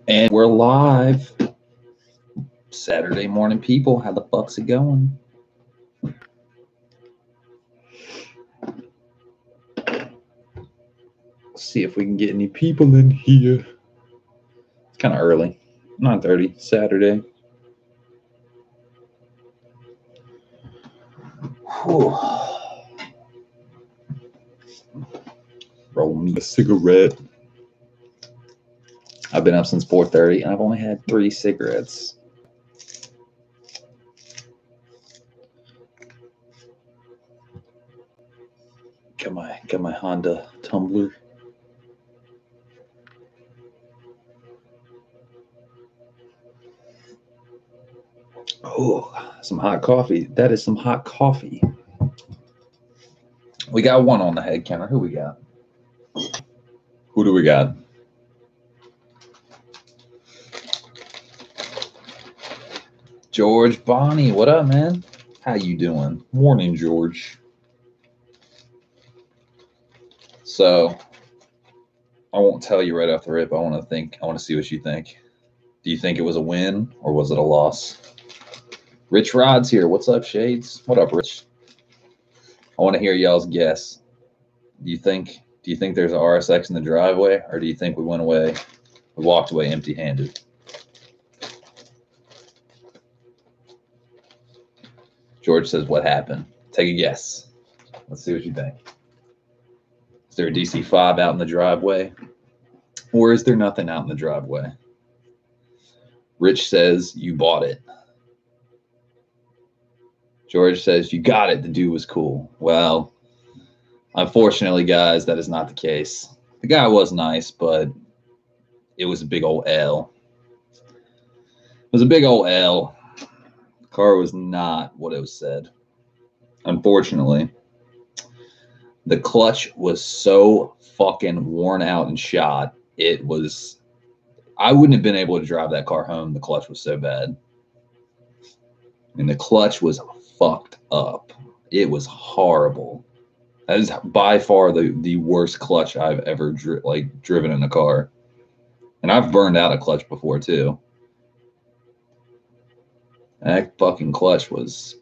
And we're live. Saturday morning, people. How the fuck's it going? Let's see if we can get any people in here. It's kind of early. 9:30, Saturday. Whew. Roll me a cigarette. I've been up since 4:30 and I've only had 3 cigarettes. Got my Honda tumbler. Oh, some hot coffee. That is some hot coffee. We got one on the head counter. Who we got? Who do we got? George Bonnie, what up, man? How you doing? Morning, George. So, I won't tell you right off the rip. I want to see what you think. Do you think it was a win or was it a loss? Rich Rod's here. What's up, Shades? What up, Rich? I want to hear y'all's guess. Do you think there's an RSX in the driveway, or do you think we walked away empty-handed? George says, what happened? Take a guess. Let's see what you think. Is there a DC-5 out in the driveway? Or is there nothing out in the driveway? Rich says, you bought it. George says, you got it. The dude was cool. Well, unfortunately, guys, that is not the case. The guy was nice, but it was a big old L. It was a big old L. The car was not what it was said. Unfortunately, the clutch was so fucking worn out and shot. I wouldn't have been able to drive that car home. The clutch was so bad. And the clutch was fucked up. It was horrible. That is by far the worst clutch I've ever driven in a car. And I've burned out a clutch before too. That fucking clutch was...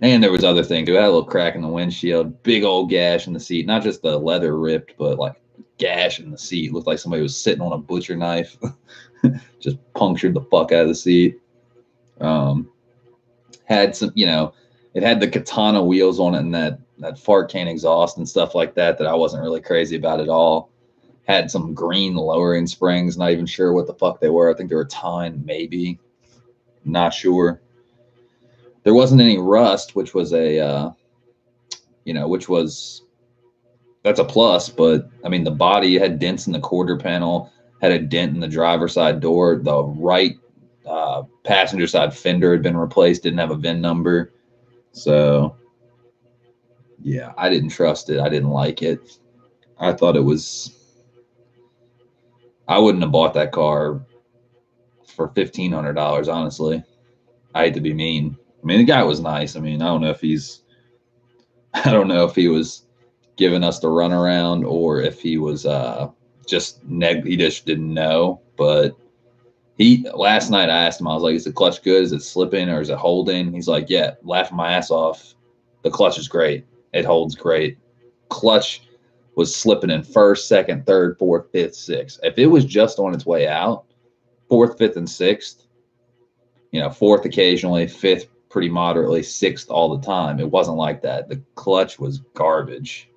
And there was other things. It had a little crack in the windshield, big old gash in the seat. Not just the leather ripped, but like gash in the seat. It looked like somebody was sitting on a butcher knife. Just punctured the fuck out of the seat. Had some, it had the katana wheels on it and that fart can exhaust and stuff like that I wasn't really crazy about at all. Had some green lowering springs, not even sure what the fuck they were. I think they were Tyne, maybe. Not sure. There wasn't any rust, which was that's a plus, but I mean, the body had dents in the quarter panel, had a dent in the driver's side door. The right passenger side fender had been replaced, didn't have a VIN number. So, yeah, I didn't trust it. I didn't like it. I thought it was... I wouldn't have bought that car for $1,500, honestly. I hate to be mean. I mean, the guy was nice. I mean, I don't know if he was giving us the runaround or if he was he just didn't know. But last night I asked him, I was like, is the clutch good? Is it slipping or is it holding? He's like, yeah, laughing my ass off. The clutch is great. It holds great. Clutch was slipping in first, second, third, fourth, fifth, sixth. If it was just on its way out, fourth, fifth, and sixth, fourth occasionally, fifth pretty moderately, sixth all the time. It wasn't like that. The clutch was garbage.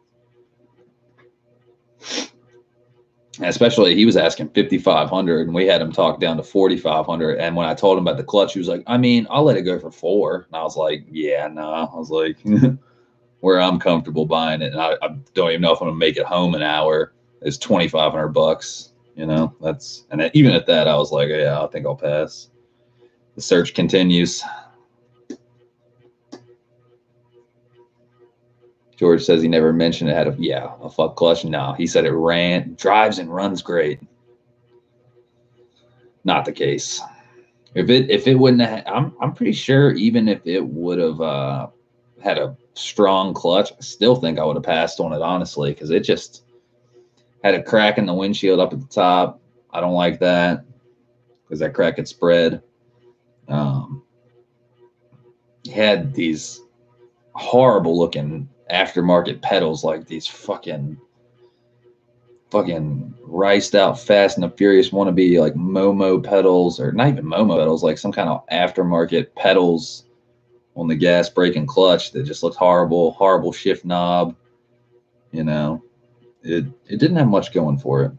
And especially, he was asking $5,500, and we had him talk down to $4,500. And when I told him about the clutch, he was like, I mean, I'll let it go for $4,000. And I was like, yeah, no. I was like, where I'm comfortable buying it, and I don't even know if I'm gonna make it home an hour, is $2,500. And even at that, I was like, yeah, I think I'll pass. The search continues. George says he never mentioned it had a fuck clutch. No, he said it drives and runs great. Not the case. If it wouldn't have, I'm pretty sure even if it would have had a strong clutch, I still think I would have passed on it, honestly, because it just had a crack in the windshield up at the top. I don't like that because that crack could spread. He had these horrible looking aftermarket pedals, like these fucking riced out Fast and the Furious wannabe like Momo pedals, or not even Momo pedals, like some kind of aftermarket pedals on the gas, brake, and clutch that just looked horrible. Horrible shift knob. You know, it didn't have much going for it.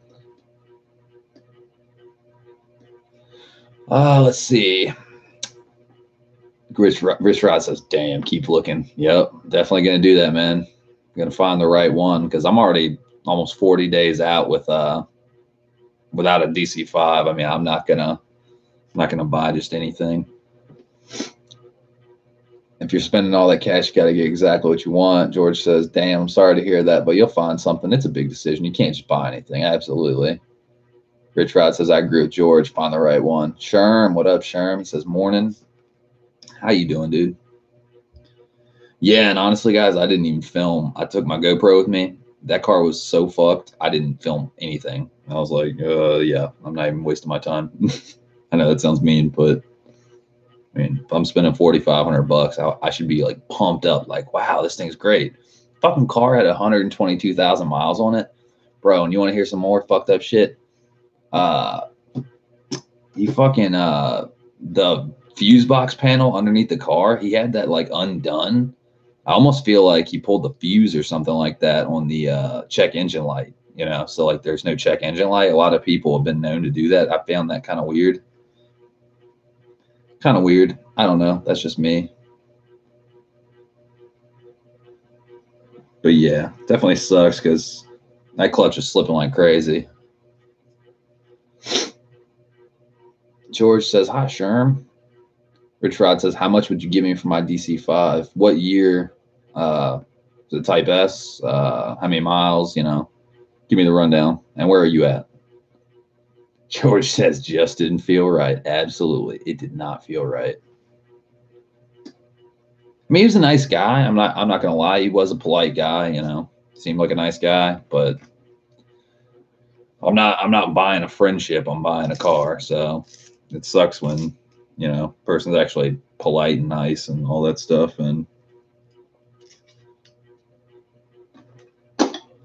Let's see. Rich Rod says, "Damn, keep looking." Yep, definitely gonna do that, man. Gonna find the right one because I'm already almost 40 days out with without a DC5. I mean, I'm not gonna buy just anything. If you're spending all that cash, you got to get exactly what you want. George says, "Damn, I'm sorry to hear that, but you'll find something. It's a big decision. You can't just buy anything." Absolutely. Rich Rod says, "I agree with George. Find the right one." Sherm, what up, Sherm? He says, "Morning. How you doing, dude?" Yeah, and honestly, guys, I didn't even film. I took my GoPro with me. That car was so fucked, I didn't film anything. I was like, yeah, I'm not even wasting my time. I know that sounds mean, but I mean, if I'm spending $4,500, I should be like pumped up, like, wow, this thing's great. Fucking car had 122,000 miles on it, bro. And you want to hear some more fucked up shit? He fucking the fuse box panel underneath the car, he had that like undone. I almost feel like he pulled the fuse or something like that on the check engine light, you know? So like there's no check engine light. A lot of people have been known to do that. I found that kind of weird. Kind of weird. I don't know. That's just me. But yeah, definitely sucks because that clutch is slipping like crazy. George says, "Hi, Sherm." Rich Rod says, "How much would you give me for my DC5? What year? The Type S? How many miles? You know, give me the rundown. And where are you at?" George says, "Just didn't feel right." Absolutely, it did not feel right. I mean, he was a nice guy. I'm not gonna lie. He was a polite guy. You know, seemed like a nice guy. But I'm not buying a friendship. I'm buying a car. So it sucks when, you know, person's actually polite and nice and all that stuff, and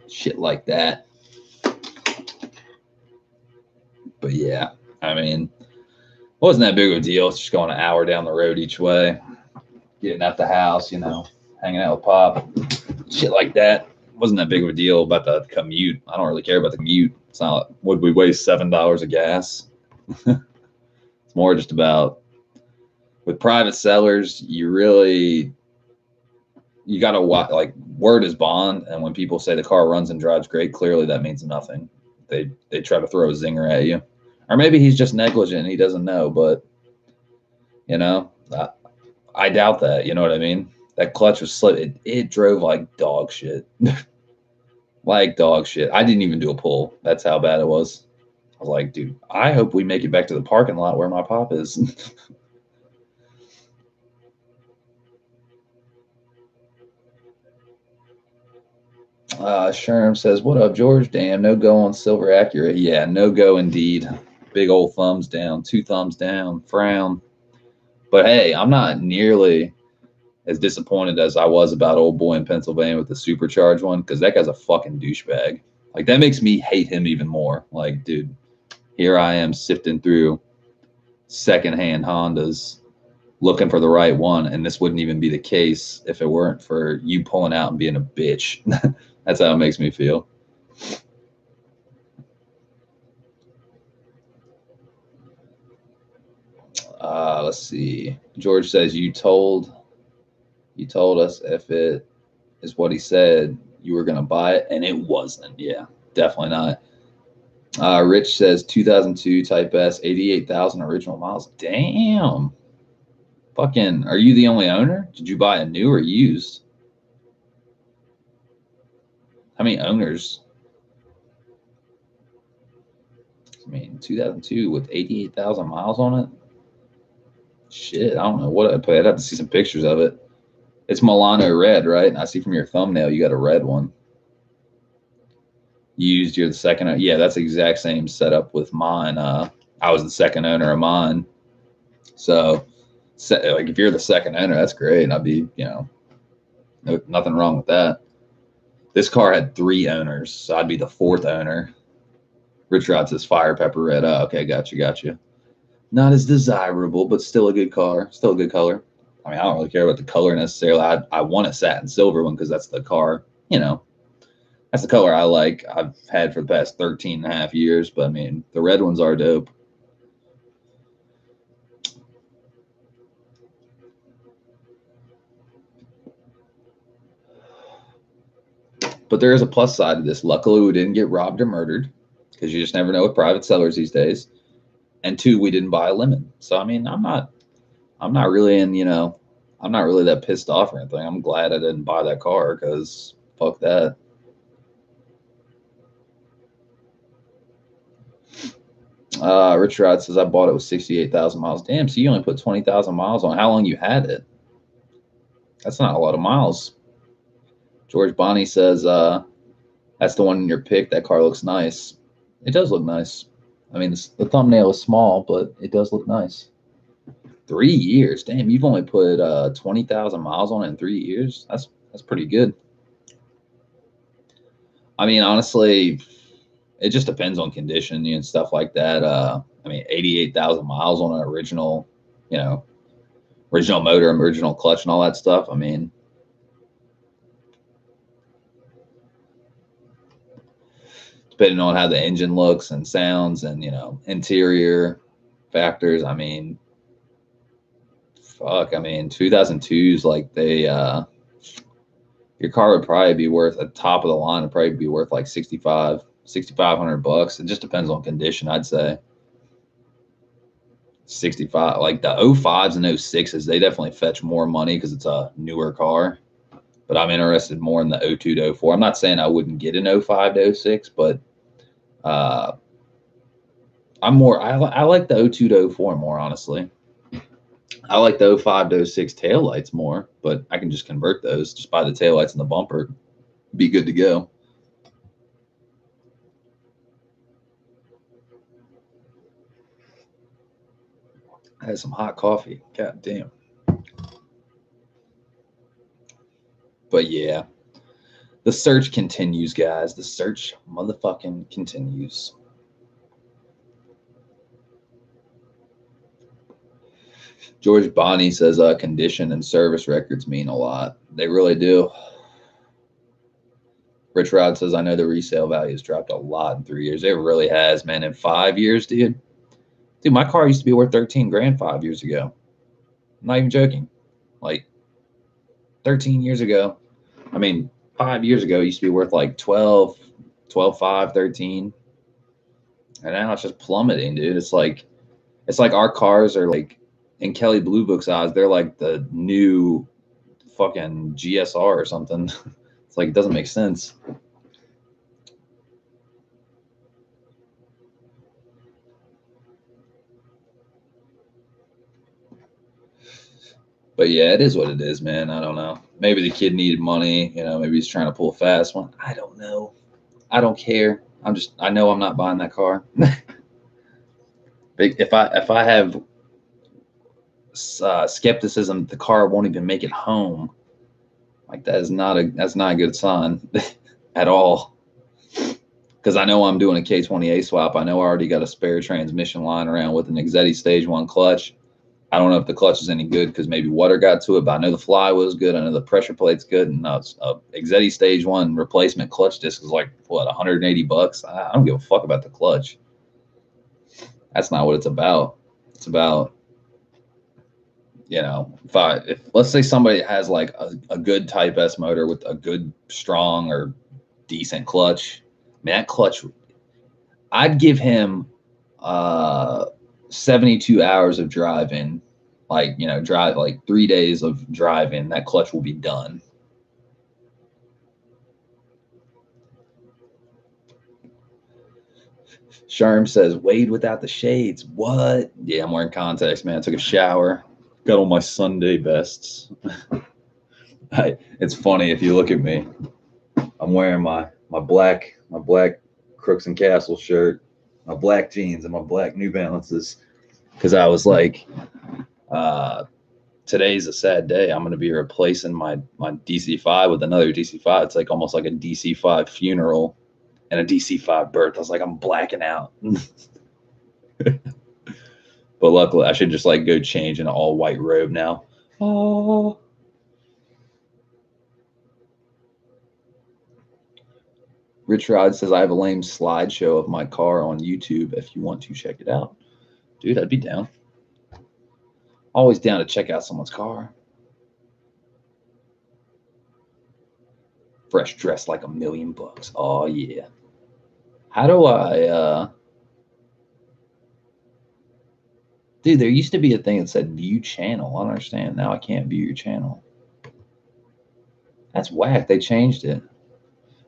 shit like that. But yeah, I mean, it wasn't that big of a deal. It's just going an hour down the road each way, getting at the house, you know, hanging out with Pop, shit like that. It wasn't that big of a deal about the commute. I don't really care about the commute. It's not, would we waste $7 of gas? It's more just about, with private sellers, you got to watch, like, word is bond. And when people say the car runs and drives great, clearly that means nothing. They try to throw a zinger at you. Or maybe he's just negligent and he doesn't know, but, you know, I doubt that. You know what I mean? That clutch was slip. It drove like dog shit. Like dog shit. I didn't even do a pull. That's how bad it was. I was like, dude, I hope we make it back to the parking lot where my pop is. Sherm says, "What up, George? Damn, no go on Silver Accurate." Yeah, no go indeed. Big old thumbs down, 2 thumbs down, frown. But hey, I'm not nearly as disappointed as I was about old boy in Pennsylvania with the supercharged one, because that guy's a fucking douchebag. Like, that makes me hate him even more. Like, dude, here I am sifting through secondhand Hondas looking for the right one, and this wouldn't even be the case if it weren't for you pulling out and being a bitch. That's how it makes me feel. Let's see. George says, you told us if it is what he said, you were gonna buy it, and it wasn't. Yeah, definitely not. Rich says 2002 Type S, 88,000 original miles. Damn. Fucking, are you the only owner? Did you buy a new or used? How many owners? I mean, 2002 with 88,000 miles on it? Shit, I don't know what I'd put. I'd have to see some pictures of it. It's Milano red, right? And I see from your thumbnail you got a red one. Used, you're the second owner. Yeah, that's the exact same setup with mine. I was the second owner of mine. So, like, if you're the second owner, that's great. And I'd be, nothing wrong with that. This car had 3 owners, so I'd be the 4th owner. Rich Rod says Fire Pepper Red. Oh, okay, gotcha. Not as desirable, but still a good car. Still a good color. I mean, I don't really care about the color necessarily. I want a satin silver one because that's the car, that's the color I like. I've had for the past 13 and a half years, but I mean, the red ones are dope. But there is a plus side to this. Luckily, we didn't get robbed or murdered because you just never know with private sellers these days. And 2, we didn't buy a lemon. So, I mean, I'm not really I'm not really that pissed off or anything. I'm glad I didn't buy that car because fuck that. Rich Rod says I bought it with 68,000 miles. Damn, so you only put 20,000 miles on. How long you had it? That's not a lot of miles. George Bonnie says that's the one in your pick. That car looks nice. It does look nice. I mean, the thumbnail is small, but it does look nice. 3 years. Damn, you've only put 20,000 miles on it in 3 years. That's pretty good. I mean, honestly, it just depends on condition and stuff like that. I mean, 88,000 miles on an original, original motor, original clutch, and all that stuff. I mean, depending on how the engine looks and sounds and, interior factors. I mean, fuck. I mean, 2002s, like your car would probably be worth, at top of the line, would probably be worth like $6,500. It just depends on condition, I'd say. 65, like the 05s and 06s, they definitely fetch more money because it's a newer car. But I'm interested more in the 02 to 04. I'm not saying I wouldn't get an 05 to 06, but I like the 02 to 04 more, honestly. I like the 05 to 06 taillights more, but I can just convert those. Just buy the taillights and the bumper. Be good to go. I had some hot coffee. God damn. But yeah, the search continues, guys. The search motherfucking continues. George Bonnie says condition and service records mean a lot. They really do. Rich Rod says, I know the resale value has dropped a lot in 3 years. It really has, man. In 5 years, dude. Dude, my car used to be worth 13 grand 5 years ago. I'm not even joking. Like 13 years ago. I mean, 5 years ago, it used to be worth like 12, 5, 13. And now it's just plummeting, dude. It's like our cars are like, in Kelly Blue Book's eyes, they're like the new fucking GSR or something. It's like, it doesn't make sense. But yeah, it is what it is, man. I don't know. Maybe the kid needed money. Maybe he's trying to pull a fast one. I don't know. I don't care. I know I'm not buying that car. If I have skepticism, the car won't even make it home. Like that's not a good sign at all. Because I know I'm doing a K20A swap. I know I already got a spare transmission lying around with an Exetti Stage 1 clutch. I don't know if the clutch is any good because maybe water got to it, but I know the fly was good. I know the pressure plate's good. And it's Exetti Stage 1 replacement clutch disc is like, what, $180? I don't give a fuck about the clutch. That's not what it's about. It's about, if let's say somebody has like a good Type S motor with a good, strong or decent clutch, man, that clutch, I'd give him 72 hours of driving, drive like 3 days of driving, that clutch will be done. Sharm says, Wade without the shades. What? Yeah, I'm wearing contacts, man. I took a shower. Got on my Sunday bests. It's funny if you look at me. I'm wearing my black Crooks and Castle shirt, my black jeans, and my black New Balances. Because I was like, today's a sad day. I'm going to be replacing my DC-5 with another DC-5. It's like almost like a DC-5 funeral and a DC-5 birth. I was like, I'm blacking out. But luckily, I should just like go change in an all white robe now. Oh. Rich Rod says, I have a lame slideshow of my car on YouTube if you want to check it out. Dude, I'd be down. Always down to check out someone's car. Fresh dressed like $1 million. Oh, yeah. How do I... Dude, there used to be a thing that said view channel. I don't understand. Now I can't view your channel. That's whack. They changed it.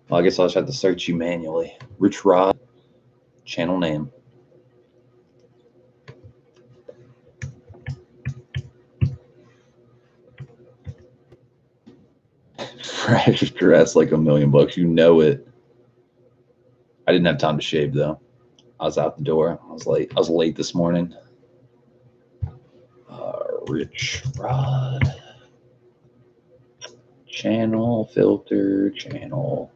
Well, I guess I'll just have to search you manually. Rich Rod, channel name. Fresh dress like $1 million. You know it. I didn't have time to shave though. I was out the door. I was late. I was late this morning. Rich Rod. Channel, filter, channel.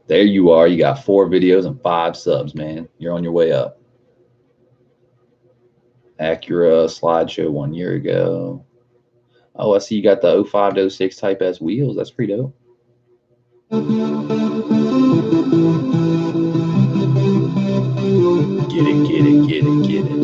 There you are. You got 4 videos and 5 subs, man. You're on your way up. Acura slideshow 1 year ago. Oh, I see you got the 05 to 06 Type S wheels. That's pretty dope. Get it, get it, get it, get it.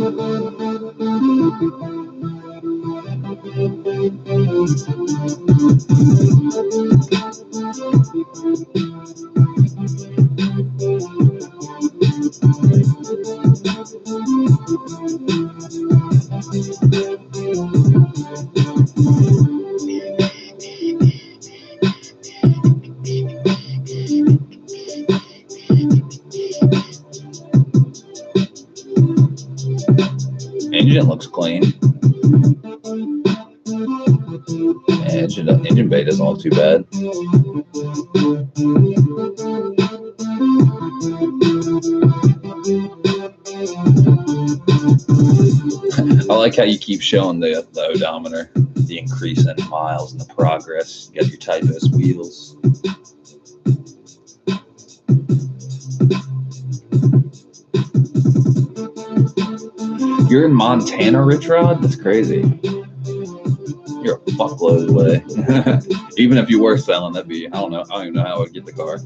Engine looks clean. Engine bay doesn't look too bad. I like how you keep showing the odometer, the increase in miles and the progress. You got your Type S wheels. You're in Montana, Rich Rod? That's crazy. You're a fuckload away. Even if you were selling, that'd be, I don't know. I don't even know how I would get the car.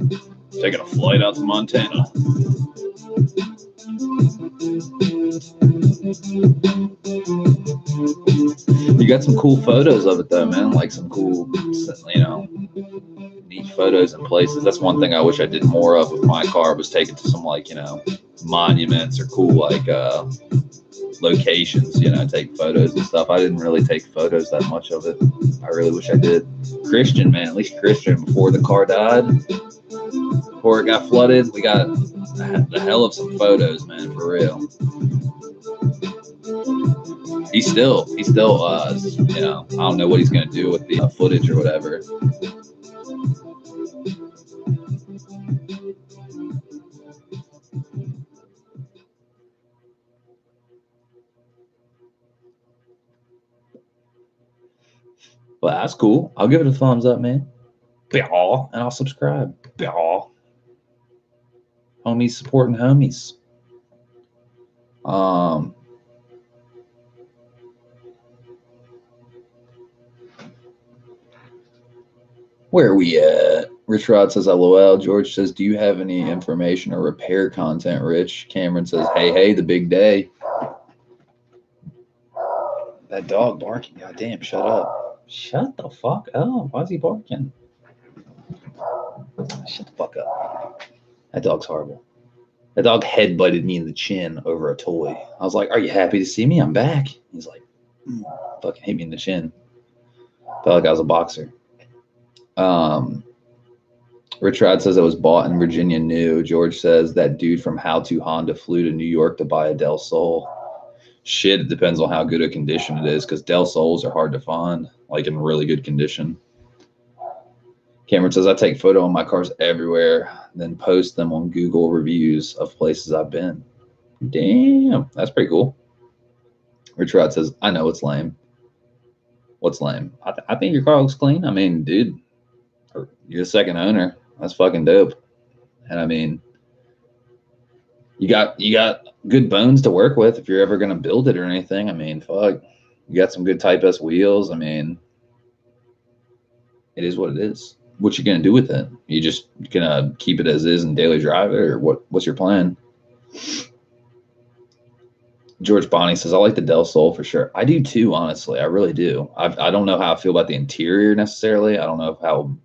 Taking a flight out to Montana. You got some cool photos of it though, man. Like some cool, you know, neat photos in places. That's one thing I wish I did more of with my car, was take it to some, like, you know, monuments or cool, like, locations, you know, take photos and stuff. I didn't really take photos that much of it. I really wish I did. Christian, man, at least Christian, before the car died, before it got flooded, we got the hell of some photos, man, for real. He's still, you know, I don't know what he's going to do with the footage or whatever. But that's cool. I'll give it a thumbs up, man. And I'll subscribe. Homies supporting homies. Where are we at? Rich Rod says, LOL. George says, do you have any information or repair content, Rich? Cameron says, hey, the big day. That dog barking. Goddamn, shut up. Shut the fuck up. Why is he barking? Shut the fuck up. That dog's horrible. That dog headbutted me in the chin over a toy. I was like, are you happy to see me? I'm back. He's like, fucking hit me in the chin. Felt like I was a boxer. Rich Rod says it was bought in Virginia new. George says that dude from How to Honda flew to New York to buy a Del Sol. Shit, it depends on how good a condition it is, because Del Sols are hard to find, like in really good condition. Cameron says, I take photo on my cars everywhere. then post them on Google reviews of places I've been. Damn, that's pretty cool. Rich Rod says, I know it's lame. What's lame? I think your car looks clean. I mean, dude, you're the second owner. That's fucking dope. And I mean, you got good bones to work with if you're ever gonna build it or anything. I mean, fuck, you got some good Type S wheels. I mean, it is what it is. What you gonna do with it? You just gonna keep it as is and daily drive it, or what's your plan? George Bonnie says, I like the Del Sol for sure. I do too, honestly. I really do. I don't know how I feel about the interior necessarily. I don't know how,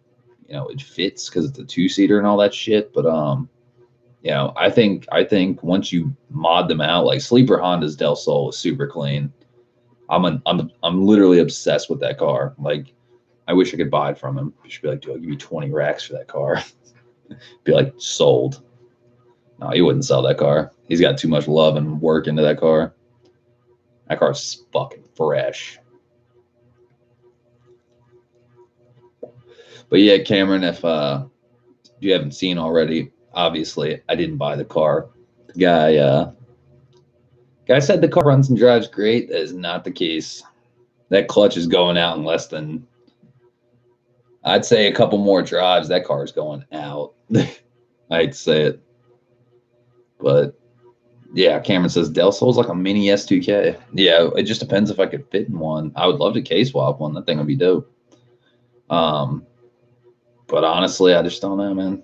it fits because it's a two-seater and all that shit. But I think once you mod them out, like Sleeper Honda's Del Sol is super clean. I'm literally obsessed with that car. Like, I wish I could buy it from him. He should be like, dude, I'll give you 20 racks for that car. Be like, sold. No, he wouldn't sell that car. He's got too much love and work into that car. That car's fucking fresh. But yeah, Cameron, if you haven't seen already, obviously I didn't buy the car. The guy said the car runs and drives great. That is not the case. That clutch is going out in less than, I'd say, a couple more drives. That car is going out. I hate to say it. But yeah, Cameron says Del Sol's like a mini S2K. Yeah, it just depends if I could fit in one. I would love to K-swap one. That thing would be dope. But honestly, I just don't know, man.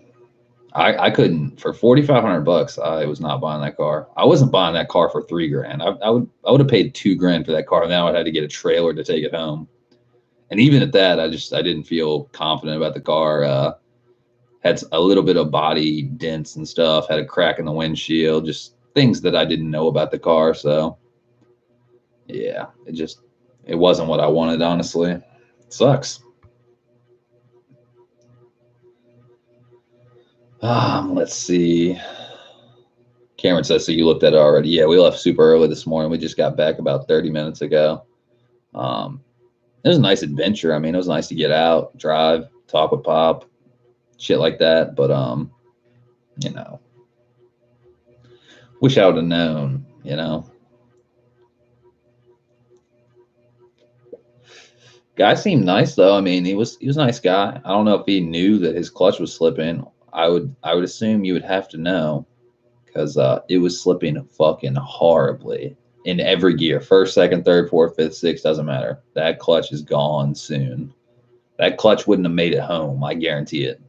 I couldn't for $4,500. I was not buying that car. I wasn't buying that car for $3,000. I would have paid $2,000 for that car. Now I had to get a trailer to take it home. And even at that, I didn't feel confident about the car. Had a little bit of body dents and stuff. Had a crack in the windshield. Just things that I didn't know about the car. So yeah, it wasn't what I wanted, honestly. It sucks. Let's see. Cameron says, so you looked at it already. Yeah, we left super early this morning. We just got back about 30 minutes ago. It was a nice adventure. I mean, it was nice to get out, drive, talk with Pop, shit like that. But wish I would have known, Guy seemed nice though. I mean, he was a nice guy. I don't know if he knew that his clutch was slipping. I would assume you would have to know, because it was slipping fucking horribly in every gear. First, second, third, fourth, fifth, sixth, doesn't matter. That clutch is gone soon. That clutch wouldn't have made it home. I guarantee it.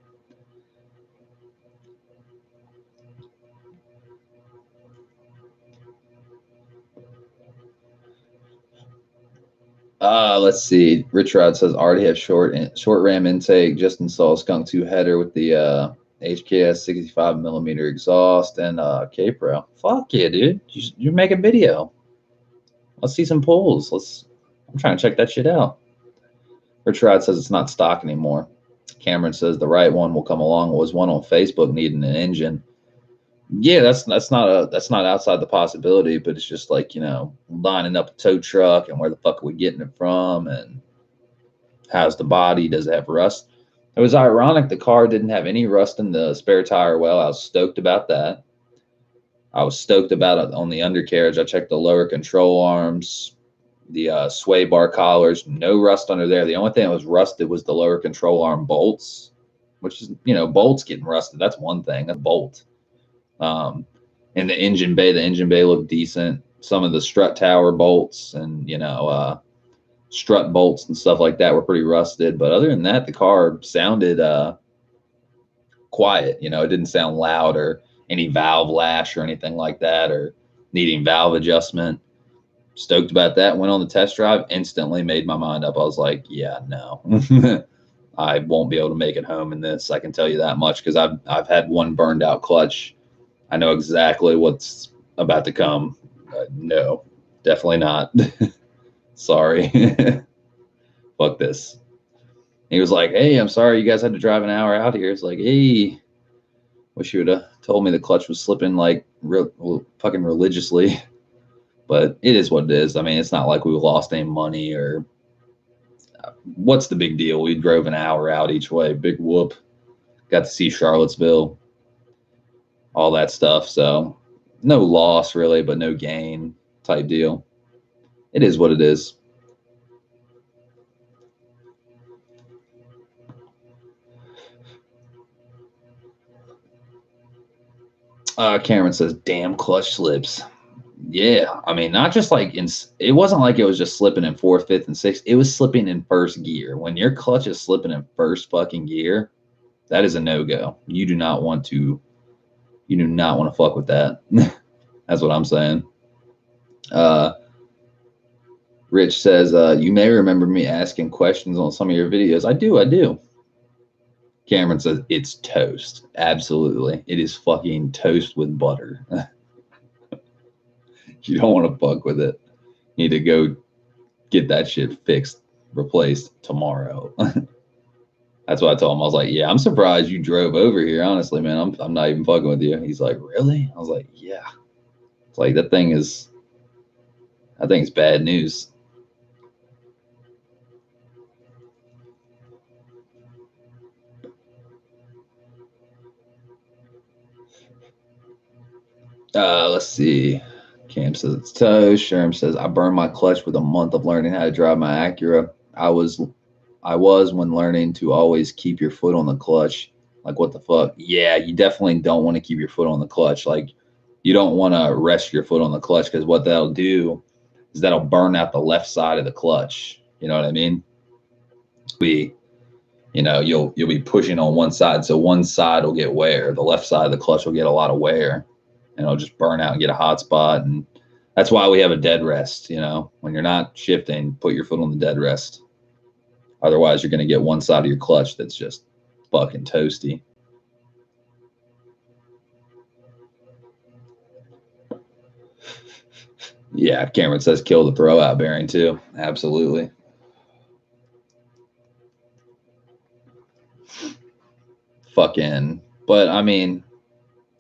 Let's see. Rich Rod says already have short ram intake. Just installed Skunk 2 header with the HKS 65 millimeter exhaust and K-Pro. Fuck yeah, dude! You make a video. Let's see some pulls. I'm trying to check that shit out. Rich Rod says it's not stock anymore. Cameron says the right one will come along. Was one on Facebook needing an engine. Yeah, that's not outside the possibility, but it's just like, lining up a tow truck and where the fuck are we getting it from, and how's the body? Does it have rust? It was ironic the car didn't have any rust in the spare tire well. I was stoked about that. I was stoked about it on the undercarriage. I checked the lower control arms, the sway bar collars, no rust under there. The only thing that was rusted was the lower control arm bolts, which is, bolts getting rusted. That's one thing, a bolt. In the engine bay looked decent. Some of the strut tower bolts and strut bolts and stuff like that were pretty rusted, but other than that, the car sounded quiet. It didn't sound loud or any valve lash or anything like that, or needing valve adjustment. Stoked about that. Went on the test drive, instantly made my mind up. I was like, yeah, no. I won't be able to make it home in this. I can tell you that much, because I've had one burned out clutch. I know exactly what's about to come. No, definitely not. Sorry. Fuck this. He was like, hey, I'm sorry you guys had to drive an hour out here. It's like, hey, wish you would have told me the clutch was slipping like fucking religiously. But it is what it is. I mean, it's not like we lost any money or what's the big deal? We drove an hour out each way. Big whoop. Got to see Charlottesville. all that stuff. So no loss really, but no gain type deal. It is what it is. Cameron says, damn clutch slips. Yeah, I mean, not just like it wasn't like it was just slipping in fourth, fifth, and sixth. It was slipping in first gear. When your clutch is slipping in first fucking gear, that is a no-go. You do not want to fuck with that. That's what I'm saying. Rich says, you may remember me asking questions on some of your videos. I do. Cameron says, it's toast. Absolutely. It is fucking toast with butter. You don't want to fuck with it. You need to go get that shit fixed, replaced tomorrow. That's what I told him. I was like, yeah, I'm surprised you drove over here. Honestly, man, I'm not even fucking with you. He's like, really? I was like, yeah. It's like that thing is bad news. Let's see. Cam says it's toast. Sherm says I burned my clutch with a month of learning how to drive my Acura. I was when learning to always keep your foot on the clutch. Like what the fuck? Yeah, you definitely don't want to keep your foot on the clutch. Like you don't want to rest your foot on the clutch because what that'll do is that'll burn out the left side of the clutch. You know what I mean? You'll be pushing on one side, so one side will get wear. The left side of the clutch will get a lot of wear, and it'll just burn out and get a hot spot. And that's why we have a dead rest. When you're not shifting, put your foot on the dead rest. Otherwise, you're going to get one side of your clutch that's just fucking toasty. Yeah, Cameron says kill the throwout bearing too. Absolutely. But I mean,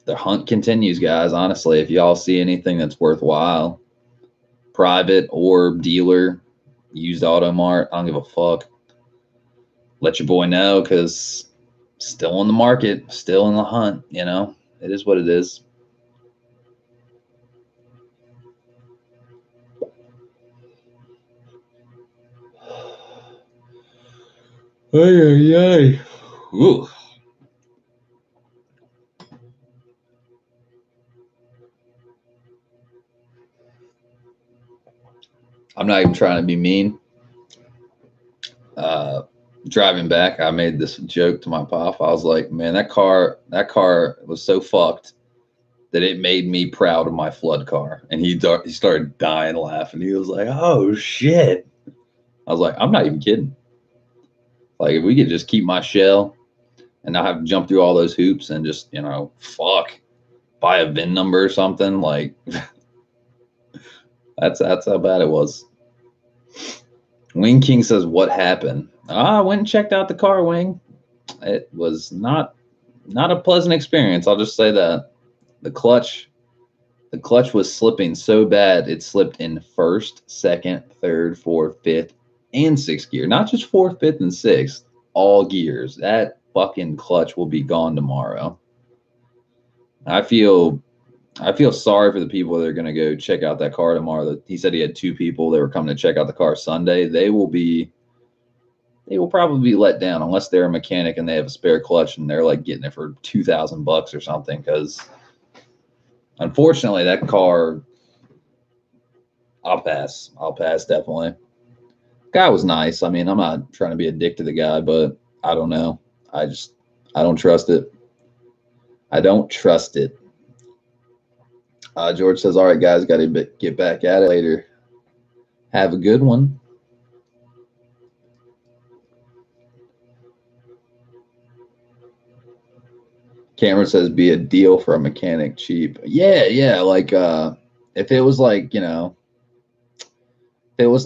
the hunt continues, guys. Honestly, if y'all see anything that's worthwhile, private or dealer, used auto mart, I don't give a fuck. Let your boy know, because still in the market, still in the hunt. It is what it is. Ay. Ooh. I'm not even trying to be mean. Driving back, I made this joke to my pop. I was like, man, that car was so fucked that it made me proud of my flood car. And he started dying laughing. He was like, oh shit. I was like, I'm not even kidding. Like, if we could just keep my shell and not have to jump through all those hoops and just, buy a VIN number or something, like that's how bad it was. Wing King says, what happened? I went and checked out the car, Wing. It was not a pleasant experience. I'll just say that. The clutch was slipping so bad it slipped in first, second, third, fourth, fifth, and sixth gear. Not just fourth, fifth, and sixth. All gears. That fucking clutch will be gone tomorrow. I feel sorry for the people that are going to go check out that car tomorrow. He said he had 2 people that were coming to check out the car Sunday. They will probably be let down unless they're a mechanic and they have a spare clutch and they're like getting it for $2,000 or something. Because unfortunately, that car, I'll pass definitely. Guy was nice. I mean, I'm not trying to be a dick to the guy, but I don't know. I don't trust it. I don't trust it. George says, all right, guys, got to get back at it later. Have a good one. Cameron says, be a deal for a mechanic cheap. Yeah. Like, if it was like, he was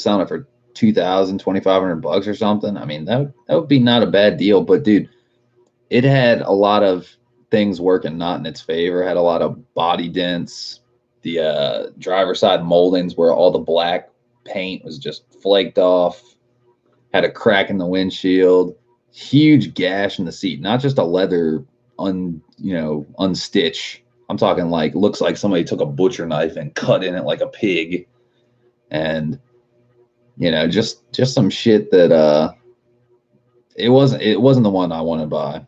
selling it for $2,000, $2,500 or something. I mean, that would be not a bad deal. But dude, it had a lot of things working not in its favor. It had a lot of body dents. The driver side moldings where all the black paint was just flaked off. Had a crack in the windshield. Huge gash in the seat. Not just a leather unstitch. I'm talking like looks like somebody took a butcher knife and cut in it like a pig, and just some shit that it wasn't the one I want to buy,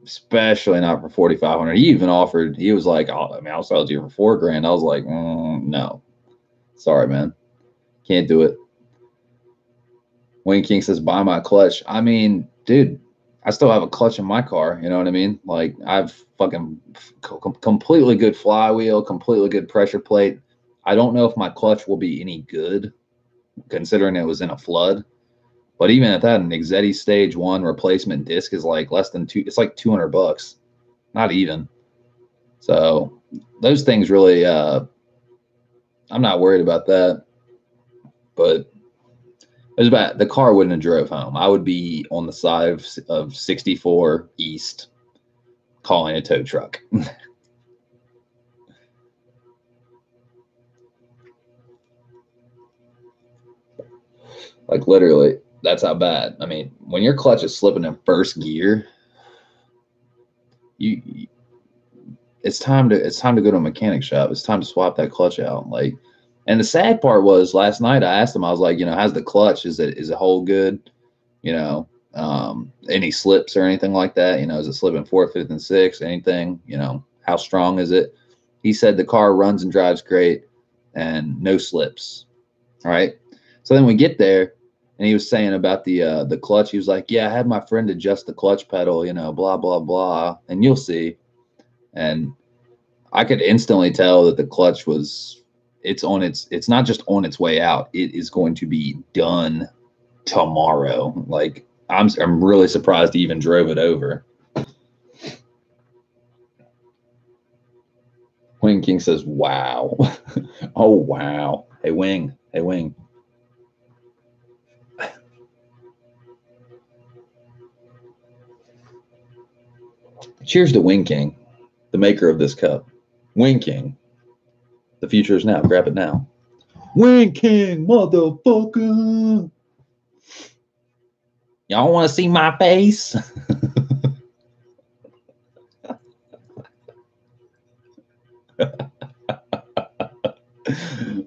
especially not for 4,500. He even offered. He was like, oh, I mean, I'll sell it to you for $4,000. I was like, no, sorry, man, can't do it. Wayne King says, buy my clutch. I mean, dude, I still have a clutch in my car. You know what I mean? Like, I've fucking completely good flywheel, completely good pressure plate. I don't know if my clutch will be any good considering it was in a flood. But even at that, an Exetti Stage 1 replacement disc is like less than it's like $200. Not even. So those things really, I'm not worried about that. But it was about, the car wouldn't have drove home. I would be on the side of 64 East calling a tow truck. Like literally, that's how bad. I mean, when your clutch is slipping in first gear, it's time to go to a mechanic shop. It's time to swap that clutch out. Like, and the sad part was last night I asked him, I was like, how's the clutch? Is it hold good? Any slips or anything like that? Is it slipping fourth, fifth, and sixth? Anything? How strong is it? He said the car runs and drives great and no slips. All right. So then we get there and he was saying about the clutch. He was like, yeah, I had my friend adjust the clutch pedal, blah, blah, blah. And you'll see. And I could instantly tell that the clutch it's not just on its way out. It is going to be done tomorrow. Like, I'm really surprised he even drove it over. Wing King says, wow. Oh, wow. Hey, Wing. Cheers to Wing King, the maker of this cup. Wing King. The future is now. Grab it now. Wing King, motherfucker. Y'all want to see my face?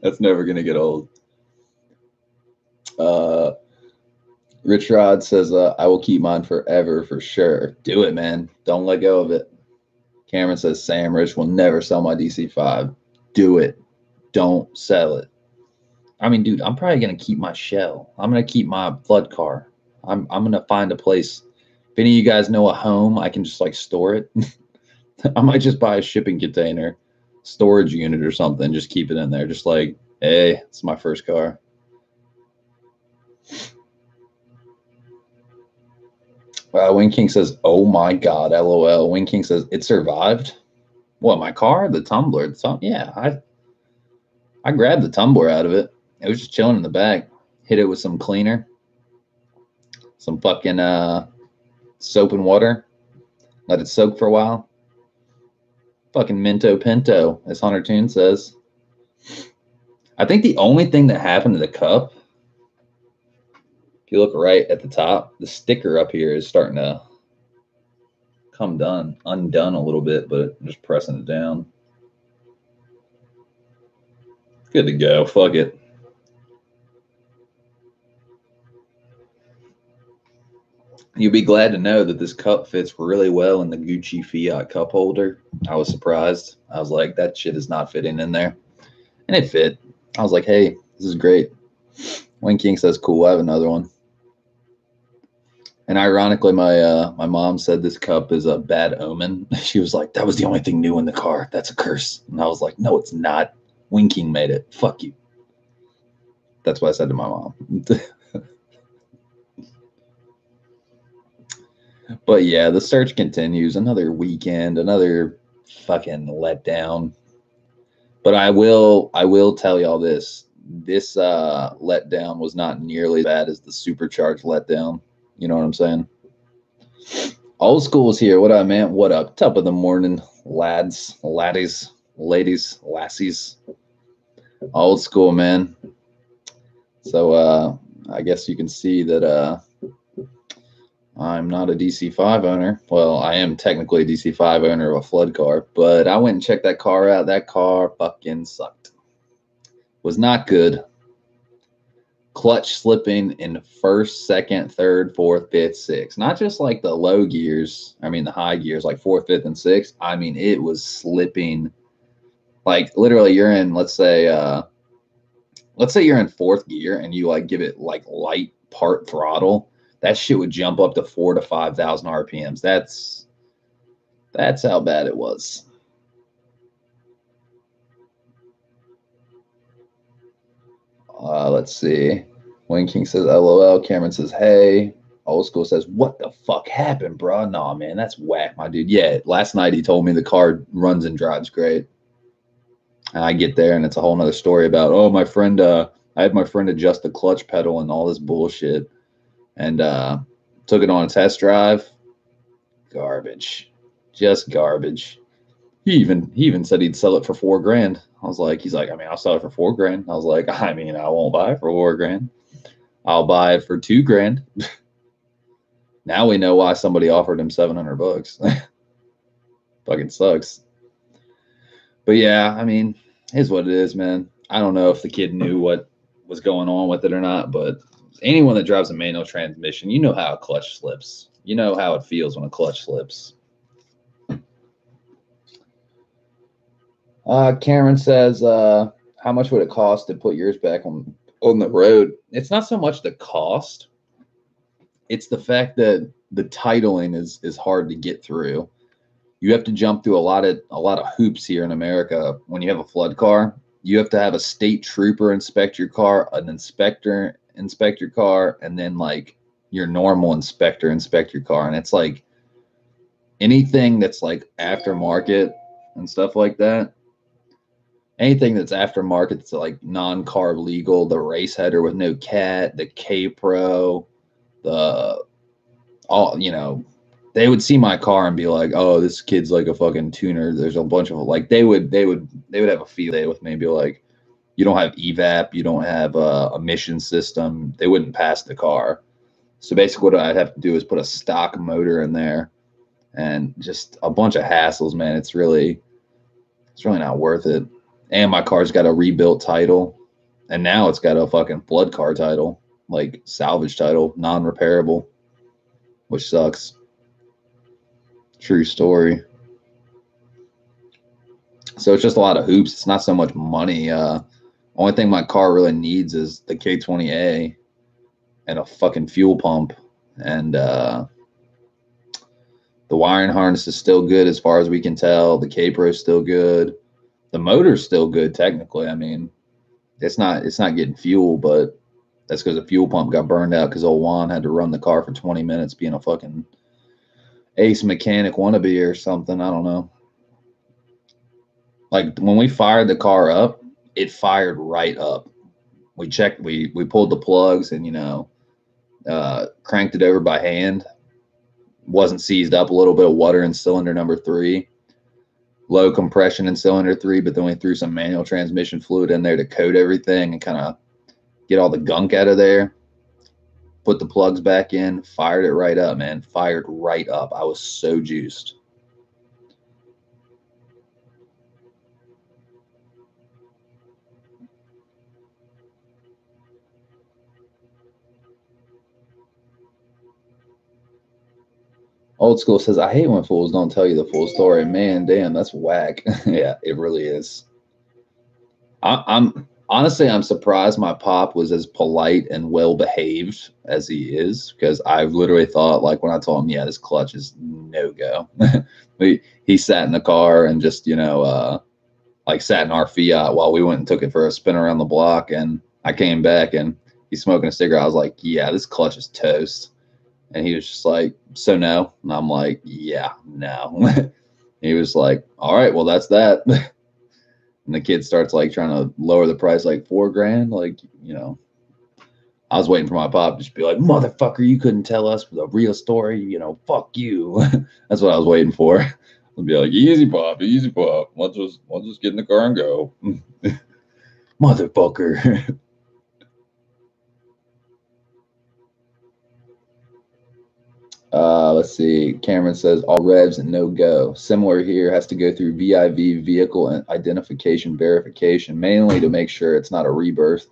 That's never going to get old. Rich Rod says, I will keep mine forever for sure. Do it, man. Don't let go of it. Cameron says, Sam Rich will never sell my DC-5. Do it. Don't sell it. I mean, dude, I'm probably going to keep my shell. I'm going to keep my flood car. I'm going to find a place. If any of you guys know a home, I can just like store it. I might just buy a shipping container, storage unit or something. Just keep it in there. Just like, hey, it's my first car. Wing King says, oh my God, LOL. Wing King says, it survived? What, my car? The tumbler? Yeah, I grabbed the tumbler out of it. It was just chilling in the back. Hit it with some cleaner. Some fucking soap and water. Let it soak for a while. Fucking Minto Pinto, as Hunter Toon says. I think the only thing that happened to the cup, if you look right at the top, the sticker up here is starting to come undone a little bit, but I'm just pressing it down. Good to go. Fuck it. You'll be glad to know that this cup fits really well in the Gucci Fiat cup holder. I was surprised. I was like, that shit is not fitting in there. And it fit. I was like, hey, this is great. Wayne King says, cool, I have another one. And ironically, my mom said this cup is a bad omen. She was like, that was the only thing new in the car. That's a curse. And I was like, no, it's not. Wayne King made it. Fuck you. That's what I said to my mom. But yeah, the search continues. Another weekend, another fucking letdown. But I will tell y'all this. This letdown was not nearly as bad as the supercharged letdown. You know what I'm saying? Old school's here. What up, man? What up? Top of the morning, lads, laddies, ladies, lassies. Old school, man. So I guess you can see that I'm not a DC-5 owner. Well, I am technically a DC-5 owner of a flood car, but I went and checked that car out. That car fucking sucked. Was not good. Clutch slipping in first, second, third, fourth, fifth, sixth. Not just like the low gears. I mean the high gears, like fourth, fifth, and sixth. I mean it was slipping. Like literally, you're in let's say you're in fourth gear and you like give it like light part throttle. That shit would jump up to 4,000 to 5,000 RPMs. That's how bad it was. Let's see. Wayne King says LOL. Cameron says hey. Old School says, what the fuck happened, bro? Nah, man, that's whack, my dude. Yeah, last night he told me the car runs and drives great. And I get there and it's a whole nother story about, oh, my friend, I had my friend adjust the clutch pedal and all this bullshit. And took it on a test drive. Garbage. Just garbage. He even said he'd sell it for $4,000. He's like, I mean, I'll sell it for $4,000. I was like, I mean, I won't buy it for $4,000. I'll buy it for $2,000. Now we know why somebody offered him $700. Fucking sucks. But yeah, I mean, here's what it is, man. I don't know if the kid knew what was going on with it or not, but anyone that drives a manual transmission, you know how a clutch slips. You know how it feels when a clutch slips. Cameron says, how much would it cost to put yours back on the road? It's not so much the cost. It's the fact that the titling is hard to get through. You have to jump through a lot of hoops here in America. When you have a flood car, you have to have a state trooper inspect your car, an inspector inspect your car, and then like your normal inspector inspect your car. And it's like anything that's like aftermarket and stuff like that. Anything that's aftermarket that's like non-carb legal, the race header with no cat, the K Pro, they would see my car and be like, oh, this kid's like a fucking tuner. There's a bunch of like they would have a field day with me and be like, you don't have evap, you don't have a emission system. They wouldn't pass the car. So basically what I'd have to do is put a stock motor in there and just a bunch of hassles, man. It's really not worth it. And my car's got a rebuilt title, and now it's got a fucking flood car title, like salvage title, non-repairable, which sucks. True story. So it's just a lot of hoops. It's not so much money. Only thing my car really needs is the K20A and a fucking fuel pump. And the wiring harness is still good as far as we can tell. The K-Pro is still good. The motor's still good technically. I mean, it's not getting fuel, but that's because the fuel pump got burned out because old Juan had to run the car for 20 minutes being a fucking ace mechanic wannabe or something. I don't know. Like when we fired the car up, it fired right up. We checked, we pulled the plugs and, cranked it over by hand. Wasn't seized up. A little bit of water in cylinder number 3. Low compression in cylinder 3, but then we threw some manual transmission fluid in there to coat everything and kind of get all the gunk out of there. Put the plugs back in, fired it right up, man. Fired right up. I was so juiced. Old School says, I hate when fools don't tell you the full story. Man, damn, that's whack. Yeah, it really is. I'm honestly, I'm surprised my pop was as polite and well behaved as he is, because I literally thought, like, when I told him, yeah, this clutch is no go. He sat in the car and just, like sat in our Fiat while we went and took it for a spin around the block. And I came back and he's smoking a cigarette. I was like, yeah, this clutch is toast. And he was just like, so no. And I'm like, yeah, no. He was like, all right, well, that's that. And the kid starts like trying to lower the price like $4,000. Like, I was waiting for my pop to just be like, motherfucker, you couldn't tell us the real story. Fuck you. That's what I was waiting for. I'd be like, easy pop, easy pop. Let's just get in the car and go. Motherfucker. Let's see. Cameron says all revs and no go. Similar here, has to go through VIV, vehicle identification verification, mainly to make sure it's not a rebirth.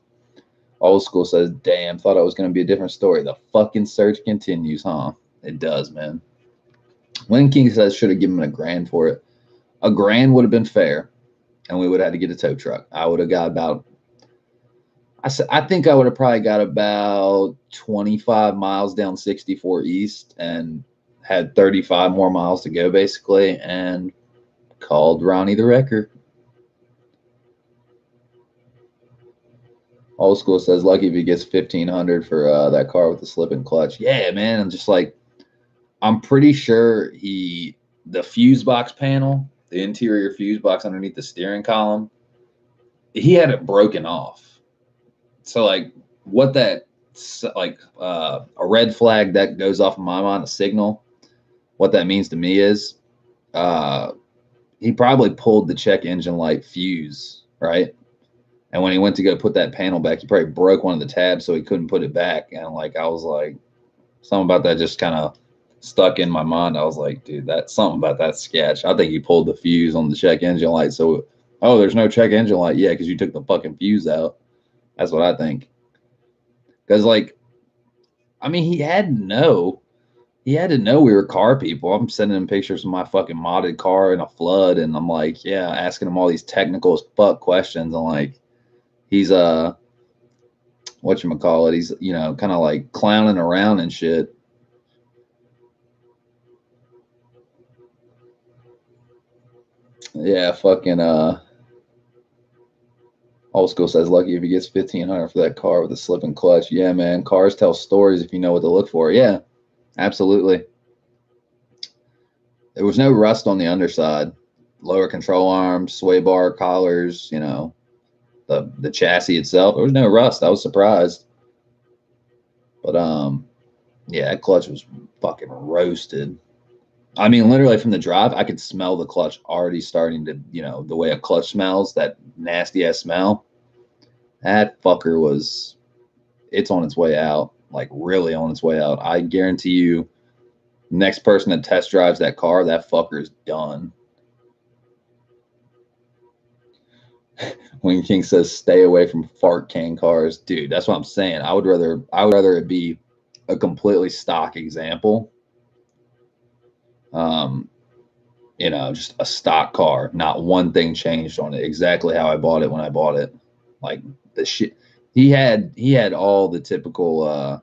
Old school says, damn, thought it was going to be a different story. The fucking search continues, huh? It does, man. Wayne King says, should have given him $1,000 for it. $1,000 would have been fair, and we would have had to get a tow truck. I would have got about, I think I would have probably got about 25 miles down 64 East and had 35 more miles to go, basically, and called Ronnie the Wrecker. Old school says, lucky if he gets 1,500 for that car with the slipping clutch. Yeah, man. I'm just like, I'm pretty sure the fuse box panel, the interior fuse box underneath the steering column, he had it broken off. So like what that, like a red flag that goes off in my mind, a signal, what that means to me is he probably pulled the check engine light fuse, right? And when he went to go put that panel back, he probably broke one of the tabs so he couldn't put it back. And like I was like, something about that just kind of stuck in my mind. I was like, dude, that's something about that sketch. I think he pulled the fuse on the check engine light. So, oh, there's no check engine light. Yeah, because you took the fucking fuse out. That's what I think. Because, like, I mean, he had to know. He had to know we were car people. I'm sending him pictures of my fucking modded car in a flood, and I'm like, yeah, asking him all these technical as fuck questions. And like, he's whatchamacallit, he's kind of like clowning around and shit. Yeah, fucking Old school says lucky if he gets 1,500 for that car with a slipping clutch. Yeah, man. Cars tell stories if you know what to look for. Yeah, absolutely. There was no rust on the underside. Lower control arms, sway bar collars, the chassis itself. There was no rust. I was surprised. But yeah, that clutch was fucking roasted. I mean, literally from the drive, I could smell the clutch already starting to, the way a clutch smells, that nasty ass smell. That fucker it's on its way out, like really on its way out. I guarantee you, next person that test drives that car, that fucker is done. Wing King says, stay away from fart can cars. Dude, that's what I'm saying. I would rather it be a completely stock example. Just a stock car, not one thing changed on it, exactly how I bought it when I bought it. Like the shit he had all the typical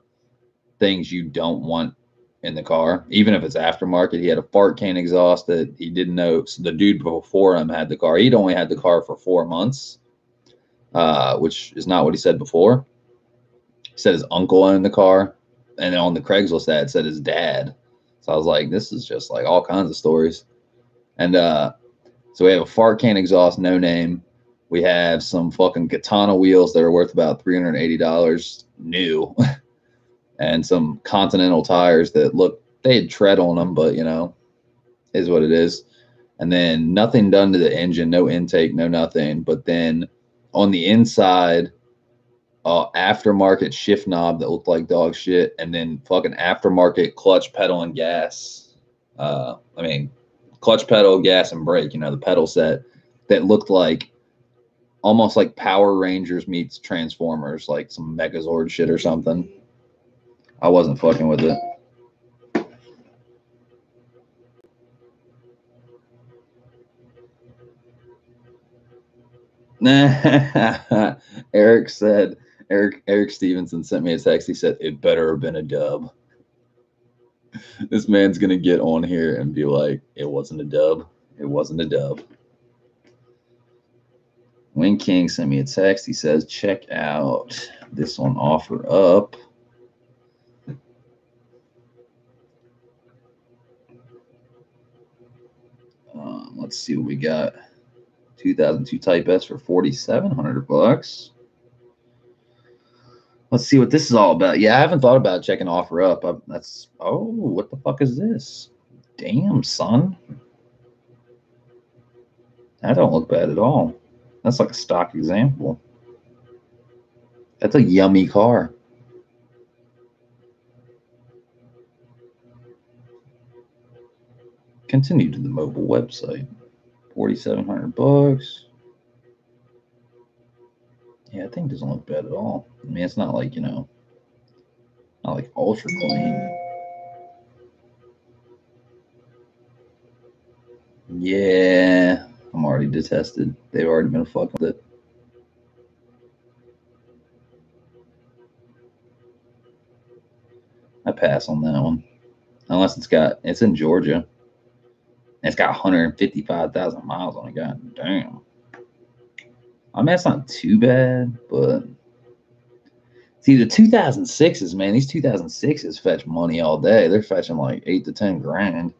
things you don't want in the car, even if it's aftermarket. He had a fart can exhaust that he didn't know. So the dude before him had the car. He'd only had the car for 4 months, which is not what he said before. He said his uncle owned the car, and on the Craigslist ad said his dad. So I was like, this is just like all kinds of stories. And so we have a fart can exhaust, no name. We have some fucking Katana wheels that are worth about $380 new, and some Continental tires that they had tread on them, but is what it is. And then nothing done to the engine, no intake, no nothing. But then on the inside, aftermarket shift knob that looked like dog shit, and then fucking aftermarket clutch, pedal, and gas. Clutch, pedal, gas, and brake. The pedal set that looked like almost like Power Rangers meets Transformers, like some Megazord shit or something. I wasn't fucking with it. Eric Stevenson sent me a text. He said, it better have been a dub. This man's going to get on here and be like, it wasn't a dub. It wasn't a dub. Wayne King sent me a text. He says, check out this on OfferUp. Let's see what we got. 2002 Type S for $4,700. Let's see what this is all about. Yeah, I haven't thought about checking OfferUp. What the fuck is this? Damn, son. That don't look bad at all. That's like a stock example. That's a yummy car. Continue to the mobile website. $4,700. Yeah, I think it doesn't look bad at all. I mean, it's not like, you know, not like ultra clean. Yeah, I'm already detested. They've already been fucking with it. I pass on that one. Unless it's in Georgia. It's got 155,000 miles on it. God damn. I mean, that's not too bad, but see, the 2006s, man, these 2006s fetch money all day. They're fetching like 8 to 10 grand.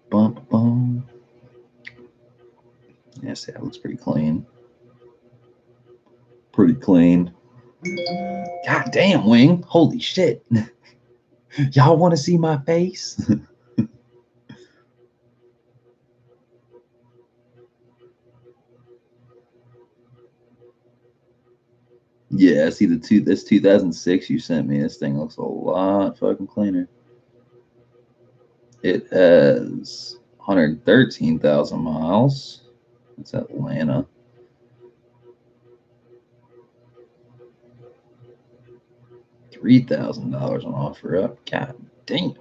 Bump, bump. Yeah, see, that looks pretty clean. Pretty clean. God damn, Wing. Holy shit. Y'all want to see my face? Yeah, see this 2006 you sent me. This thing looks a lot fucking cleaner. It has 113,000 miles. It's Atlanta. $3,000 on offer up. God damn.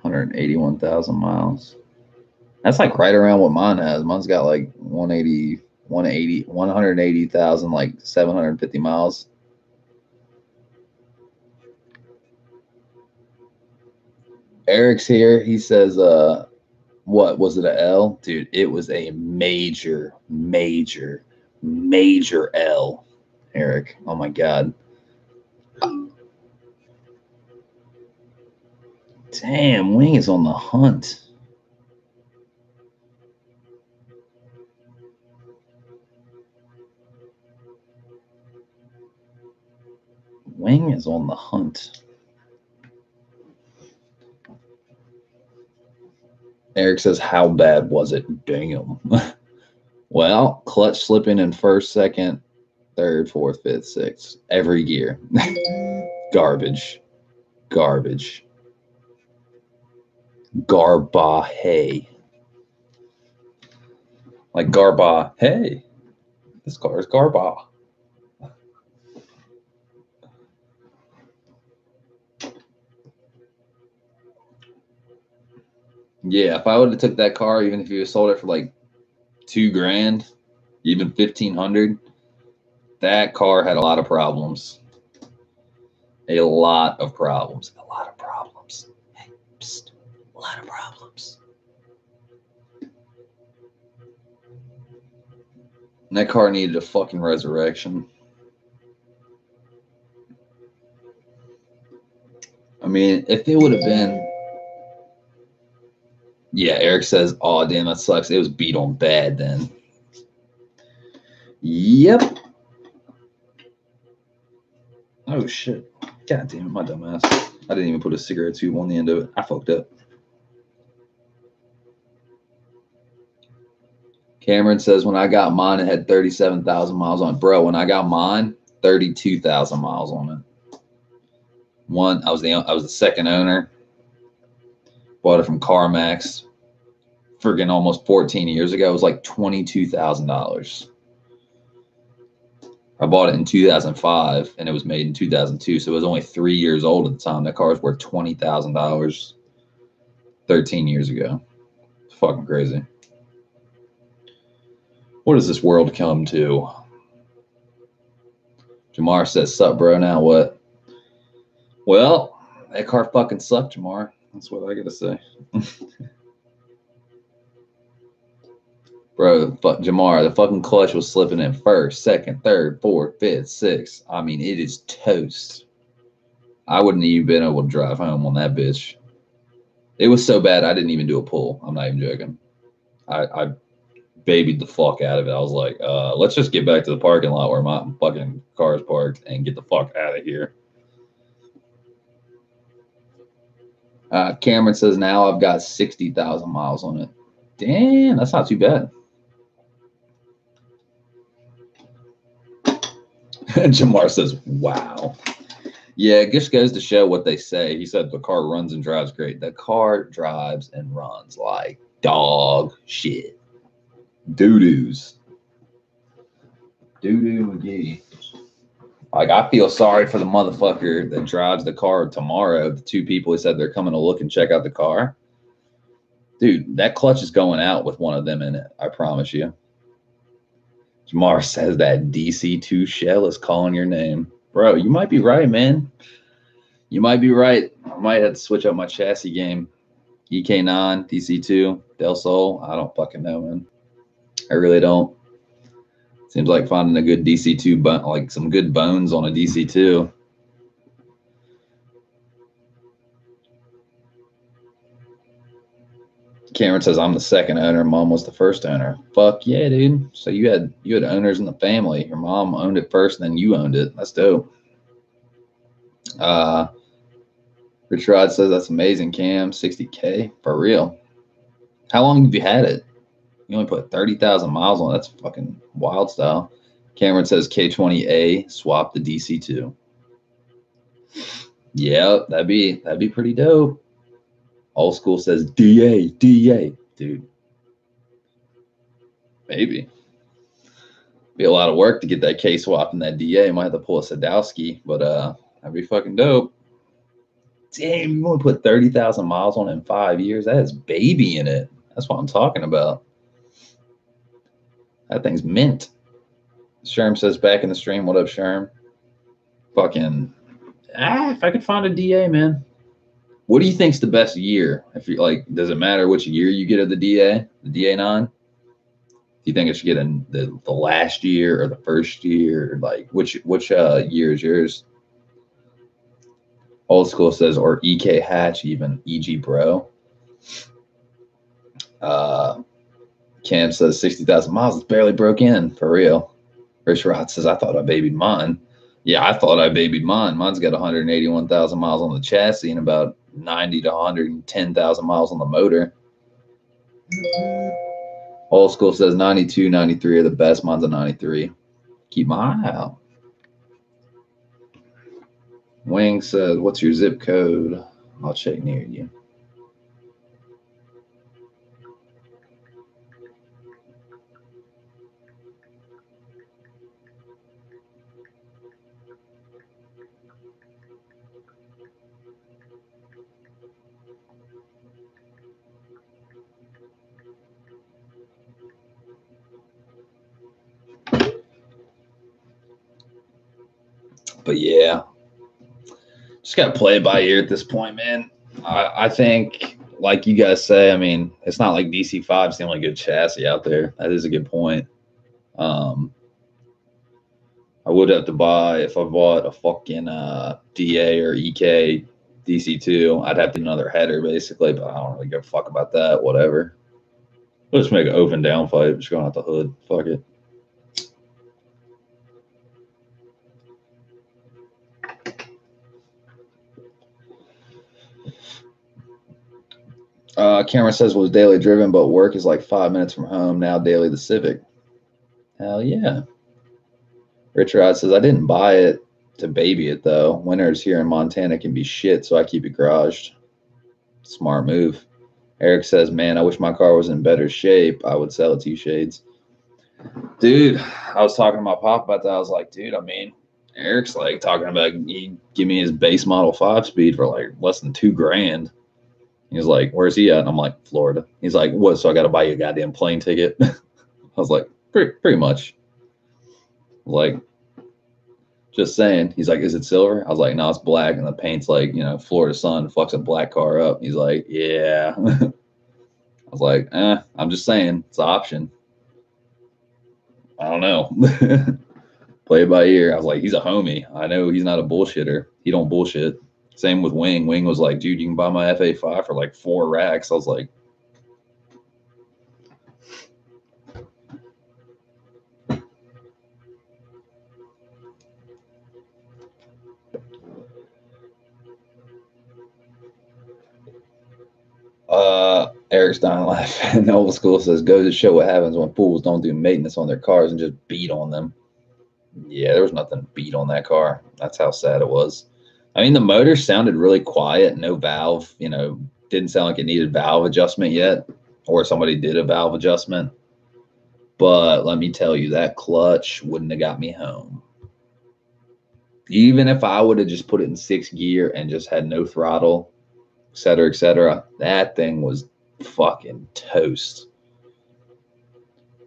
181,000 miles. That's like right around what mine has. Mine's got like 180,000, like 750 miles. Eric's here. He says, what was it, a L? Dude, it was a major L, Eric. Oh my God. Damn, Wing is on the hunt. Wing is on the hunt. Eric says, how bad was it? Damn. Well, clutch slipping in first, second, third, fourth, fifth, sixth, every gear. Garbage. Garbage. Garba hey. Like Garba hey. This car is Garba. Yeah, if I would have took that car, even if you sold it for like $2,000, even 1,500, that car had a lot of problems. A lot of problems. A lot of problems. Hey, psst, a lot of problems. And that car needed a fucking resurrection. I mean, if it would have been. Yeah, Eric says, oh, damn, that sucks. It was beat on bad then. Yep. Oh, shit. God damn it, my dumb ass. I didn't even put a cigarette tube on the end of it. I fucked up. Cameron says, when I got mine, it had 37,000 miles on it. Bro, when I got mine, 32,000 miles on it. I was the second owner. Bought it from CarMax. Friggin' almost 14 years ago. It was like $22,000. I bought it in 2005, and it was made in 2002, so it was only 3 years old at the time. That car was worth $20,000 13 years ago. It's fucking crazy. What does this world come to? Jamar says, sup, bro, now what? Well, that car fucking sucked, Jamar. That's what I gotta say. Bro, Jamar, the fucking clutch was slipping in first, second, third, fourth, fifth, sixth. I mean, it is toast. I wouldn't even been able to drive home on that bitch. It was so bad I didn't even do a pull. I'm not even joking. I babied the fuck out of it. I was like, let's just get back to the parking lot where my fucking car is parked and get the fuck out of here. Cameron says, now I've got 60,000 miles on it. Damn, that's not too bad. Jamar says, wow. Yeah, it just goes to show what they say. He said the car runs and drives great. The car drives and runs like dog shit. Doo-doos. Doo-doo McGee. Like, I feel sorry for the motherfucker that drives the car tomorrow. The two people who said they're coming to look and check out the car. Dude, that clutch is going out with one of them in it. I promise you. Jamar says that DC2 shell is calling your name. Bro, you might be right, man. You might be right. I might have to switch up my chassis game. EK9, DC2, Del Sol. I don't fucking know, man. I really don't. Seems like finding a good DC2, like some good bones on a DC2. Cameron says, I'm the second owner. Mom was the first owner. Fuck yeah, dude. So you had owners in the family. Your mom owned it first, and then you owned it. That's dope. Rich Rod says, that's amazing, Cam. 60K for real. How long have you had it? You only put 30,000 miles on it. That's fucking wild style. Cameron says K20A, swap the DC2. Yeah, that'd be pretty dope. Old school says DA. Dude. Maybe. Be a lot of work to get that K swap and that DA. Might have to pull a Sadowski, but that'd be fucking dope. Damn, you only put 30,000 miles on it in 5 years. That is baby in it. That's what I'm talking about. That thing's mint. Sherm says back in the stream, what up, Sherm? Fucking, if I could find a DA, man. What do you think's the best year? If you like, does it matter which year you get of the DA, the DA9? Do you think it should get in the last year or the first year? Like, which year is yours? Old school says, or EK hatch, even EG bro. Cam says 60,000 miles. It's barely broke in for real. Rich Rod says, I thought I babied mine. Yeah, I thought I babied mine. Mine's got 181,000 miles on the chassis and about 90 to 110,000 miles on the motor. Old school says 92, 93 are the best. Mine's a 93. Keep my eye out. Wing says, what's your zip code? I'll check near you. But yeah, just got to play it by ear at this point, man. I think, like you guys say, I mean, it's not like DC5 is the only good chassis out there. That is a good point. I would have to buy, if I bought a fucking DA or EK DC2, I'd have to do another header basically, but I don't really give a fuck about that. Whatever. We'll just make an open down fight. Just going out the hood. Fuck it. Cameron says was daily driven, but work is like 5 minutes from home. Now daily the Civic. Hell yeah. Richard says, I didn't buy it to baby it, though. Winters here in Montana can be shit, so I keep it garaged. Smart move. Eric says, man, I wish my car was in better shape. I would sell it to you, Shades. Dude, I was talking to my pop about that. I was like, dude, I mean, Eric's like talking about he give me his base model 5-speed for like less than $2,000. He's like, where's he at? And I'm like, Florida. He's like, what? So I got to buy you a goddamn plane ticket? I was like, pretty much. Like, just saying. He's like, is it silver? I was like, no, it's black. And the paint's like, you know, Florida sun fucks a black car up. He's like, yeah. I was like, I'm just saying. It's an option. I don't know. Play it by ear. I was like, he's a homie. I know he's not a bullshitter. He don't bullshit. Same with Wing. Wing was like, dude, you can buy my FA5 for like 4 racks. I was like, Eric's dying laughing. Old school says, go to show what happens when fools don't do maintenance on their cars and just beat on them. Yeah, there was nothing to beat on that car. That's how sad it was. I mean, the motor sounded really quiet, no valve, didn't sound like it needed valve adjustment yet, or somebody did a valve adjustment. But let me tell you, that clutch wouldn't have got me home. Even if I would have just put it in 6th gear and just had no throttle, et cetera, that thing was fucking toast.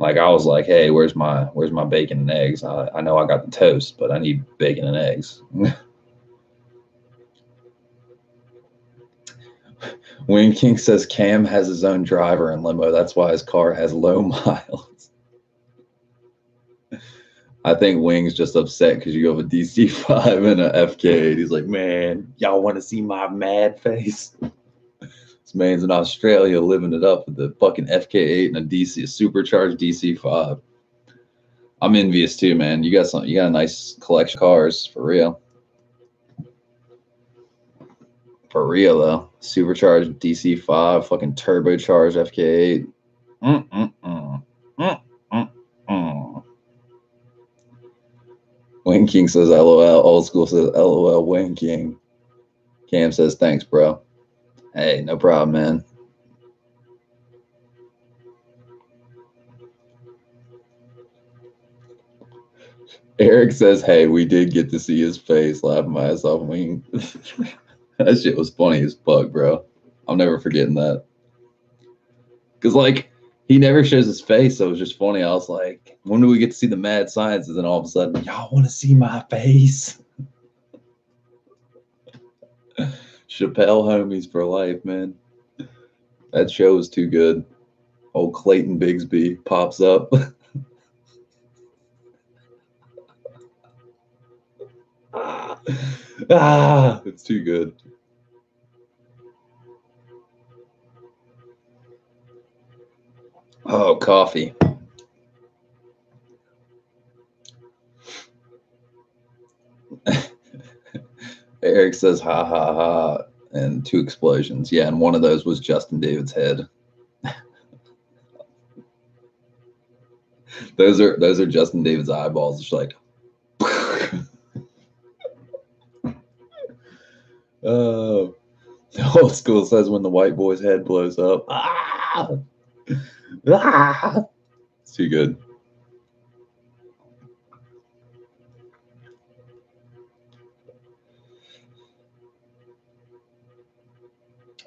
Like I was like, hey, where's my bacon and eggs? I know I got the toast, but I need bacon and eggs. Wing King says Cam has his own driver in limo. That's why his car has low miles. I think Wing's just upset because you have a DC5 and a FK8. He's like, man, y'all want to see my mad face? This man's in Australia living it up with the fucking FK8 and a supercharged DC5. I'm envious too, man. You got a nice collection of cars, for real. For real though. Supercharged DC5, fucking turbocharged FK8. Wing King says LOL. Old School says LOL. Wing King. Cam says thanks, bro. Hey, no problem, man. Eric says, hey, we did get to see his face. Laughing my ass off. Wing. That shit was funny as fuck, bro. I'm never forgetting that. Because, like, he never shows his face, so it was just funny. I was like, when do we get to see the mad science? And then all of a sudden, y'all want to see my face? Chappelle homies for life, man. That show was too good. Old Clayton Bigsby pops up. It's too good. Oh, coffee. Eric says ha ha ha and 2 explosions. Yeah, and one of those was Justin David's head. Those are Justin David's eyeballs. It's like oh, Old School says when the white boy's head blows up. It's too good.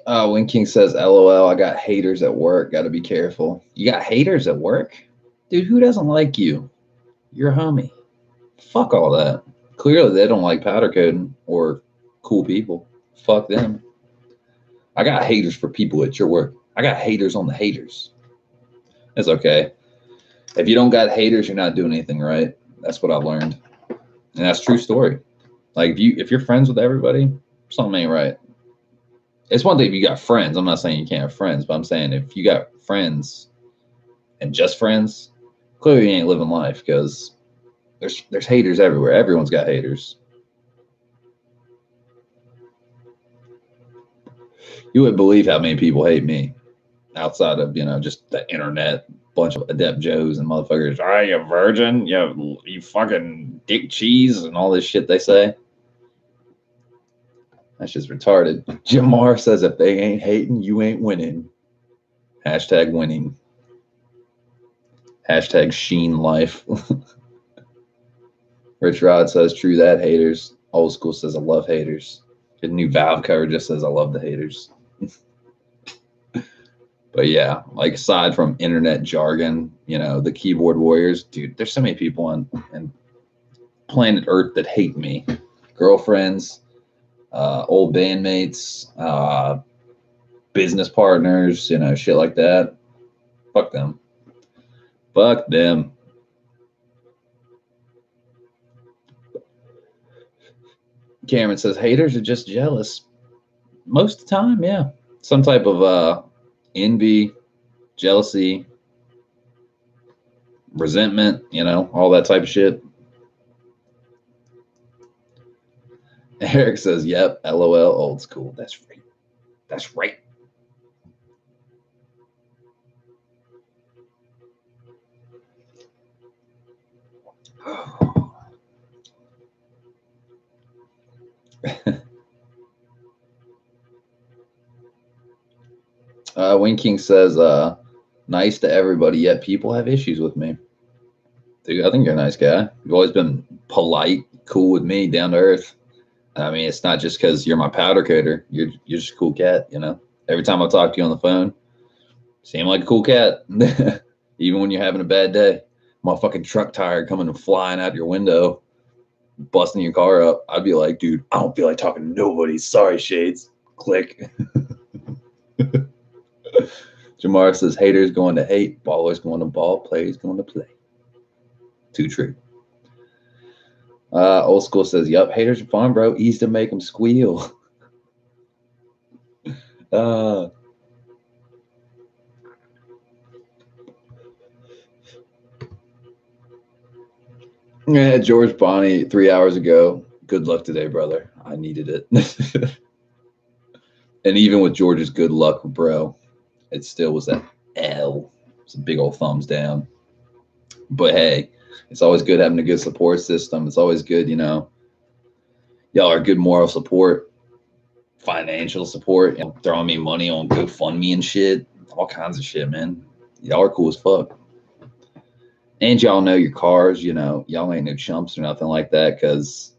Wing King says, LOL, I got haters at work. Got to be careful. You got haters at work? Dude, who doesn't like you? You're a homie. Fuck all that. Clearly, they don't like powder coating or cool people. Fuck them. I got haters for people at your work. I got haters on the haters. It's okay. If you don't got haters, you're not doing anything right. That's what I've learned. And that's a true story. Like if you're friends with everybody, something ain't right. It's one thing if you got friends. I'm not saying you can't have friends, but I'm saying if you got friends and just friends, clearly you ain't living life because there's haters everywhere. Everyone's got haters. You wouldn't believe how many people hate me outside of, just the internet. Bunch of adept Joes and motherfuckers. Are you a virgin? You fucking dick cheese and all this shit they say. That's just retarded. Jamar says if they ain't hating, you ain't winning. Hashtag winning. Hashtag Sheen life. Rich Rod says true that haters. Old School says I love haters. The new Valve cover just says I love the haters. But yeah, like aside from internet jargon, the keyboard warriors, dude, there's so many people on planet Earth that hate me. Girlfriends, old bandmates, business partners, shit like that. Fuck them. Fuck them. Cameron says haters are just jealous. Most of the time, yeah. Some type of envy, jealousy, resentment, all that type of shit. Eric says, yep, LOL, Old School. That's right. That's right. Wing King says, nice to everybody, yet people have issues with me. Dude, I think you're a nice guy. You've always been polite, cool with me, down to earth. I mean, it's not just because you're my powder coater. You're just a cool cat, you know? Every time I talk to you on the phone, seem like a cool cat. Even when you're having a bad day. My fucking truck tire coming and flying out your window, busting your car up. I'd be like, dude, I don't feel like talking to nobody. Sorry, Shades. Click. Jamar says, haters going to hate, ballers going to ball, players going to play. Too true. Old School says, yup, haters are fun, bro. Easy to make them squeal. Yeah, George Bonnie 3 hours ago. Good luck today, brother. I needed it. And even with George's good luck, bro, it still was an L. It's a big old thumbs down. But hey, it's always good having a good support system. It's always good, you know. Y'all are good moral support, financial support, you know, throwing me money on GoFundMe and shit. All kinds of shit, man. Y'all are cool as fuck. And y'all know your cars, you know, y'all ain't no chumps or nothing like that, because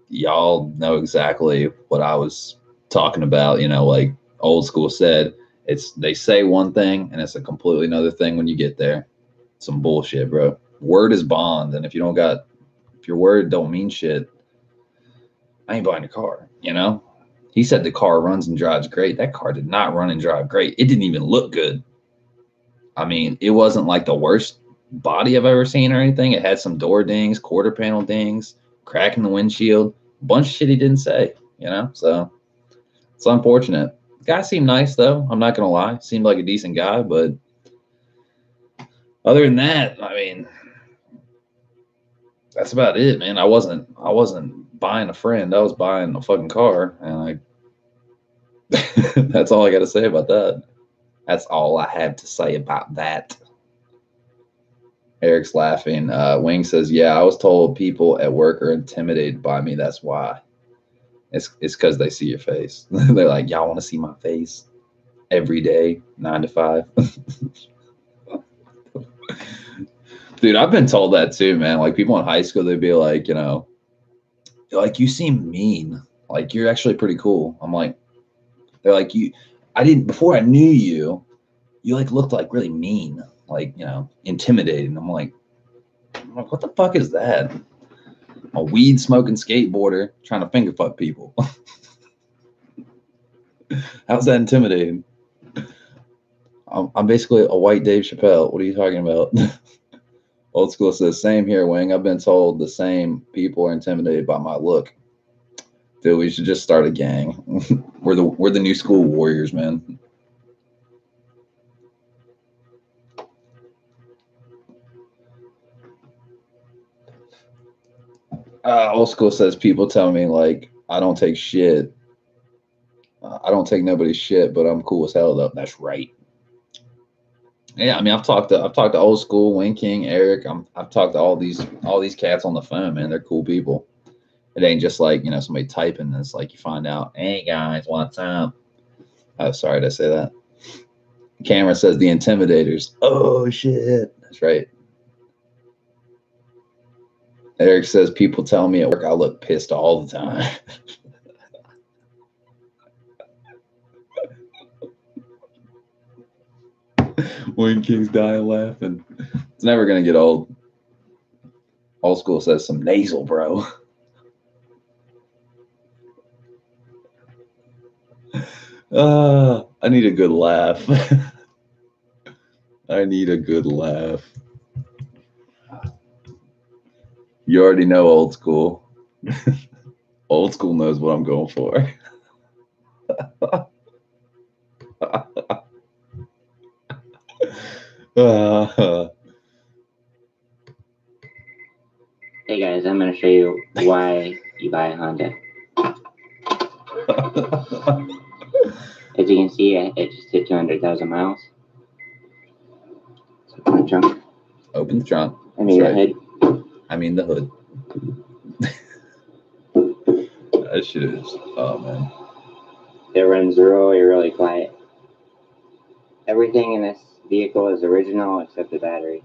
y'all know exactly what I was talking about. You know, like Old School said, they say one thing and it's a completely another thing when you get there. Some bullshit, bro. Word is bond, and if your word don't mean shit, I ain't buying your car, you know? He said the car runs and drives great. That car did not run and drive great. It didn't even look good. I mean, it wasn't like the worst body I've ever seen or anything. It had some door dings, quarter panel dings, crack in the windshield, a bunch of shit he didn't say, you know? So it's unfortunate. The guy seemed nice though. I'm not gonna lie. Seemed like a decent guy, but other than that, I mean, that's about it, man. I wasn't buying a friend. I was buying a fucking car, and that's all I got to say about that. That's all I have to say about that. Eric's laughing. Wing says, yeah, I was told people at work are intimidated by me. That's why. It's because they see your face. They're like, y'all want to see my face every day, 9 to 5. Dude, I've been told that too, man. Like people in high school, they'd be like, you know, like, you seem mean. Like you're actually pretty cool. I'm like, they're like, before I knew you, you like looked like really mean, like, you know, intimidating. I'm like, what the fuck is that? A weed smoking skateboarder trying to finger fuck people. How's that intimidating? I'm basically a white Dave Chappelle. What are you talking about? Old School says, same here, Wing. I've been told the same people are intimidated by my look. Dude, we should just start a gang. We're the new school warriors, man. Old School says, people tell me like I don't take shit. I don't take nobody's shit, but I'm cool as hell though. That's right. Yeah, I mean, I've talked to Old School, Wing King, Eric. I've talked to all these cats on the phone, man. They're cool people. It ain't just like, you know, somebody typing. It's like you find out, hey guys, what's up? Oh, sorry, did I say that? Cameron says the intimidators. Oh shit, that's right. Eric says people tell me at work I look pissed all the time. Wing King's dying laughing. It's never gonna get old. Old School says some nasal, bro. I need a good laugh. I need a good laugh. You already know Old School. Old School knows what I'm going for. Hey guys, I'm going to show you why you buy a Honda. As you can see, it just hit 200,000 miles. So open the trunk. Open the trunk. I mean the hood. I mean the hood. That shit is, oh man. It runs really quiet. Everything in this vehicle is original except the battery.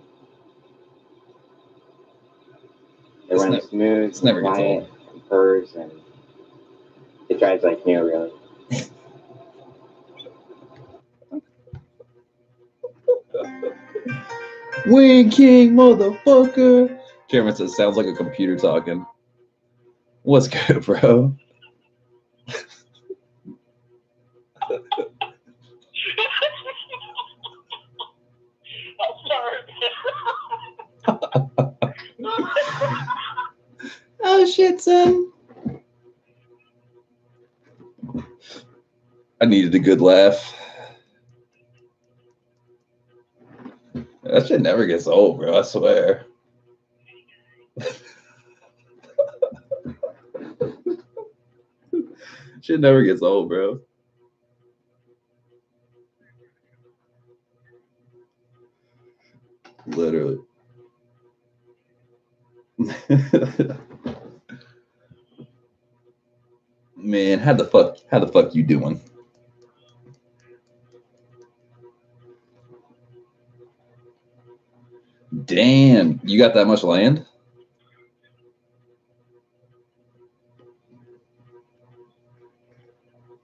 It runs smooth, it's never quiet, and purrs, and it drives like new, really. Wing King, motherfucker. Chairman says, sounds like a computer talking. What's good, bro? Oh shit, son. I needed a good laugh. That shit never gets old, bro. I swear. Shit never gets old, bro. Literally. Man, how the fuck you doing? Damn, you got that much land?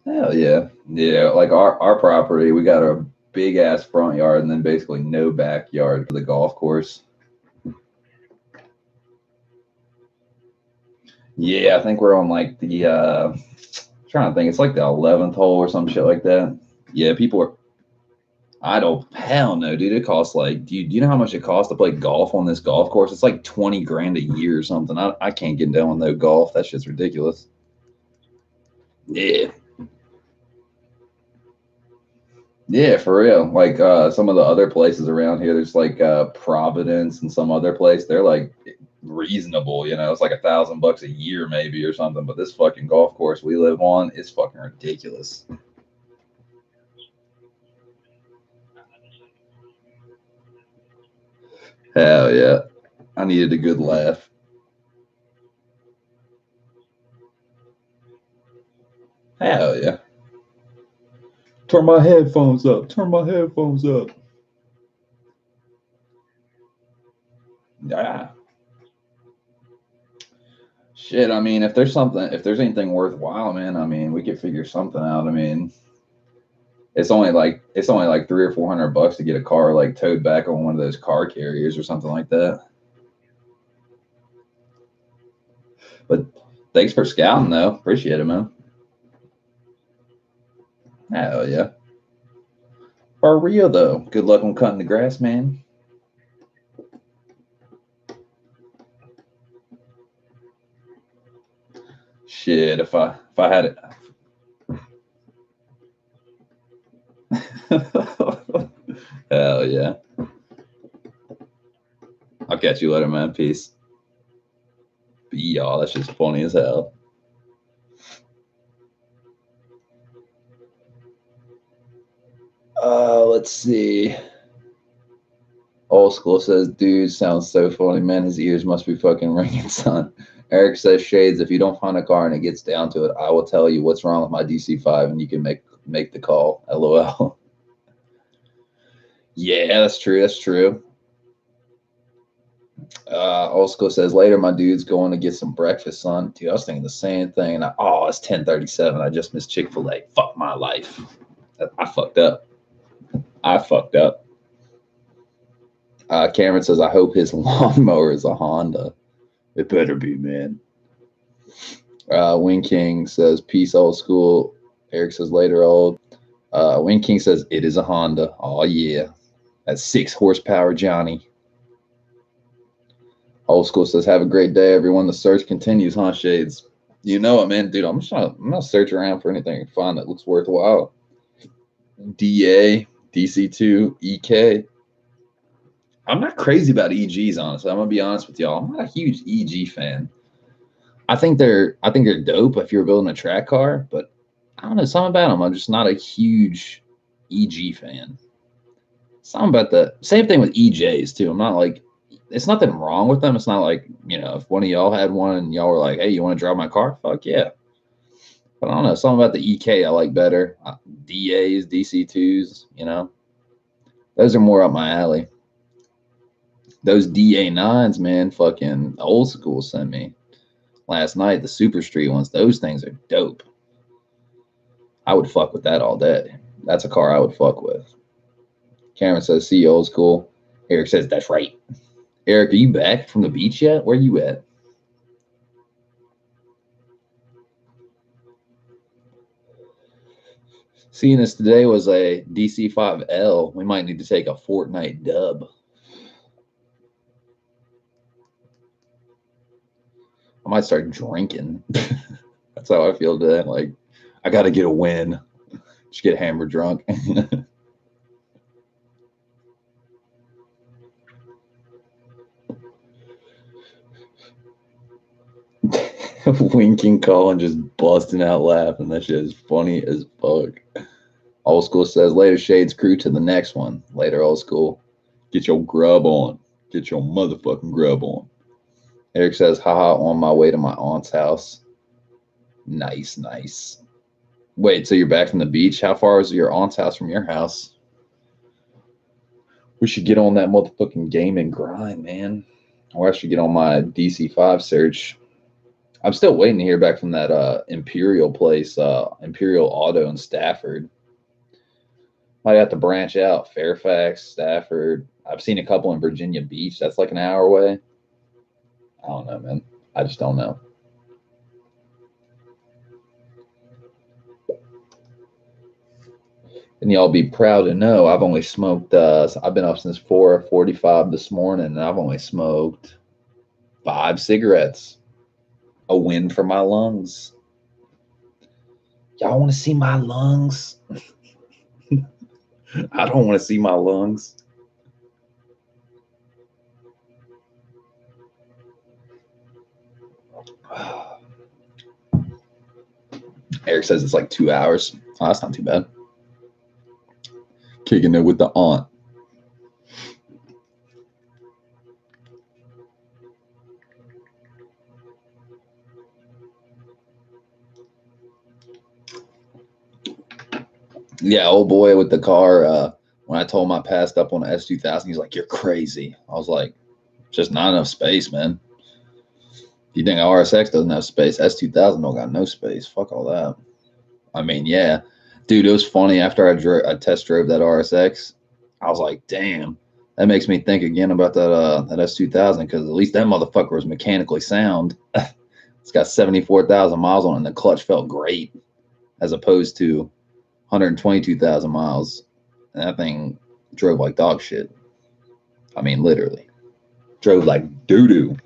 Hell yeah. Yeah, like our property, we got a big ass front yard and then basically no backyard for the golf course. Yeah, I think we're on like the trying to think, it's like the 11th hole or some shit like that. Yeah, people are, I don't, hell no, dude. It costs like, do you know how much it costs to play golf on this golf course? It's like 20 grand a year or something. I can't get down with no golf. That shit's ridiculous. Yeah. Yeah, for real. Like some of the other places around here, there's like Providence and some other place. They're like reasonable, you know. It's like $1,000 a year maybe or something. But this fucking golf course we live on is fucking ridiculous. Hell yeah. I needed a good laugh. Hell yeah. Turn my headphones up. Turn my headphones up. Yeah. Shit, I mean, if there's anything worthwhile, man, I mean, we could figure something out. I mean, it's only like $300 or $400 to get a car like towed back on one of those car carriers or something like that. But thanks for scouting though. Appreciate it, man. Hell yeah. For real though. Good luck on cutting the grass, man. Shit, if I had it. Hell yeah. I'll catch you later, man. Peace. But y'all, that's just funny as hell. Let's see. Old School says, dude, sounds so funny, man. His ears must be fucking ringing, son. Eric says, Shades, if you don't find a car and it gets down to it, I will tell you what's wrong with my DC-5 and you can make the call. LOL. Yeah, that's true. That's true. Old School says, later, my dude's going to get some breakfast, son. Dude, I was thinking the same thing. It's 10:37. I just missed Chick-fil-A. Fuck my life. I fucked up. Cameron says, I hope his lawnmower is a Honda. It better be, man. Wing King says, peace, Old School. Eric says, later, old. Wing King says, it is a Honda. Oh, yeah. That's 6 horsepower, Johnny. Old School says, have a great day, everyone. The search continues, huh, Shades? You know it, man. Dude, I'm gonna search around for anything I can find that looks worthwhile. DA, DC2, EK. I'm not crazy about EGs, honestly. I'm gonna be honest with y'all. I'm not a huge EG fan. I think they're dope if you're building a track car, but I don't know, something about them. I'm just not a huge EG fan. Something about the same thing with EJs too. I'm not like, it's nothing wrong with them. It's not like, you know, if one of y'all had one and y'all were like, hey, you want to drive my car? Fuck yeah. But I don't know, something about the EK I like better. DAs, DC2s, you know, those are more up my alley. Those DA9s, man, fucking old school sent me last night. The Super Street ones, those things are dope. I would fuck with that all day. That's a car I would fuck with. Cameron says, see you, old school. Eric says, that's right. Eric, are you back from the beach yet? Where you at? Seeing this today was a DC5L. We might need to take a Fortnite dub. I might start drinking. That's how I feel today. Like, I got to get a win. Just get hammered drunk. Winking, calling, just busting out laughing. That shit is funny as fuck. Old school says, later Shades crew to the next one. Later, old school. Get your grub on. Get your motherfucking grub on. Eric says, haha, on my way to my aunt's house. Nice, nice. Wait, so you're back from the beach? How far is your aunt's house from your house? We should get on that motherfucking game and grind, man. Or I should get on my DC5 search. I'm still waiting to hear back from that Imperial place, Imperial Auto in Stafford. Might have to branch out. Fairfax, Stafford. I've seen a couple in Virginia Beach. That's like an hour away. I don't know, man. I just don't know. And y'all be proud to know I've only smoked, I've been up since 4:45 this morning, and I've only smoked 5 cigarettes. A win for my lungs. Y'all want to see my lungs? I don't want to see my lungs. Eric says it's like 2 hours. Oh, that's not too bad. Kicking it with the aunt. Yeah, old boy with the car. When I told him I passed up on the S2000, he's like, "You're crazy." I was like, "Just not enough space, man. You think RSX doesn't have space? S2000 don't got no space. Fuck all that." I mean, yeah, dude, it was funny. After I test drove that RSX, I was like, "Damn, that makes me think again about that S2000 because at least that motherfucker was mechanically sound. It's got 74,000 miles on it, and the clutch felt great, as opposed to 122,000 miles, and that thing drove like dog shit. I mean, literally, drove like doo doo."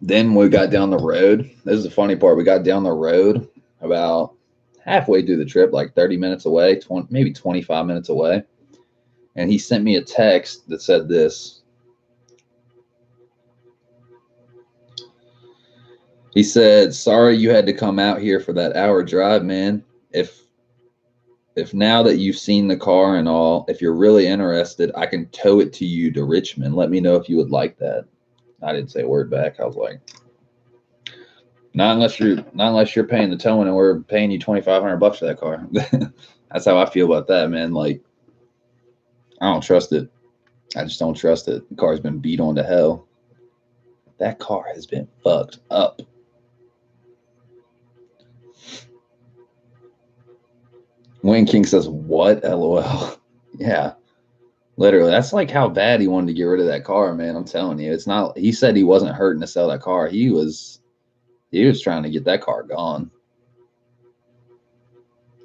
Then we got down the road. This is the funny part. We got down the road about halfway through the trip, like 30 minutes away, maybe 25 minutes away. And he sent me a text that said this. He said, "Sorry you had to come out here for that hour drive, man. If now that you've seen the car and all, if you're really interested, I can tow it to you to Richmond. Let me know if you would like that." I didn't say a word back. I was like, not unless you're paying the towing and we're paying you $2,500 for that car. That's how I feel about that, man. Like, I don't trust it. I just don't trust it. The car's been beat on to hell. That car has been fucked up. Wayne King says, "What? LOL." Yeah, literally. That's like how bad he wanted to get rid of that car, man. I'm telling you, it's not. He said he wasn't hurting to sell that car. He was trying to get that car gone.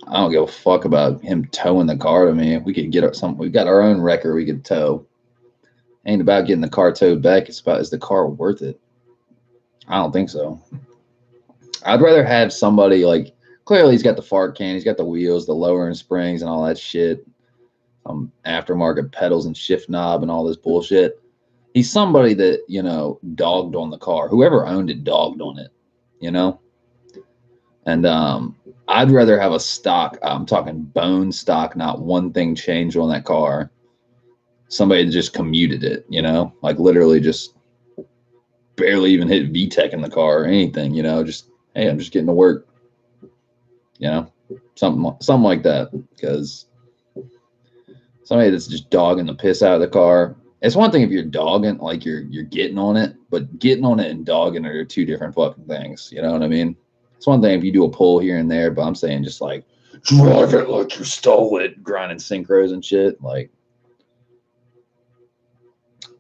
I don't give a fuck about him towing the car to me. If we could get something, we got our own wrecker we could tow. Ain't about getting the car towed back. It's about, is the car worth it? I don't think so. I'd rather have somebody like, clearly he's got the fart can, he's got the wheels, the lowering springs, and all that shit. Aftermarket pedals and shift knob and all this bullshit. He's somebody that, dogged on the car. Whoever owned it dogged on it, And I'd rather have a stock. I'm talking bone stock, not one thing changed on that car, somebody that just commuted it, you know, like literally just barely even hit VTEC in the car or anything, you know, just, hey, I'm just getting to work, you know, something like that. Because somebody that's just dogging the piss out of the car. It's one thing if you're dogging, like you're getting on it, but getting on it and dogging are two different fucking things. You know what I mean? It's one thing if you do a pull here and there, but I'm saying just like drive it like you stole it, grinding synchros and shit. Like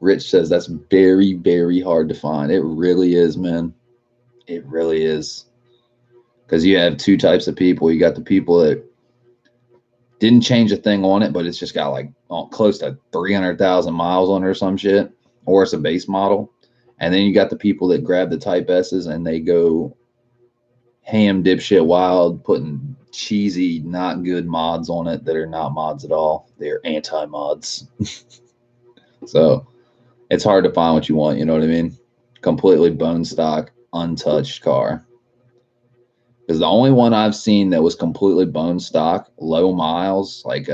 Rich says, that's very, very hard to find. It really is, man. It really is. Because you have two types of people. You got the people that didn't change a thing on it, but it's just got like close to 300,000 miles on it or some shit, or it's a base model. And then you got the people that grab the Type S's and they go ham dipshit wild, putting cheesy, not good mods on it that are not mods at all. They're anti-mods. So it's hard to find what you want, you know what I mean? Completely bone stock, untouched car. Because the only one I've seen that was completely bone stock, low miles, like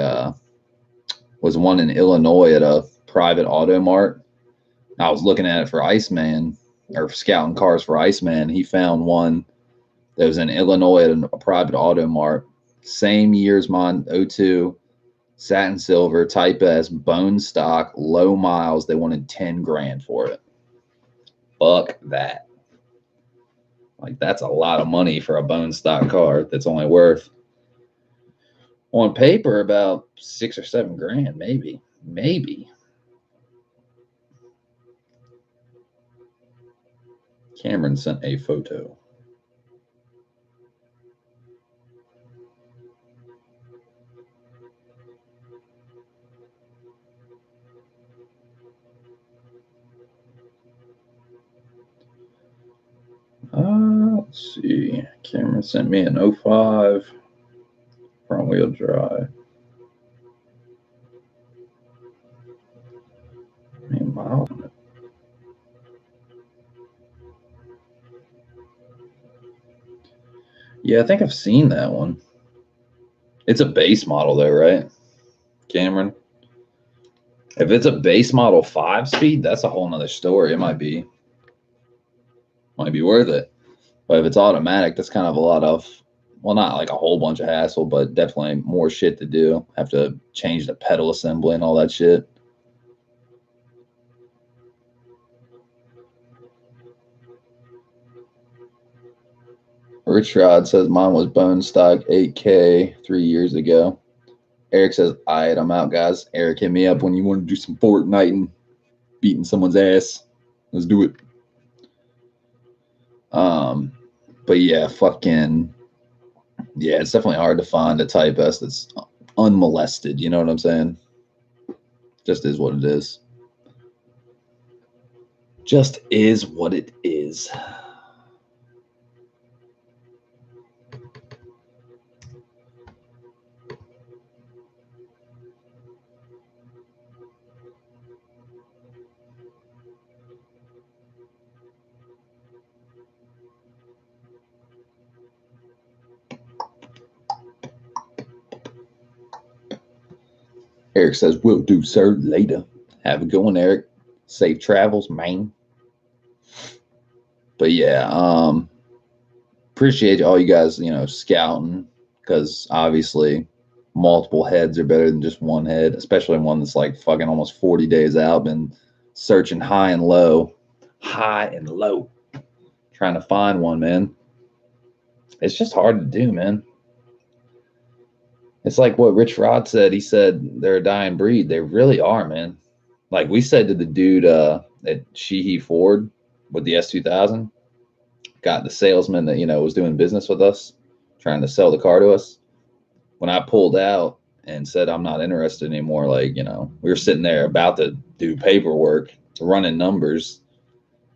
was one in Illinois at a private auto mart. I was looking at it for Iceman, or scouting cars for Iceman. He found one that was in Illinois at a private auto mart. Same year as mine, 02, satin silver, Type S, bone stock, low miles. They wanted 10 grand for it. Fuck that. Like, that's a lot of money for a bone stock car that's only worth, on paper, about 6 or 7 grand, maybe. Maybe. Cameron sent a photo. Let's see. Cameron sent me an 05 front wheel drive. Miles on it. Yeah, I think I've seen that one. It's a base model though, right, Cameron? If it's a base model 5-speed, that's a whole nother story. It might be worth it. But if it's automatic, that's kind of a lot of, well, not like a whole bunch of hassle, but definitely more shit to do. Have to change the pedal assembly and all that shit. Rich Rod says mine was bone stock 8K 3 years ago. Eric says, all right, I'm out, guys. Eric, hit me up when you want to do some Fortnite and beating someone's ass. Let's do it. But yeah, fucking, yeah, it's definitely hard to find a Type S that's unmolested. You know what I'm saying? Just is what it is. Just is what it is. Eric says, will do, sir, later. Have a good one, Eric. Safe travels, man. But yeah, appreciate all you guys, you know, scouting, because obviously multiple heads are better than just one head, especially one that's like fucking almost 40 days out, been searching high and low, trying to find one, man. It's just hard to do, man. It's like what Rich Rod said. He said they're a dying breed. They really are, man. Like we said to the dude at Sheehy Ford with the S2000, got the salesman that, you know, was doing business with us, trying to sell the car to us. When I pulled out and said I'm not interested anymore, like, you know, we were sitting there about to do paperwork, running numbers.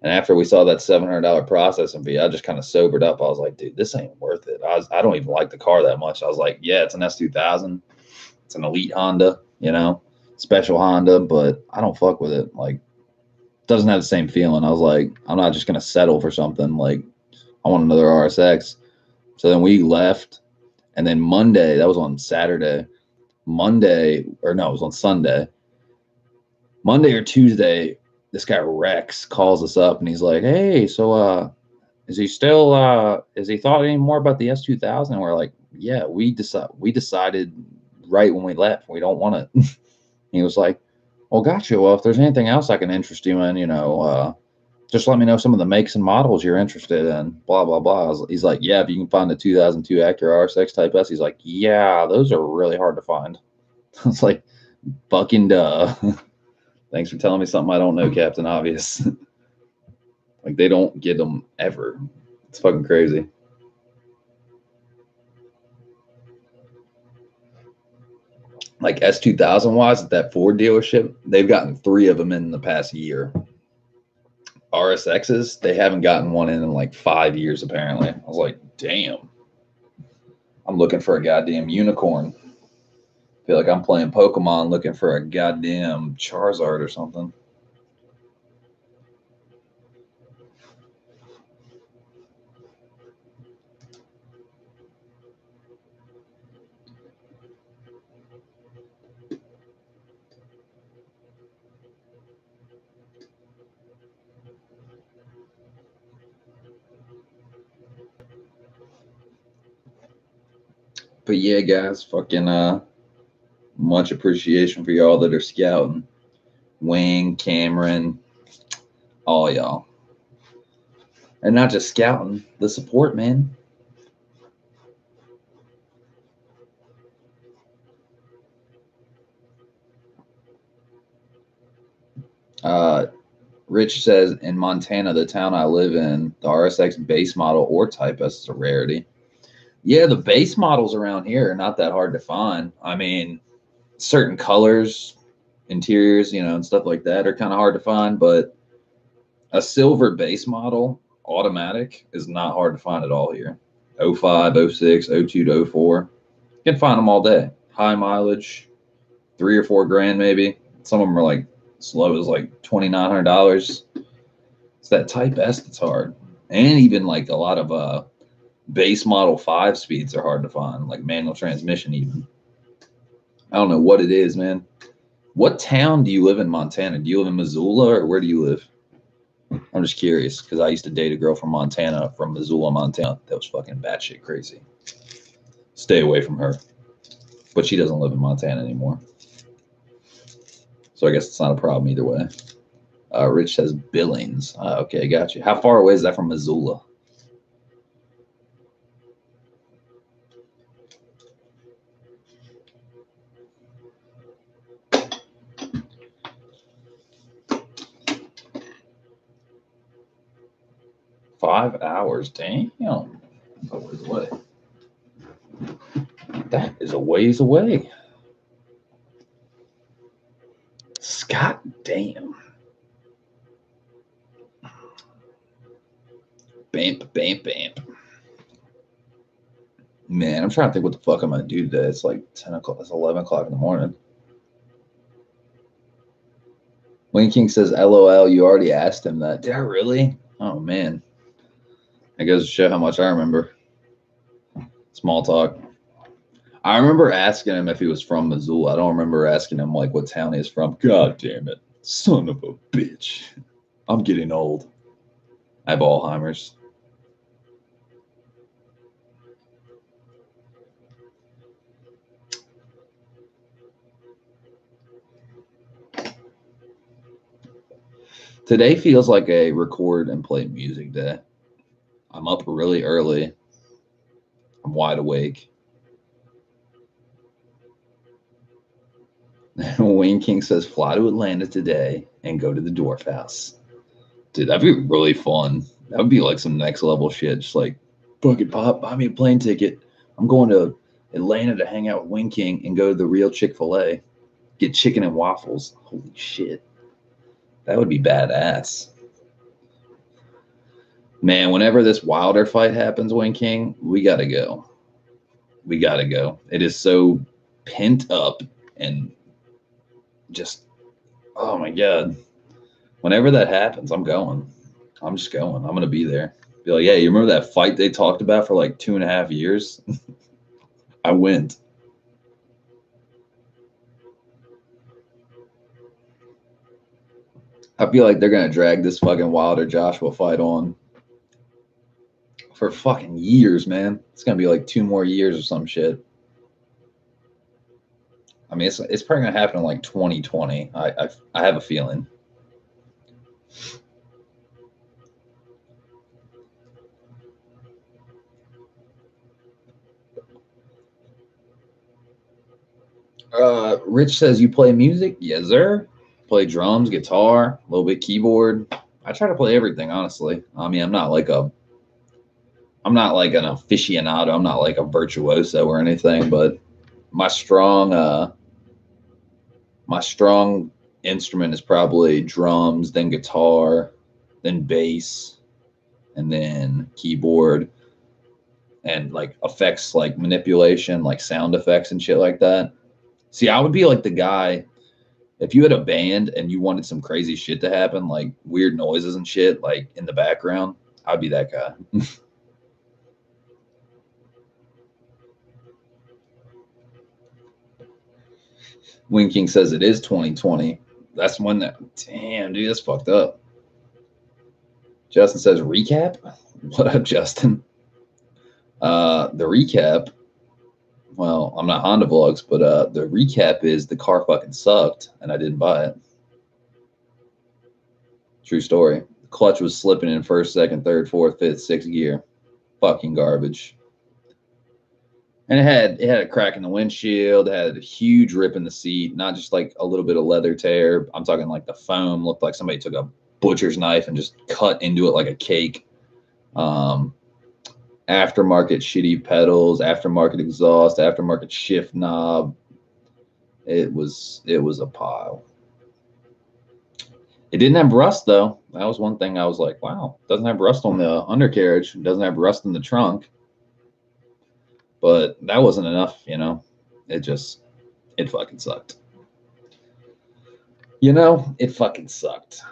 And after we saw that $700 processing fee, I just kind of sobered up. I was like, dude, this ain't worth it. I don't even like the car that much. I was like, yeah, it's an S2000. It's an elite Honda, you know, special Honda, but I don't fuck with it. Like, it doesn't have the same feeling. I was like, I'm not just going to settle for something. Like, I want another RSX. So then we left. And then Monday, that was on Saturday. It was on Sunday. Monday or Tuesday, this guy Rex calls us up and he's like, "Hey, so is he still is he thought any more about the S2000?" And we're like, "Yeah, we decided right when we left. We don't want it." He was like, "Well, gotcha. Well, if there's anything else I can interest you in, just let me know some of the makes and models you're interested in." Blah blah blah. He's like, "Yeah, if you can find a 2002 Acura RSX Type S." He's like, "Yeah, those are really hard to find." I was like, "Fucking duh." Thanks for telling me something I don't know, Captain Obvious. Like, they don't get them ever. It's fucking crazy. Like S2000 wise at that Ford dealership, they've gotten 3 of them in the past year. RSXs, they haven't gotten one in like 5 years apparently. I was like, damn. I'm looking for a goddamn unicorn. Feel like I'm playing Pokemon looking for a goddamn Charizard or something. But yeah, guys, fucking much appreciation for y'all that are scouting. Wayne, Cameron, all y'all. And not just scouting, the support, man. Rich says in Montana, the town I live in, the RSX base model or Type S is a rarity. Yeah, the base models around here are not that hard to find. I mean, certain colors, interiors, and stuff like that are kind of hard to find, but a silver base model automatic is not hard to find at all here. 05, 06, 02 to 04. You can find them all day. High mileage, 3 or 4 grand maybe. Some of them are like as low as like $2,900. It's that Type S that's hard. And even like a lot of base model 5 speeds are hard to find, like manual transmission even. I don't know what it is, man. What town do you live in Montana? Do you live in Missoula or where do you live? I'm just curious because I used to date a girl from Montana, from Missoula, Montana. That was fucking batshit crazy. Stay away from her. But she doesn't live in Montana anymore. So I guess it's not a problem either way. Rich says Billings. Okay, got you. How far away is that from Missoula? $5. Damn. That's a ways away. That is a ways away. Scott damn. Bamp, bamp, bamp. Man, I'm trying to think what the fuck I'm gonna do today. It's like 10 o'clock, it's 11 o'clock in the morning. Wayne King says, LOL, you already asked him that. Did I really? Oh man. It goes to show how much I remember. Small talk. I remember asking him if he was from Missoula. I don't remember asking him like what town he's from. God damn it. Son of a bitch. I'm getting old. I have Alzheimer's. Today feels like a record and play music day. I'm up really early. I'm wide awake. Wayne King says, fly to Atlanta today and go to the Dwarf House. Dude, that'd be really fun. That would be like some next level shit. Just like, fucking pop, buy me a plane ticket. I'm going to Atlanta to hang out with Wayne King and go to the real Chick-fil-A. Get chicken and waffles. Holy shit. That would be badass. Man, whenever this Wilder fight happens, Wayne King, we got to go. We got to go. It is so pent up and just, oh my God. Whenever that happens, I'm going. I'm just going. I'm going to be there. Be like, yeah, you remember that fight they talked about for like 2.5 years? I went. I feel like they're gonna drag this fucking Wilder Joshua fight on for fucking years, man. It's gonna be like 2 more years or some shit. I mean, it's probably gonna happen in like 2020. I have a feeling. Rich says you play music? Yes, sir. Play drums, guitar, a little bit keyboard. I try to play everything, honestly. I mean, I'm not like an aficionado. I'm not like a virtuoso or anything, but my strong instrument is probably drums, then guitar, then bass, and then keyboard, and like effects, like manipulation, like sound effects and shit like that. See, I would be like the guy if you had a band and you wanted some crazy shit to happen, like weird noises and shit, like in the background. I'd be that guy. Wing King says it is 2020. That's when that. Damn, dude, that's fucked up. Justin says recap. What up, Justin? The recap. Well, I'm not Honda Vlogs, but the recap is the car fucking sucked and I didn't buy it. True story. The clutch was slipping in first, second, third, fourth, fifth, sixth gear. Fucking garbage. And it had a crack in the windshield. It had a huge rip in the seat, not just like a little bit of leather tear. I'm talking like the foam looked like somebody took a butcher's knife and just cut into it like a cake. Aftermarket shitty pedals, aftermarket exhaust, aftermarket shift knob. It was a pile. It didn't have rust though. That was one thing I was like, wow, it doesn't have rust on the undercarriage. It doesn't have rust in the trunk. But that wasn't enough, you know. It fucking sucked. You know, it fucking sucked.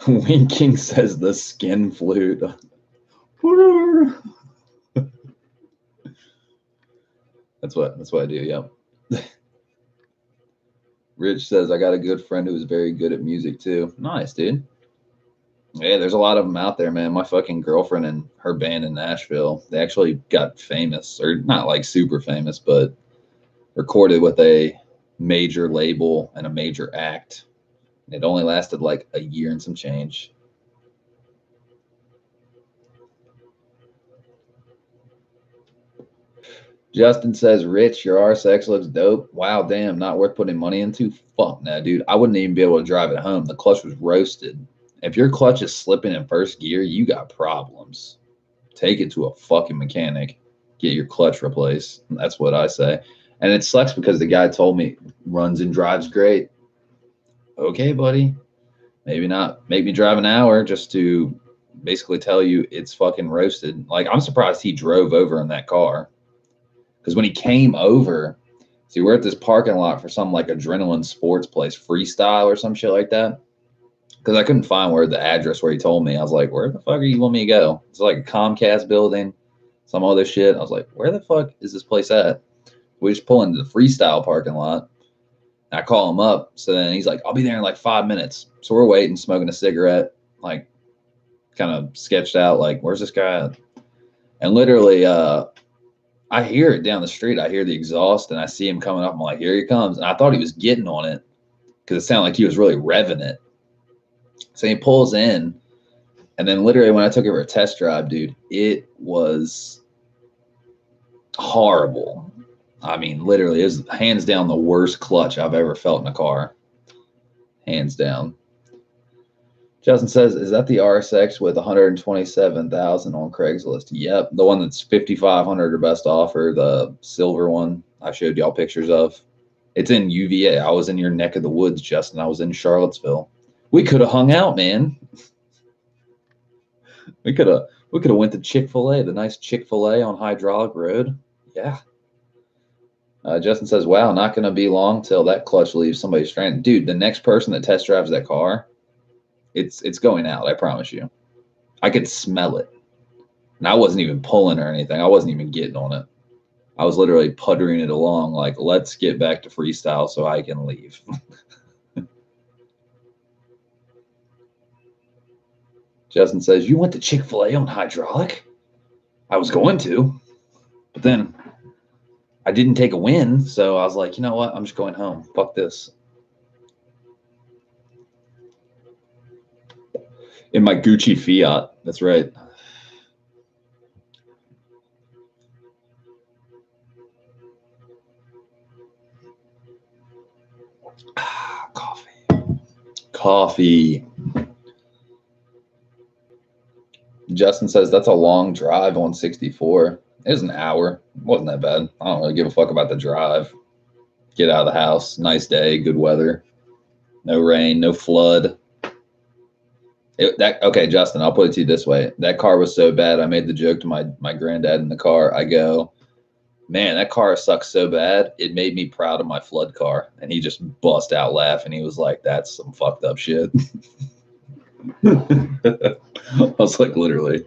Winking says the skin flute. That's what I do, yep. Rich says I got a good friend who's very good at music too. Nice, dude. Yeah, there's a lot of them out there, man. My fucking girlfriend and her band in Nashville, they actually got famous, or not like super famous, but recorded with a major label and a major act. It only lasted like a year and some change. Justin says, Rich, your RSX looks dope. Wow, damn, not worth putting money into? Fuck no, dude. I wouldn't even be able to drive it home. The clutch was roasted. If your clutch is slipping in first gear, you got problems. Take it to a fucking mechanic. Get your clutch replaced. That's what I say. And it sucks because the guy told me runs and drives great. Okay, buddy. Maybe not make me drive an hour just to basically tell you it's fucking roasted. Like, I'm surprised he drove over in that car. Because when he came over, see, we're at this parking lot for some like adrenaline sports place, Freestyle or some shit like that. Because I couldn't find where the address where he told me. I was like, where the fuck are you want me to go? It's like a Comcast building, some other shit. I was like, where the fuck is this place at? We just pull into the Freestyle parking lot. I call him up. So then he's like, I'll be there in like 5 minutes. So we're waiting, smoking a cigarette, like kind of sketched out, like, where's this guy at? And literally, I hear it down the street. I hear the exhaust and I see him coming up. I'm like, here he comes. And I thought he was getting on it because it sounded like he was really revving it. So he pulls in. And then literally when I took it for a test drive, dude, it was horrible. I mean, literally, it was hands down the worst clutch I've ever felt in a car. Hands down. Justin says, is that the RSX with 127,000 on Craigslist? Yep, the one that's 5,500 or best offer, the silver one I showed y'all pictures of. It's in UVA. I was in your neck of the woods, Justin. I was in Charlottesville. We could have hung out, man. We could have went to Chick-fil-A, the nice Chick-fil-A on Hydraulic Road. Yeah. Justin says, wow, not going to be long till that clutch leaves somebody stranded. Dude, the next person that test drives that car, it's going out, I promise you. I could smell it. And I wasn't even pulling or anything. I wasn't even getting on it. I was literally puttering it along like, let's get back to Freestyle so I can leave. Justin says, you went to Chick-fil-A on hydraulic? I was going to, but then I didn't take a win, so I was like, you know what? I'm just going home. Fuck this. In my Gucci Fiat. That's right. Coffee. Justin says that's a long drive on 64. It was an hour. It wasn't that bad. I don't really give a fuck about the drive. Get out of the house. Nice day. Good weather. No rain. No flood. Okay, Justin, I'll put it to you this way. That car was so bad. I made the joke to my granddad in the car. I go, man, that car sucks so bad. It made me proud of my flood car. And he just bust out laughing. He was like, that's some fucked up shit. I was like, literally.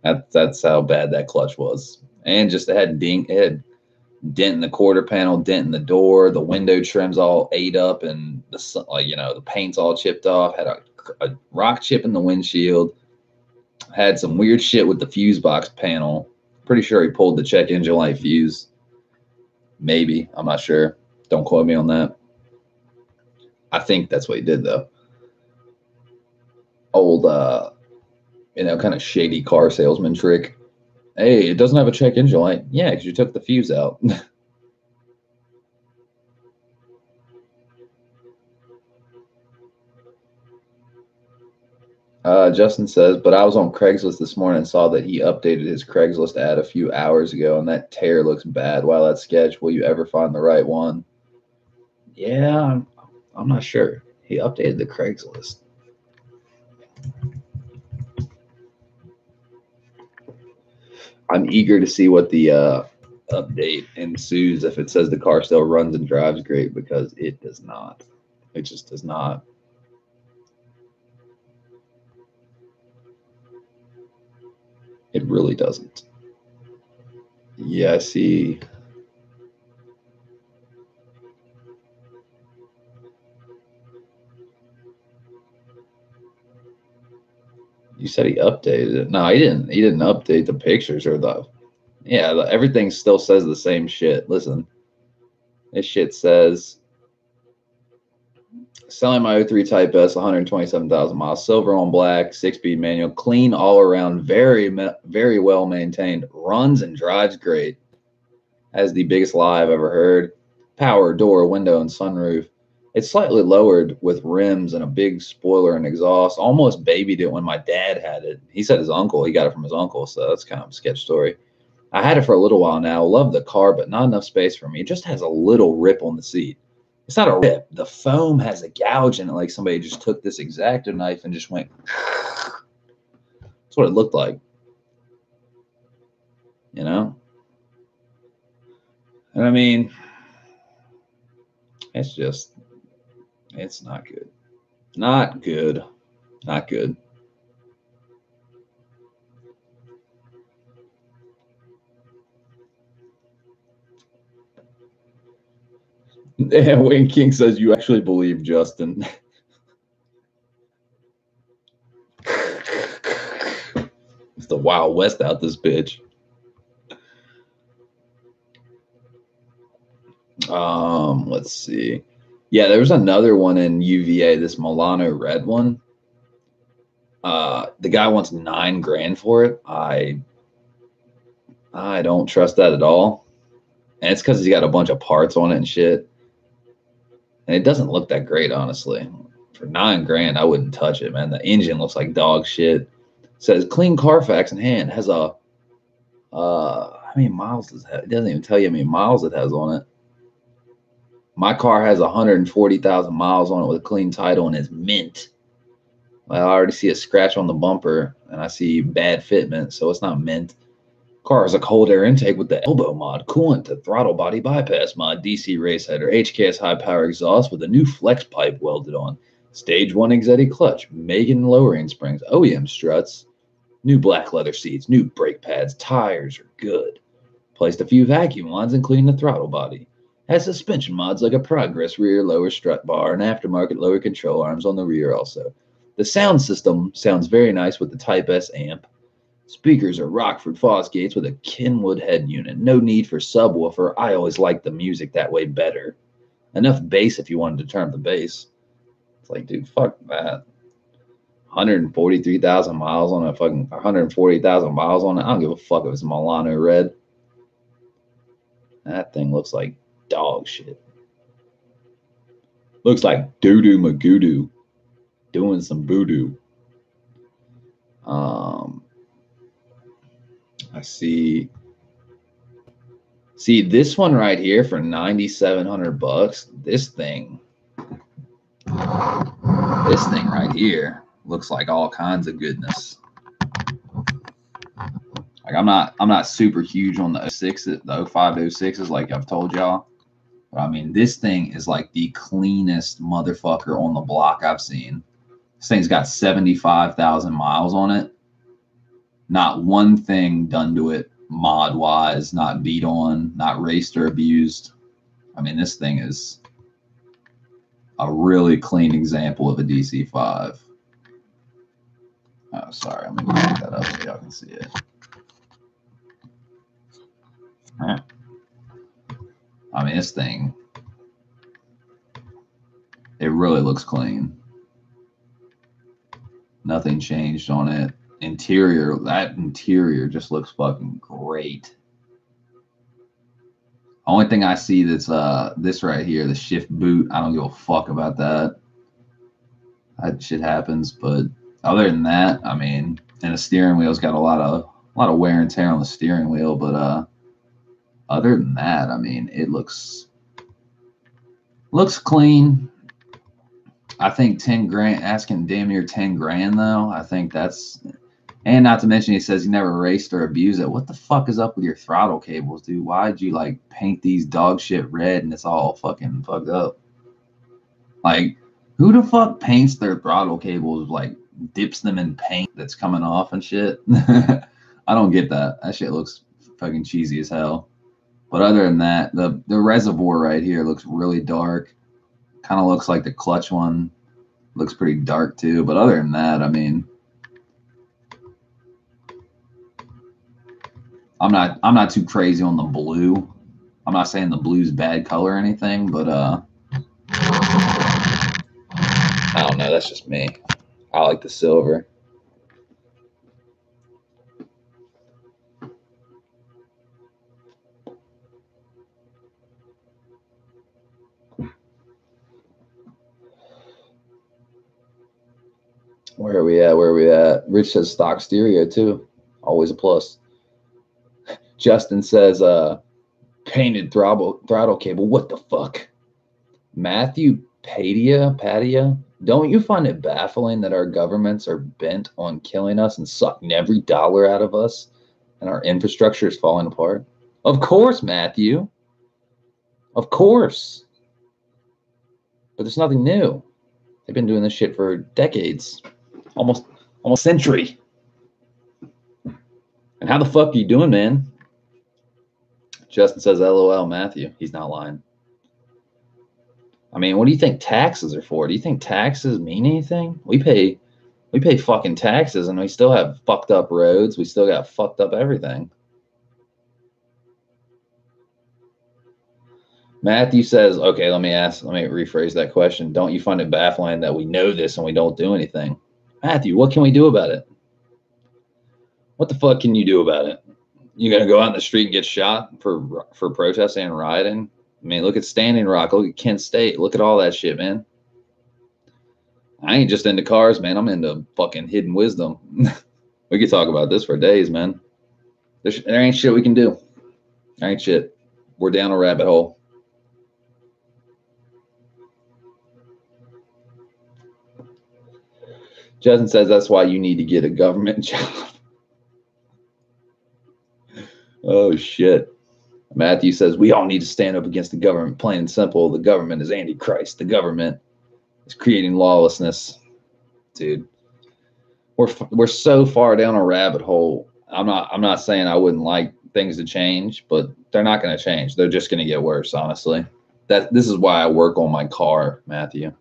That's how bad that clutch was. And just it had dent in the quarter panel, dent in the door, the window trim's all ate up, and the paint's all chipped off. Had a rock chip in the windshield. Had some weird shit with the fuse box panel. Pretty sure he pulled the check engine light fuse. Maybe. I'm not sure. Don't quote me on that. I think that's what he did, though. Old, kind of shady car salesman trick. Hey, it doesn't have a check engine light. Yeah, because you took the fuse out. Justin says, but I was on Craigslist this morning and saw that he updated his Craigslist ad a few hours ago, and that tear looks bad. Wow, that sketch. Will you ever find the right one? Yeah, I'm not sure. He updated the Craigslist. I'm eager to see what the update ensues if it says the car still runs and drives great, because it does not. It just does not. It really doesn't. Yeah, I see. You said he updated it. No, he didn't. He didn't update the pictures or the. Yeah, everything still says the same shit. Listen, this shit says selling my 03 Type S, 127,000 miles, silver on black, 6-speed manual, clean all around, very well maintained, runs and drives great. Has the biggest lie I've ever heard. Power door, window, and sunroof. It's slightly lowered with rims and a big spoiler and exhaust. Almost babied it when my dad had it. He said he got it from his uncle, so that's kind of a sketch story. I had it for a little while now. Love the car, but not enough space for me. It just has a little rip on the seat. It's not a rip. The foam has a gouge in it, like somebody just took this X-Acto knife and just went. That's what it looked like. You know? And I mean, it's not good. Not good. Not good. Yeah, Wayne King says you actually believe Justin. It's the Wild West out this bitch. Let's see. Yeah, there was another one in UVA, this Milano red one. The guy wants $9,000 for it. I don't trust that at all. And it's because he's got a bunch of parts on it and shit. And it doesn't look that great, honestly. For $9,000, I wouldn't touch it, man. The engine looks like dog shit. It says clean Carfax in hand. Has a how many miles does it have? It doesn't even tell you how many miles it has on it. My car has 140,000 miles on it with a clean title and it's mint. Well, I already see a scratch on the bumper and I see bad fitment, so it's not mint. Car has a cold air intake with the elbow mod, coolant to throttle body bypass mod, DC race header, HKS high power exhaust with a new flex pipe welded on, stage 1 Exetti clutch, Megan lowering springs, OEM struts, new black leather seats, new brake pads, tires are good. Placed a few vacuum lines and cleaned the throttle body. Has suspension mods like a Progress rear lower strut bar and aftermarket lower control arms on the rear also. The sound system sounds very nice with the Type S amp. Speakers are Rockford Fosgates with a Kenwood head unit. No need for subwoofer. I always like the music that way better. Enough bass if you wanted to turn up the bass. It's like, dude, fuck that. 143,000 miles on a fucking 140,000 miles on it. I don't give a fuck if it's Milano red. That thing looks like dog shit. Looks like doo-doo magoo doing some voodoo. I see this one right here for 9,700 bucks. This thing right here looks like all kinds of goodness. Like I'm not super huge on the 06, the 05 06s like I've told y'all. But I mean, this thing is like the cleanest motherfucker on the block I've seen. This thing's got 75,000 miles on it. Not one thing done to it mod-wise, not beat on, not raced or abused. I mean, this thing is a really clean example of a DC-5. Oh, sorry. I'm going to back that up so y'all can see it. I mean, this thing, it really looks clean. Nothing changed on it. Interior, that interior just looks fucking great. Only thing I see that's this right here, the shift boot, I don't give a fuck about that. That shit happens, but other than that, I mean, and the steering wheel's got a lot of wear and tear on the steering wheel, but other than that, I mean, it looks clean. I think 10 grand, asking damn near 10 grand though. I think that's, and not to mention he says he never raced or abused it. What the fuck is up with your throttle cables, dude? Why'd you like paint these dog shit red and it's all fucking fucked up? Like, who the fuck paints their throttle cables, like dips them in paint that's coming off and shit? I don't get that. That shit looks fucking cheesy as hell. But other than that, the reservoir right here looks really dark. Kind of looks like the clutch one. Looks pretty dark too. But other than that, I mean, I'm not too crazy on the blue. I'm not saying the blue's bad color or anything, but I don't know. That's just me. I like the silver. Where are we at? Where are we at? Rich says stock stereo too. Always a plus. Justin says painted throttle cable. What the fuck? Matthew Padia, don't you find it baffling that our governments are bent on killing us and sucking every dollar out of us and our infrastructure is falling apart? Of course, Matthew. Of course. But there's nothing new. They've been doing this shit for decades. Almost a century. And how the fuck are you doing, man? Justin says, LOL, Matthew. He's not lying. I mean, what do you think taxes are for? Do you think taxes mean anything? We pay fucking taxes and we still have fucked up roads. We still got fucked up everything. Matthew says, okay, let me rephrase that question. Don't you find it baffling that we know this and we don't do anything? Matthew, what can we do about it? What the fuck can you do about it? You gonna go out in the street and get shot for protesting and rioting? I mean, look at Standing Rock. Look at Kent State. Look at all that shit, man. I ain't just into cars, man. I'm into fucking hidden wisdom. We could talk about this for days, man. There ain't shit we can do. There ain't shit. We're down a rabbit hole. Justin says that's why you need to get a government job. Oh, shit. Matthew says we all need to stand up against the government. Plain and simple, the government is Antichrist. The government is creating lawlessness. Dude, we're so far down a rabbit hole. I'm not saying I wouldn't like things to change, but they're not going to change. They're just going to get worse, honestly. This is why I work on my car, Matthew.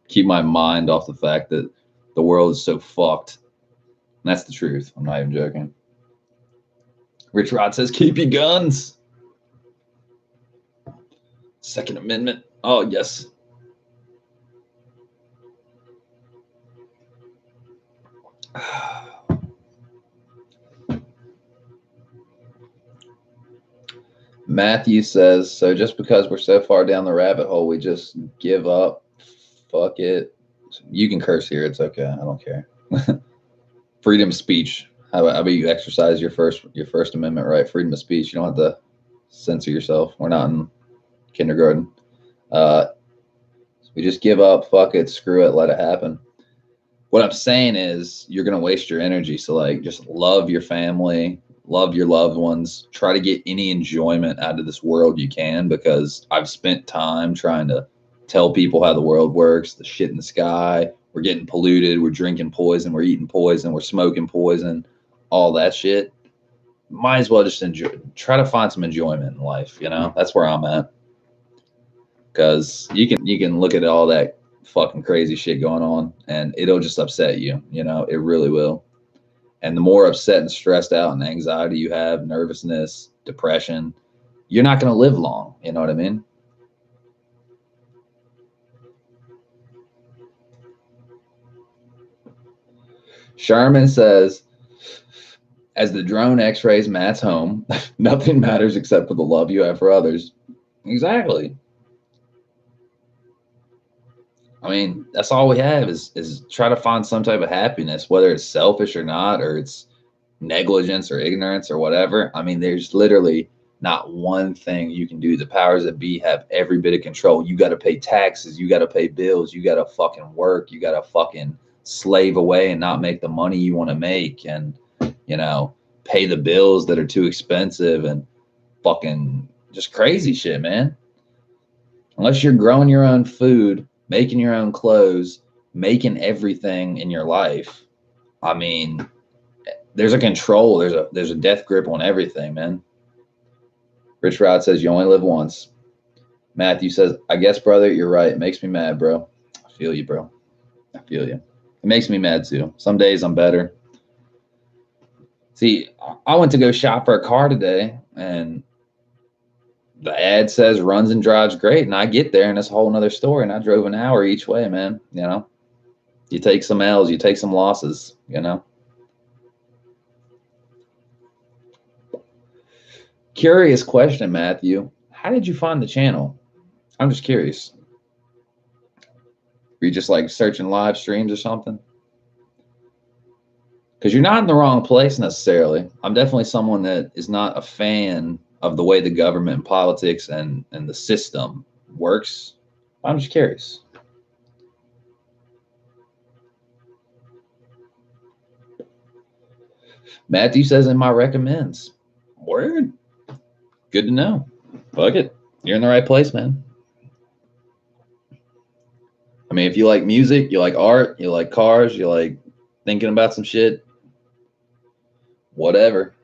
Keep my mind off the fact that The world is so fucked. And that's the truth. I'm not even joking. Rich Rod says, keep your guns. Second Amendment. Oh, yes. Matthew says, so just because we're so far down the rabbit hole, we just give up? Fuck it. You can curse here. It's okay. I don't care. Freedom of speech. How about you exercise your First Amendment right? Freedom of speech. You don't have to censor yourself. We're not in kindergarten. We just give up. Fuck it. Screw it. Let it happen. What I'm saying is you're going to waste your energy. So like, just love your family, love your loved ones, try to get any enjoyment out of this world you can, because I've spent time trying to tell people how the world works, the shit in the sky. We're getting polluted. We're drinking poison. We're eating poison. We're smoking poison, all that shit. Might as well just try to find some enjoyment in life. You know, that's where I'm at. Because you can look at all that fucking crazy shit going on and it'll just upset you. You know, it really will. And the more upset and stressed out and anxiety you have, nervousness, depression, you're not going to live long. You know what I mean? Sherman says, as the drone x-rays Matt's home, nothing matters except for the love you have for others. Exactly. I mean, that's all we have is try to find some type of happiness, whether it's selfish or not, or it's negligence or ignorance or whatever. I mean, there's literally not one thing you can do. The powers that be have every bit of control. You got to pay taxes. You got to pay bills. You got to fucking work. You got to fucking slave away and not make the money you want to make, and, you know, pay the bills that are too expensive and fucking just crazy shit, man. Unless you're growing your own food, making your own clothes, making everything in your life, I mean, there's a control. There's a death grip on everything, man. Rich Rod says you only live once. Matthew says, I guess, brother, you're right. It makes me mad, bro. I feel you, bro. I feel you. It makes me mad too. Some days I'm better. See, I went to go shop for a car today, and the ad says runs and drives great, and I get there and it's a whole nother story, and I drove an hour each way, man. You know, you take some L's, you take some losses, you know. Curious question, Matthew. How did you find the channel? I'm just curious. Were you just like searching live streams or something? Because you're not in the wrong place necessarily. I'm definitely someone that is not a fan of the way the government and politics and the system works. I'm just curious. Matthew says in my recommends. Word. Good to know. Fuck it. You're in the right place, man. I mean, if you like music, you like art, you like cars, you like thinking about some shit, whatever.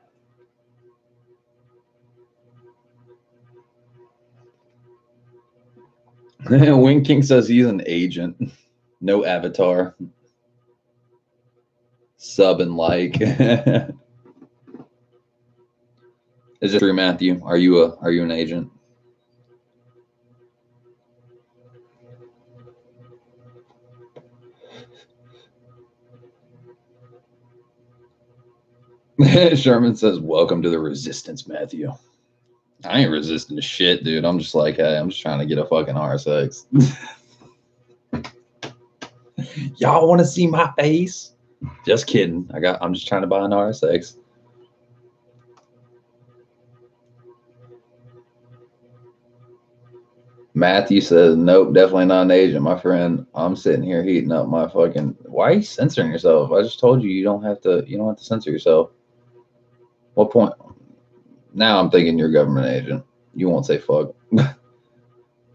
Wing King says he's an agent. No avatar. Sub and like. Is it true, Matthew? Are you an agent? Sherman says, welcome to the resistance, Matthew. I ain't resisting to shit, dude. I'm just like, hey, I'm just trying to get a fucking RSX. Y'all want to see my face? Just kidding. I'm just trying to buy an RSX. Matthew says, nope, definitely not an agent, my friend. I'm sitting here heating up my fucking. Why are you censoring yourself? I just told you you don't have to censor yourself. What point? Now I'm thinking you're a government agent. You won't say fuck.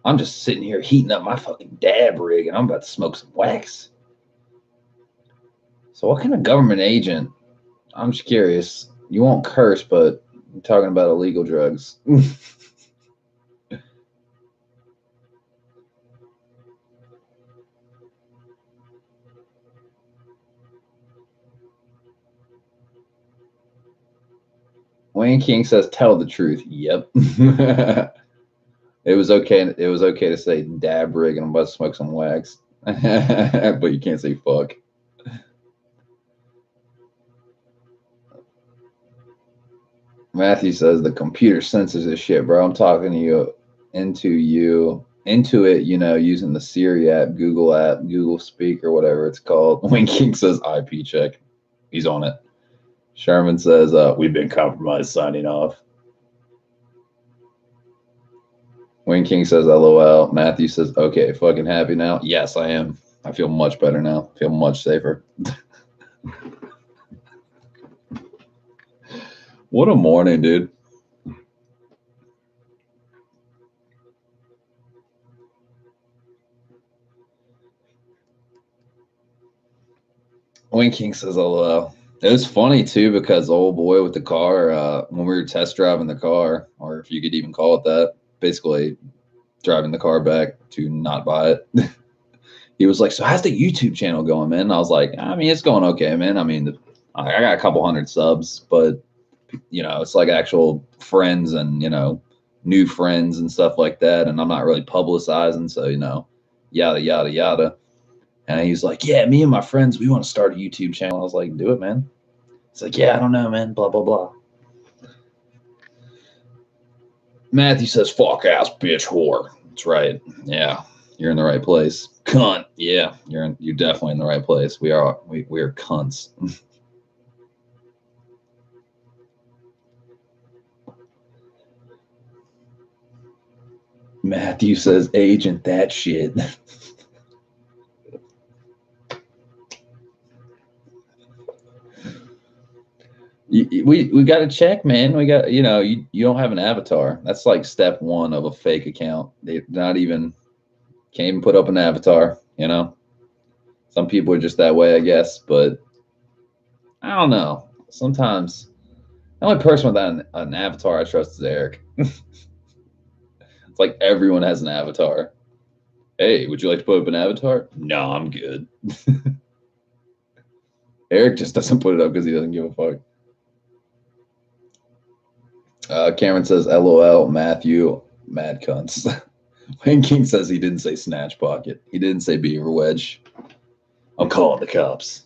I'm just sitting here heating up my fucking dab rig and I'm about to smoke some wax. So what kind of government agent? I'm just curious. You won't curse, but you're talking about illegal drugs. Wayne King says, "Tell the truth." Yep. It was okay. It was okay to say dab rig and I'm about to smoke some wax, but you can't say fuck. Matthew says the computer censors this shit, bro. I'm talking to you into it, you know, using the Siri app, Google Speak or whatever it's called. Wayne King says IP check. He's on it. Sherman says, we've been compromised, signing off. Wayne King says, LOL. Matthew says, okay, fucking happy now? Yes, I am. I feel much better now. I feel much safer. What a morning, dude. Wayne King says, LOL. It was funny, too, because old boy with the car, when we were test driving the car, or if you could even call it that, basically driving the car back to not buy it. He was like, so how's the YouTube channel going, man? And I was like, I mean, it's going okay, man. I mean, I got a couple hundred subs, but, you know, it's like actual friends and, you know, new friends and stuff like that. And I'm not really publicizing. So, you know, yada, yada, yada. And he's like, yeah, me and my friends, we want to start a YouTube channel. I was like, do it, man. It's like, yeah, I don't know, man. Blah, blah, blah. Matthew says, fuck ass bitch whore. That's right. Yeah, you're in the right place. Cunt. Yeah, you're definitely in the right place. We are cunts. Matthew says, agent that shit. We got to check, man. We got, you know, you don't have an avatar. That's like step one of a fake account. They not even can't even put up an avatar, you know. Some people are just that way, I guess, but I don't know. Sometimes the only person without an avatar I trust is Eric. It's like everyone has an avatar. Hey, would you like to put up an avatar? No, I'm good. Eric just doesn't put it up because he doesn't give a fuck. Cameron says, LOL, Matthew, mad cunts. Wayne King says he didn't say snatch pocket. He didn't say beaver wedge. I'm calling the cops.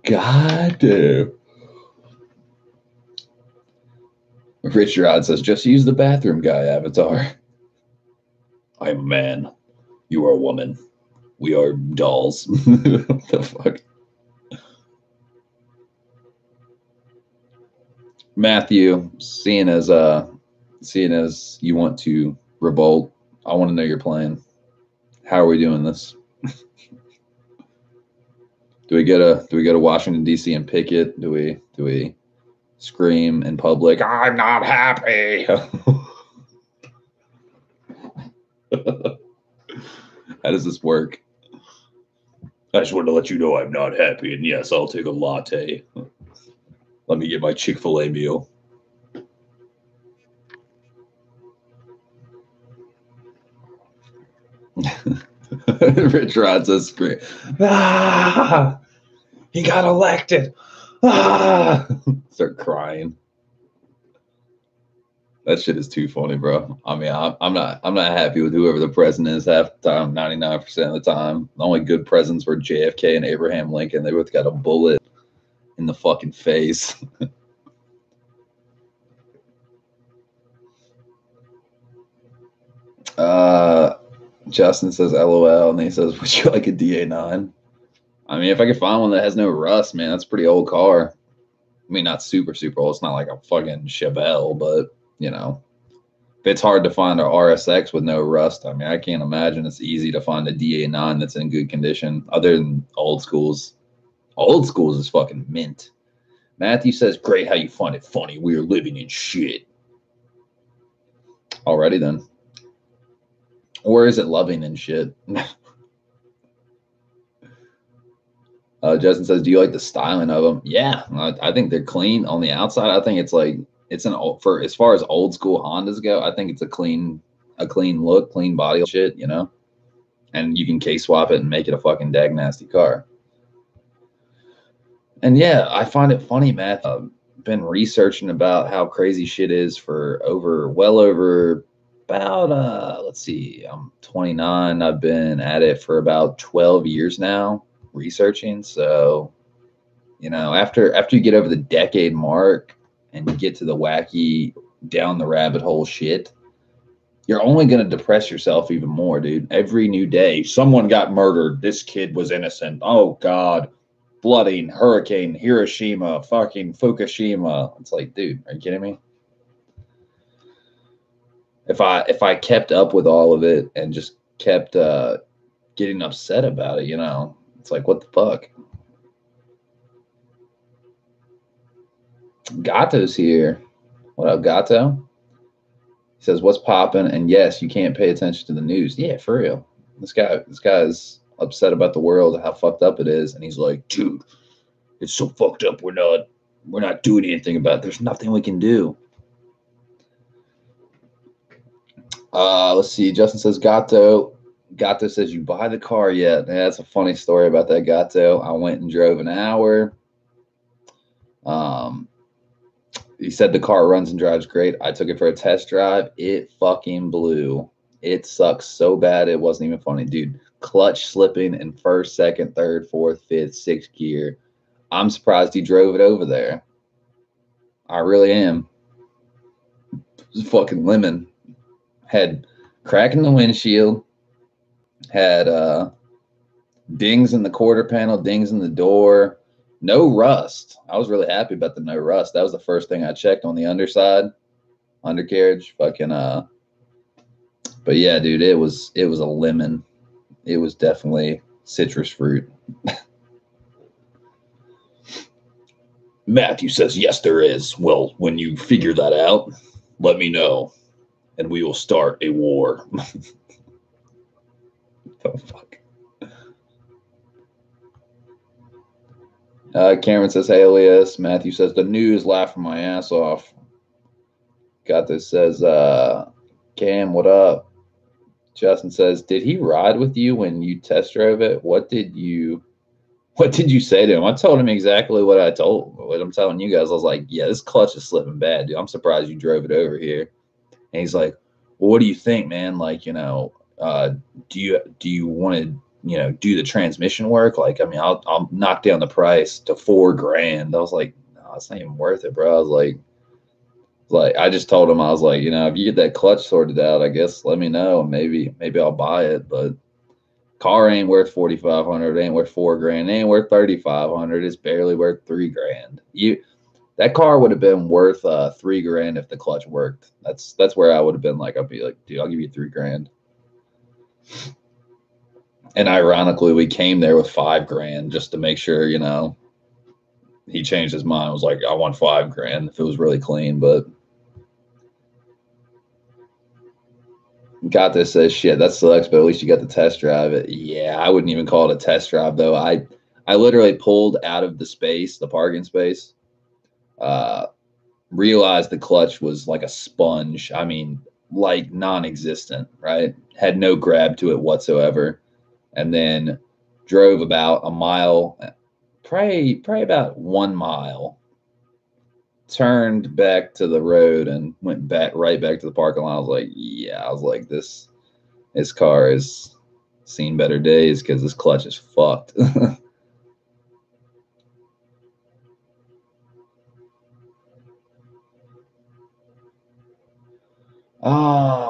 God damn. Rich Rod says, just use the bathroom guy avatar. I'm a man. You are a woman. We are dolls. What the fuck? Matthew, seeing as you want to revolt, I want to know your plan. How are we doing this? Do we go to Washington D.C. and picket? Do we scream in public? I'm not happy. How does this work? I just wanted to let you know I'm not happy, and yes, I'll take a latte. Let me get my Chick-fil-A meal. Rich Rod says, "Great! Ah, he got elected." Ah, start crying. That shit is too funny, bro. I mean, I'm not happy with whoever the president is half the time, 99% of the time. The only good presidents were JFK and Abraham Lincoln. They both got a bullet in the fucking face. Justin says LOL, and he says, would you like a DA9? I mean, if I could find one that has no rust, man, that's a pretty old car. I mean, not super, super old. It's not like a fucking Chevelle, but, you know, if it's hard to find an RSX with no rust, I mean, I can't imagine it's easy to find a DA9 that's in good condition, other than old schools. Old schools is fucking mint. Matthew says, great how you find it funny. We are living in shit. Alrighty then. Or is it loving and shit? Justin says, do you like the styling of them? Yeah, I think they're clean on the outside. I think it's like, for as far as old school Hondas go, I think it's a clean a clean look, clean body shit, you know? And you can case swap it and make it a fucking dag nasty car. And yeah, I find it funny, Matt. Been researching about how crazy shit is for well over about let's see, I'm 29. I've been at it for about 12 years now, researching. So, you know, after you get over the decade mark and you get to the wacky down the rabbit hole shit, you're only going to depress yourself even more, dude. Every new day, someone got murdered. This kid was innocent. Oh God, flooding, hurricane, Hiroshima, fucking Fukushima. It's like, dude, are you kidding me? If I kept up with all of it and just kept getting upset about it, you know, it's like, what the fuck? Gato's here. What up, Gato? He says, what's popping? And yes, you can't pay attention to the news. Yeah, for real. This guy's upset about the world, how fucked up it is, and he's like, dude, it's so fucked up. We're not doing anything about it. There's nothing we can do. Let's see. Justin says, Gato says, you buy the car yet? Yeah, that's a funny story about that, Gato. I went and drove an hour. He said the car runs and drives great. I took it for a test drive. It fucking blew. It sucks so bad it wasn't even funny, dude. Clutch slipping in first, second, third, fourth, fifth, sixth gear. I'm surprised he drove it over there. I really am. It was fucking lemon. Had crack in the windshield. Had dings in the quarter panel, dings in the door. No rust. I was really happy about the no rust. That was the first thing I checked on the undercarriage. Fucking but yeah, dude, it was a lemon. It was definitely citrus fruit. Matthew says, yes, there is. Well, when you figure that out, let me know, and we will start a war. Oh, fuck. Cameron says, hey, Elias. Matthew says, the news, laughing my ass off. Got this, says, Cam, what up? Justin says, did he ride with you when you test drove it? What did you say to him? I told him exactly what I'm telling you guys. I was like, yeah, this clutch is slipping bad, dude. I'm surprised you drove it over here. And he's like, well, what do you think, man? Like, you know, do you want to, you know, do the transmission work? Like, I mean, I'll knock down the price to $4,000. I was like, no, it's not even worth it, bro. I was like, I just told him, I was like, you know, if you get that clutch sorted out, I guess let me know, and maybe I'll buy it. But car ain't worth $4,500. It ain't worth $4,000. It ain't worth $3,500. It's barely worth $3,000. That car would have been worth $3,000 if the clutch worked. That's where I would have been like, I'd be like, dude, I'll give you $3,000. And ironically, we came there with $5,000 just to make sure, you know, he changed his mind. Was like, I want $5,000 if it was really clean. But got this, says, shit, that sucks, but at least you got to test drive it. Yeah, I wouldn't even call it a test drive though. I literally pulled out of the parking space, realized the clutch was like a sponge. I mean, like non-existent, right? Had no grab to it whatsoever. And then drove about a mile, probably about 1 mile, turned back to the road and went right back to the parking lot. I was like, yeah, I was like, this car has seen better days because this clutch is fucked.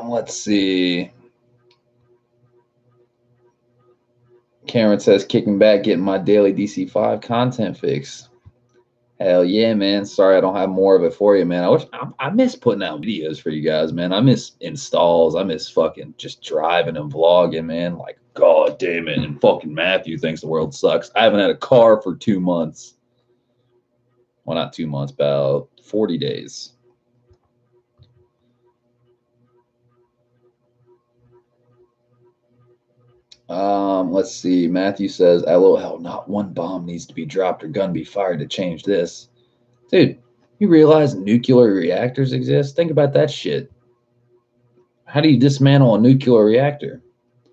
Let's see. Cameron says, kicking back, getting my daily DC5 content fix. Hell yeah, man. Sorry I don't have more of it for you, man. I miss putting out videos for you guys, man. I miss installs. I miss fucking just driving and vlogging, man. Like, god damn it. And fucking Matthew thinks the world sucks. I haven't had a car for 2 months. Well, not 2 months, about 40 days. Let's see. Matthew says, LOL, not one bomb needs to be dropped or gun be fired to change this. Dude, you realize nuclear reactors exist? Think about that shit. How do you dismantle a nuclear reactor?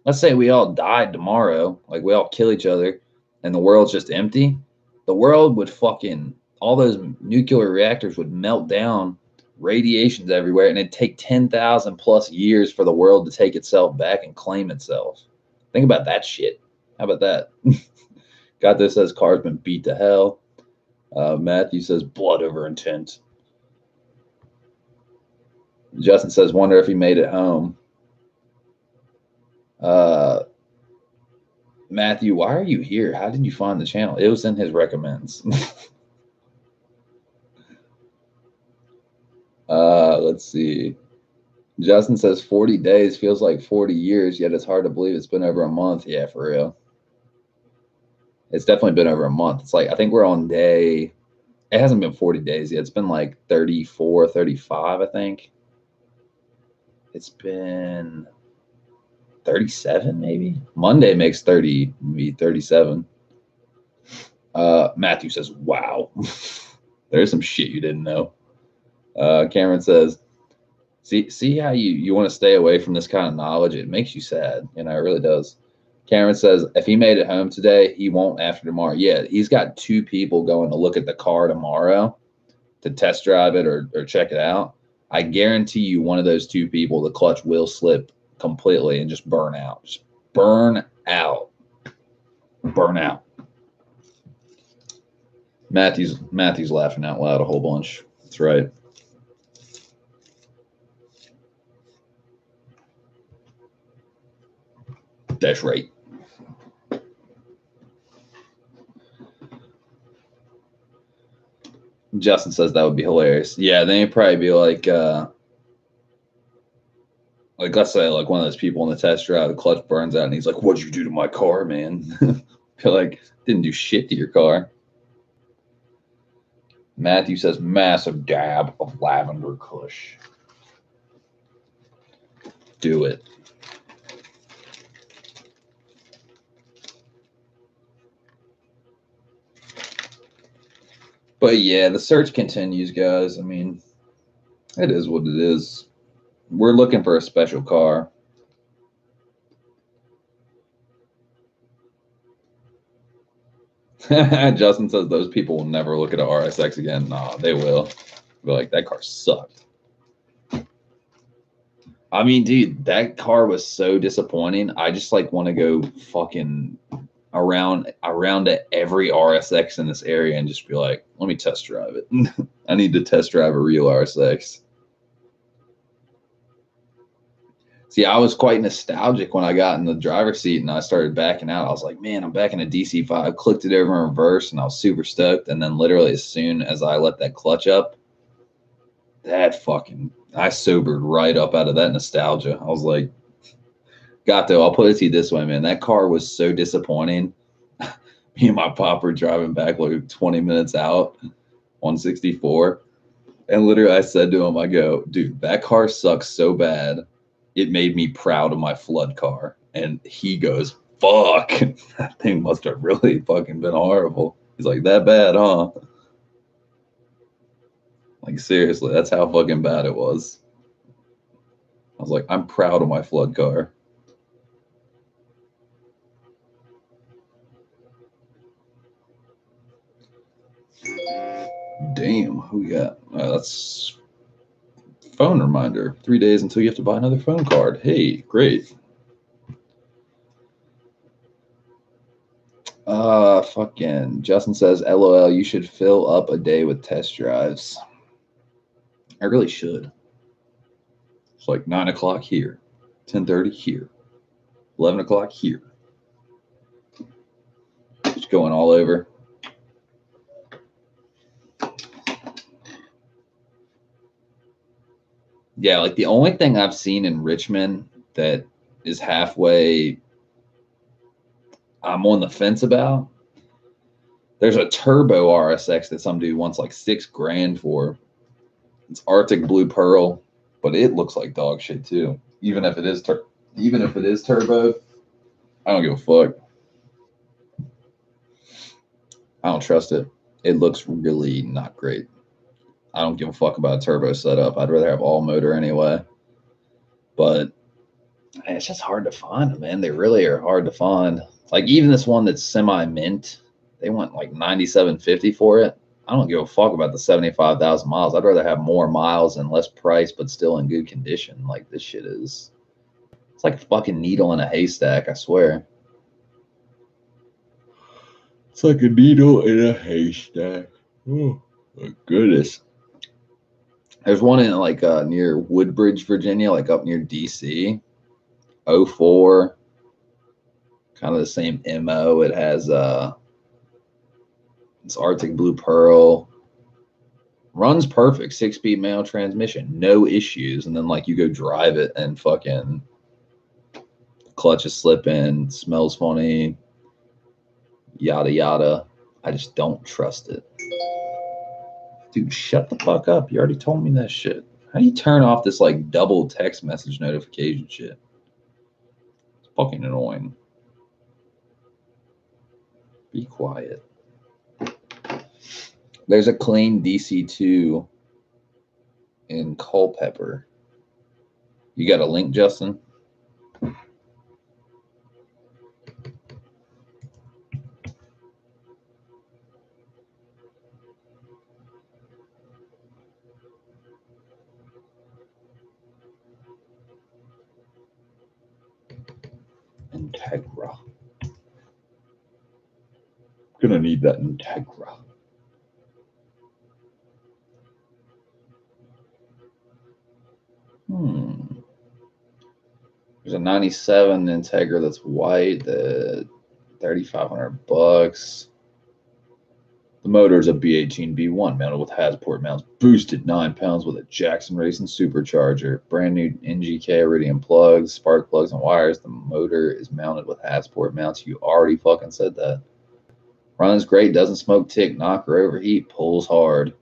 Let's say we all died tomorrow, like we all kill each other, and the world's just empty. The world would fucking, all those nuclear reactors would melt down, radiations everywhere, and it'd take 10,000 plus years for the world to take itself back and claim itself. Think about that shit. How about that? Got this says car's been beat to hell. Matthew says blood over intent. Justin says, wonder if he made it home. Matthew, why are you here? How did you find the channel? It was in his recommends. Let's see. Justin says 40 days feels like 40 years, yet it's hard to believe it's been over a month. Yeah, for real. It's definitely been over a month. It's like, I think we're on day, it hasn't been 40 days yet. It's been like 34, 35, I think. It's been 37 maybe. Monday makes 30, maybe 37. Matthew says, wow. There's some shit you didn't know. Cameron says, see how you want to stay away from this kind of knowledge. It makes you sad. You know, it really does. Cameron says, if he made it home today, he won't after tomorrow. Yeah, he's got 2 people going to look at the car tomorrow to test drive it or check it out. I guarantee you one of those 2 people, the clutch will slip completely and just burn out. Just burn out. Burn out. Matthew's laughing out loud a whole bunch. That's right. That's right. Justin says that would be hilarious. Yeah, then he'd probably be like let's say like one of those people in the test drive, the clutch burns out and he's like, what'd you do to my car, man? Be like, didn't do shit to your car. Matthew says massive dab of lavender kush. Do it. But yeah, the search continues, guys. I mean, it is what it is. We're looking for a special car. Justin says those people will never look at an RSX again. Nah, they will. Be like, that car sucked. I mean, dude, that car was so disappointing. I just like want to go fucking around to every RSX in this area and just be like, let me test drive it. I need to test drive a real RSX. See, I was quite nostalgic when I got in the driver's seat and I started backing out. I was like, man, I'm back in a DC5. Clicked it over in reverse and I was super stoked. And then literally as soon as I let that clutch up, I sobered right up out of that nostalgia. I was like, Gato, I'll put it to you this way, man. That car was so disappointing. Me and my pop were driving back like 20 minutes out, 164. And literally I said to him, I go, dude, that car sucks so bad. It made me proud of my flood car. And he goes, fuck, that thing must have really fucking been horrible. He's like, that bad, huh? Like, seriously, that's how fucking bad it was. I was like, I'm proud of my flood car. Damn, who we got? That's phone reminder. 3 days until you have to buy another phone card. Hey, great. Fucking Justin says, LOL, you should fill up a day with test drives. I really should. It's like 9 o'clock here, 10:30 here, 11 o'clock here. Just going all over. Yeah, like the only thing I've seen in Richmond that is halfway I'm on the fence about, there's a turbo RSX that some dude wants like $6,000 for. It's Arctic Blue Pearl, but it looks like dog shit too. Even if it is turbo, I don't give a fuck. I don't trust it. It looks really not great. I don't give a fuck about a turbo setup. I'd rather have all motor anyway. But it's just hard to find them, man. They really are hard to find. Like even this one that's semi-mint, they want like 97.50 for it. I don't give a fuck about the 75,000 miles. I'd rather have more miles and less price, but still in good condition. Like this shit is, it's like a fucking needle in a haystack, I swear. It's like a needle in a haystack. Oh, my goodness. There's one in like near Woodbridge, Virginia, like up near DC. 04. Kind of the same MO. It has it's Arctic Blue Pearl. Runs perfect, 6-speed manual transmission, no issues. And then like you go drive it and fucking clutch is slipping, smells funny, yada yada. I just don't trust it. Dude, shut the fuck up. You already told me that shit. How do you turn off this like double text message notification shit? It's fucking annoying. Be quiet. There's a clean DC2 in Culpeper. You got a link, Justin? Integra. Gonna need that Integra. There's a 97 Integra that's white, the $3,500. The motor is a B18 B1 mounted with Hasport mounts, boosted 9 pounds with a Jackson Racing supercharger, brand new NGK Iridium plugs, spark plugs, and wires. The motor is mounted with Hasport mounts. You already fucking said that. Runs great, doesn't smoke, tick, knock, or overheat, pulls hard.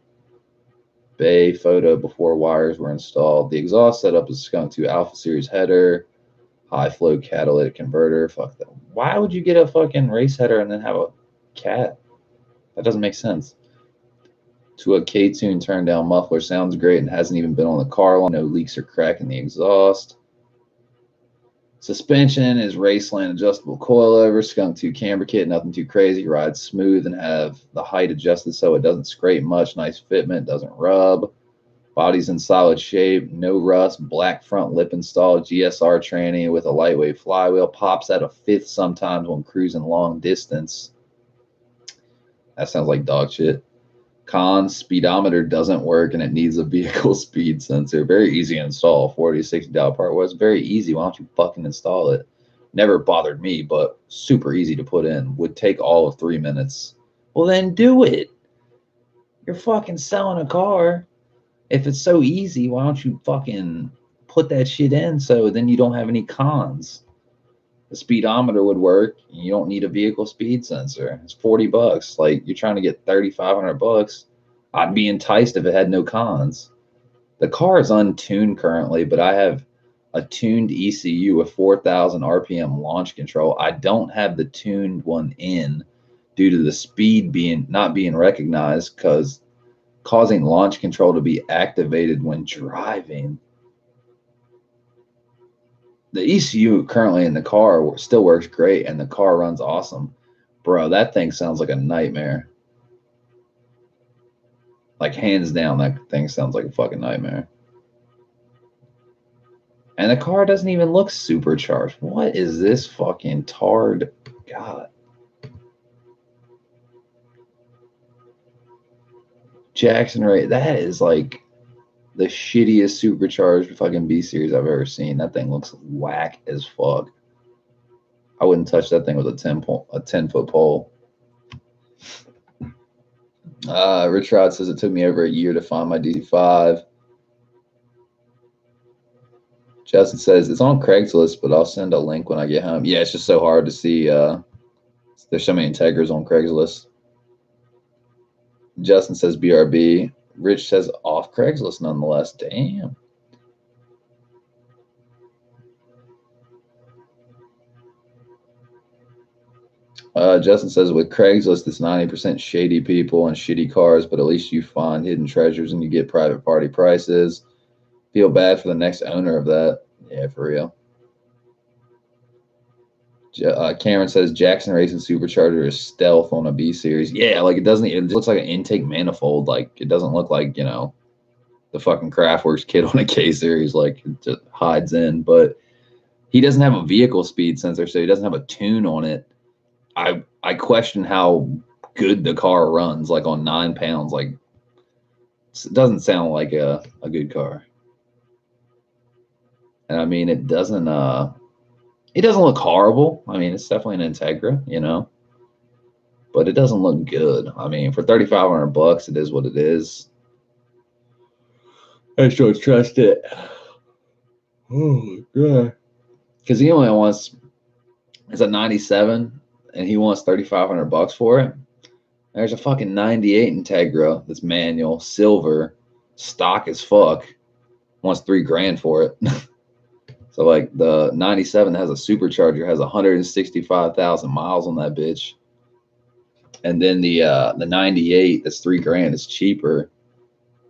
Bay photo before wires were installed. The exhaust setup is Skunk 2 Alpha Series header, high flow catalytic converter. Fuck that. Why would you get a fucking race header and then have a cat? That doesn't make sense. To a K-Tune turn down muffler, sounds great and hasn't even been on the car long. No leaks or crack in the exhaust. Suspension is Raceland adjustable coilover, Skunk 2 camber kit, nothing too crazy. Rides smooth and have the height adjusted so it doesn't scrape much. Nice fitment, doesn't rub. Body's in solid shape, no rust. Black front lip installed, GSR tranny with a lightweight flywheel. Pops at a fifth sometimes when cruising long distance. That sounds like dog shit. Cons, speedometer doesn't work and it needs a vehicle speed sensor. Very easy to install. $40 to $60 part. Well, it's very easy. Why don't you fucking install it? Never bothered me, but super easy to put in. Would take all of 3 minutes. Well, then do it. You're fucking selling a car. If it's so easy, why don't you fucking put that shit in so then you don't have any cons? The speedometer would work. You don't need a vehicle speed sensor. It's $40. Like you're trying to get $3,500. I'd be enticed if it had no cons. The car is untuned currently, but I have a tuned ECU with 4,000 RPM launch control. I don't have the tuned one in due to the speed not being recognized, causing launch control to be activated when driving. The ECU currently in the car still works great, and the car runs awesome. Bro, that thing sounds like a nightmare. Like, hands down, that thing sounds like a fucking nightmare. And the car doesn't even look supercharged. What is this fucking tard? God. Jackson Ray, that is like the shittiest supercharged fucking B series I've ever seen. That thing looks whack as fuck. I wouldn't touch that thing with a 10-foot pole. Rich Rod says it took me over a year to find my DC5. Justin says it's on Craigslist, but I'll send a link when I get home. Yeah, it's just so hard to see. There's so many Integras on Craigslist. Justin says BRB. Rich says off Craigslist nonetheless. Damn. Justin says with Craigslist, it's 90% shady people and shitty cars, but at least you find hidden treasures and you get private party prices. Feel bad for the next owner of that. Yeah, for real. Cameron says Jackson Racing Supercharger is stealth on a B series. Yeah, like it doesn't. It looks like an intake manifold. Like it doesn't look like, you know, the fucking Kraftwerks kit on a K series. Like it just hides in. But he doesn't have a vehicle speed sensor, so he doesn't have a tune on it. I question how good the car runs. Like on 9 pounds, like it doesn't sound like a good car. And I mean, it doesn't look horrible. I mean, it's definitely an Integra, you know, but it doesn't look good. I mean, for $3,500, it is what it is. I still trust it. Oh god, because he only wants, it's a 97, and he wants $3,500 for it. There's a fucking 98 Integra that's manual, silver, stock as fuck. Wants $3,000 for it. So like the 97 that has a supercharger has 165,000 miles on that bitch. And then the 98 that's $3,000 is cheaper.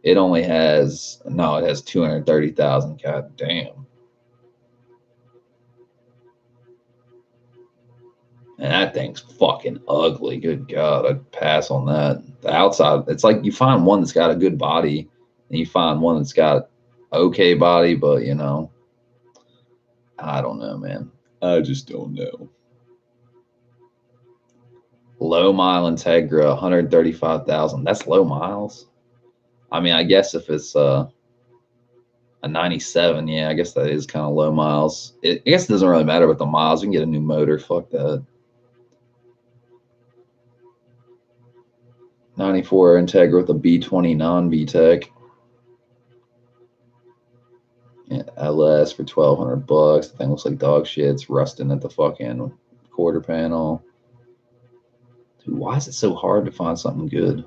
It only has, no, it has 230,000. God damn. And that thing's fucking ugly. Good God, I'd pass on that. The outside, it's like you find one that's got a good body, and you find one that's got okay body, but you know, I don't know, man. I just don't know. Low mile Integra, 135,000. That's low miles. I mean, I guess if it's a 97, yeah, I guess that is kind of low miles. I guess it doesn't really matter with the miles. You can get a new motor. Fuck that. 94 Integra with a B20 non-VTEC. Yeah, LS for $1,200. The thing looks like dog shit. It's rusting at the fucking quarter panel. Dude, why is it so hard to find something good?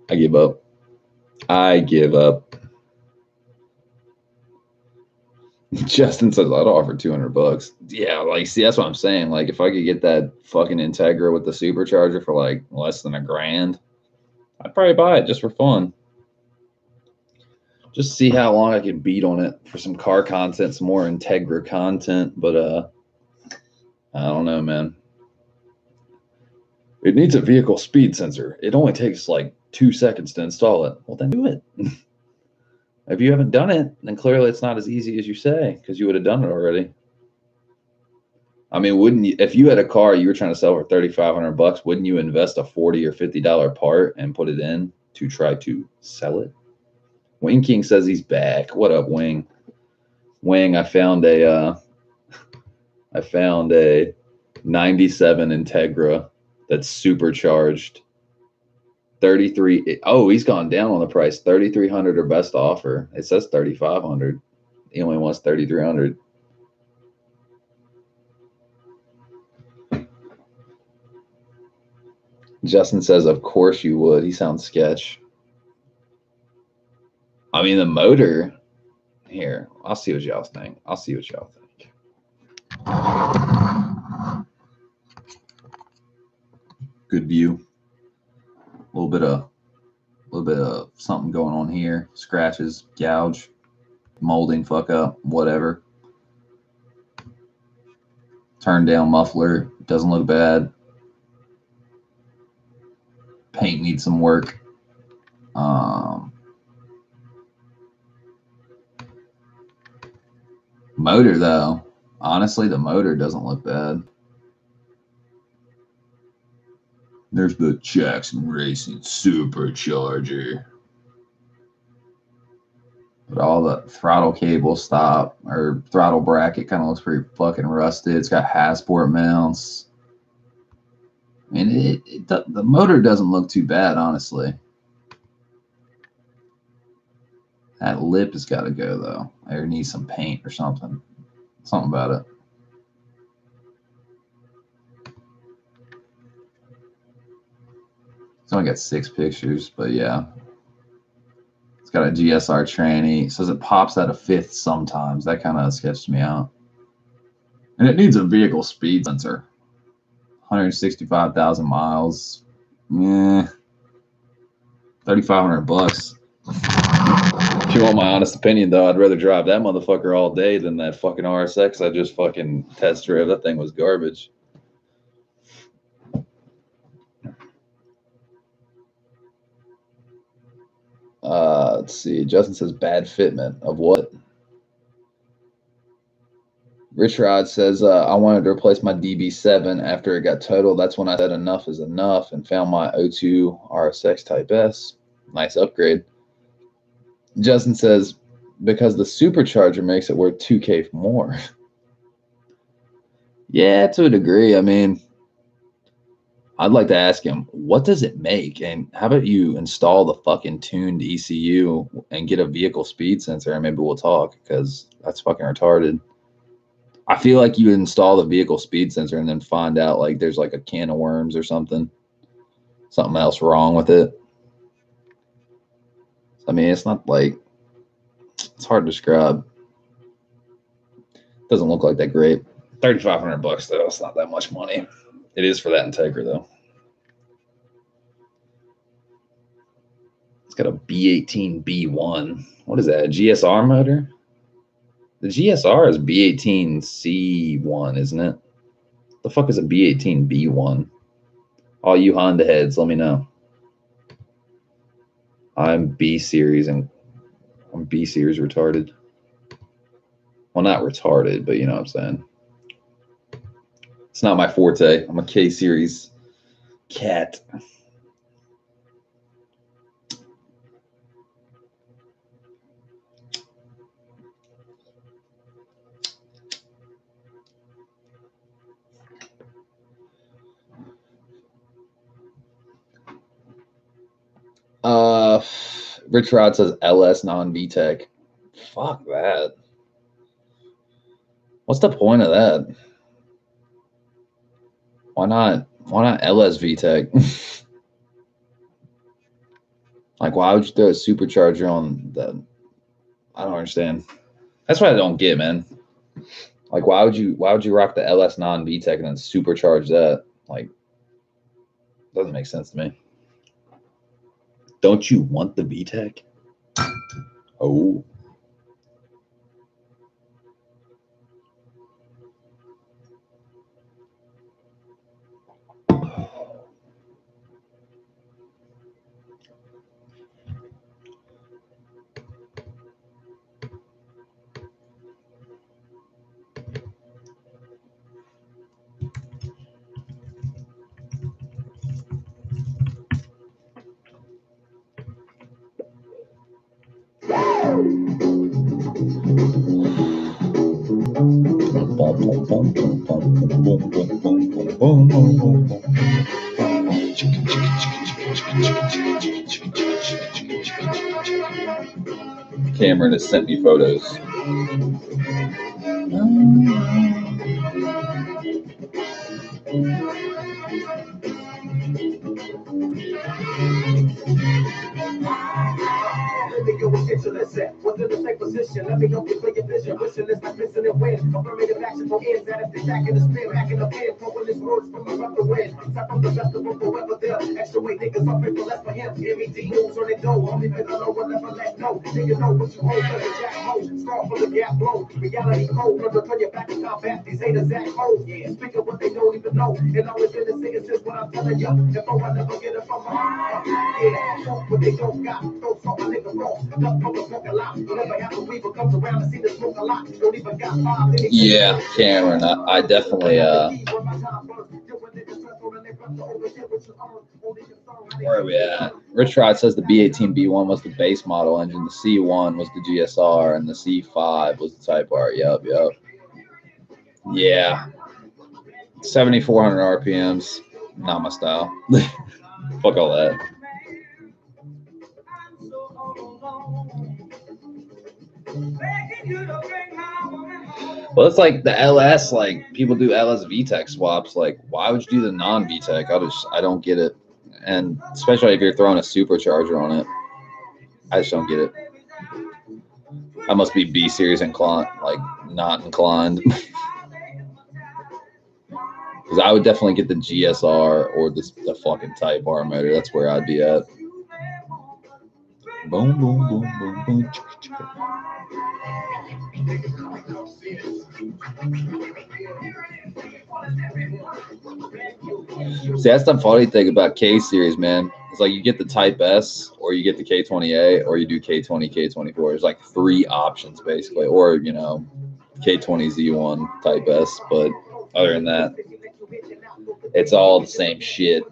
I give up. I give up. Justin says I'd offer $200. Yeah, like, see, that's what I'm saying. Like, if I could get that fucking Integra with the supercharger for like less than $1,000, I'd probably buy it just for fun. Just see how long I could beat on it for some car content, some more Integra content. But I don't know, man. It needs a vehicle speed sensor. It only takes like 2 seconds to install it. Well, then do it. If you haven't done it, then clearly it's not as easy as you say, because you would have done it already. I mean, wouldn't you, if you had a car you were trying to sell for $3,500, wouldn't you invest a $40 or $50 part and put it in to try to sell it? Wing King says he's back. What up, Wing? Wing, I found a 97 Integra that's supercharged. 33. Oh, he's gone down on the price. 3,300 or best offer. It says 3,500. He only wants 3,300. Justin says, "Of course you would." He sounds sketch. I mean, the motor. Here, I'll see what y'all think. Good view. A little bit of something going on here. Scratches, gouge, molding, fuck up, whatever. Turn down muffler, doesn't look bad. Paint needs some work. Motor though, honestly, the motor doesn't look bad. There's the Jackson Racing Supercharger. But all the throttle cable stop or throttle bracket kind of looks pretty fucking rusted. It's got Hasport mounts. I mean, the motor doesn't look too bad, honestly. That lip has got to go, though. There needs some paint or something. Something about it. It's only got 6 pictures, but yeah. It's got a GSR tranny. It says it pops at a 5th sometimes. That kind of sketched me out. And it needs a vehicle speed sensor. 165,000 miles. Yeah, $3,500. If you want my honest opinion, though, I'd rather drive that motherfucker all day than that fucking RSX I just fucking test drove. That thing was garbage. Let's see. Justin says bad fitment of what? Rich Rod says I wanted to replace my DB7 after it got totaled. That's when I said enough is enough and found my O2 RSX Type S. Nice upgrade. Justin says because the supercharger makes it worth $2K more. Yeah, to a degree. I mean, I'd like to ask him, what does it make? And how about you install the fucking tuned ECU and get a vehicle speed sensor and maybe we'll talk, because that's fucking retarded. I feel like you install the vehicle speed sensor and then find out like there's like a can of worms or something else wrong with it. I mean, it's not like, it's hard to describe. Doesn't look like that great. $3,500 though. It's not that much money. It is for that Integra though. It's got a B18B1. What is that? A GSR motor? The GSR is B18C1, isn't it? The fuck is a B18B1? All you Honda heads, let me know. I'm B series and I'm B series retarded. Well, not retarded, but you know what I'm saying. It's not my forte. I'm a K series cat. Rich Rod says LS non-VTEC. Fuck that. What's the point of that? Why not LS VTEC? Like, why would you throw a supercharger on the? I don't understand. That's what I don't get, man. Like, why would you rock the LS non-VTEC and then supercharge that? Like, doesn't make sense to me. Don't you want the VTEC? Oh. Cameron has sent me photos. Let me go and get to the set. What's in the same position? Let me go get your vision. Wishing it's not missing and win. Affirmative action for ends that if they back in the spin, back in the pin. For when this road's from above the wind. Step from the festival forever there. Extra weight niggas up for less for him. MED moves on the dough. Only been alone will never let go. Nigga know what you hold for the jack hole. Scar from the gap blow. Reality cold. Never turn your back and combat these haters at home. Yeah, speak of what they don't even know. And always been the same since what I'm telling ya. If I never get it from my heart. Yeah, talk what they don't got. Don't talk my nigga raw. Yeah, Cameron, I definitely where are we at? Rich Rod says the B18B1 was the base model engine, the C1 was the GSR, and the C5 was the Type R. Yep. Yeah. 7,400 RPMs. Not my style. Fuck all that. Well, it's like the LS, like people do LS VTEC swaps. Like, why would you do the non VTEC? I don't get it. And especially if you're throwing a supercharger on it, I just don't get it. I must be B series inclined, like not inclined. Because I would definitely get the GSR or the fucking Type R motor. That's where I'd be at. Boom, boom, boom, boom, boom. See, that's the funny thing about K series, man. It's like you get the Type S, or you get the K20A, or you do K20, K24. There's like 3 options basically, or you know, K20Z1 Type S. But other than that, it's all the same shit.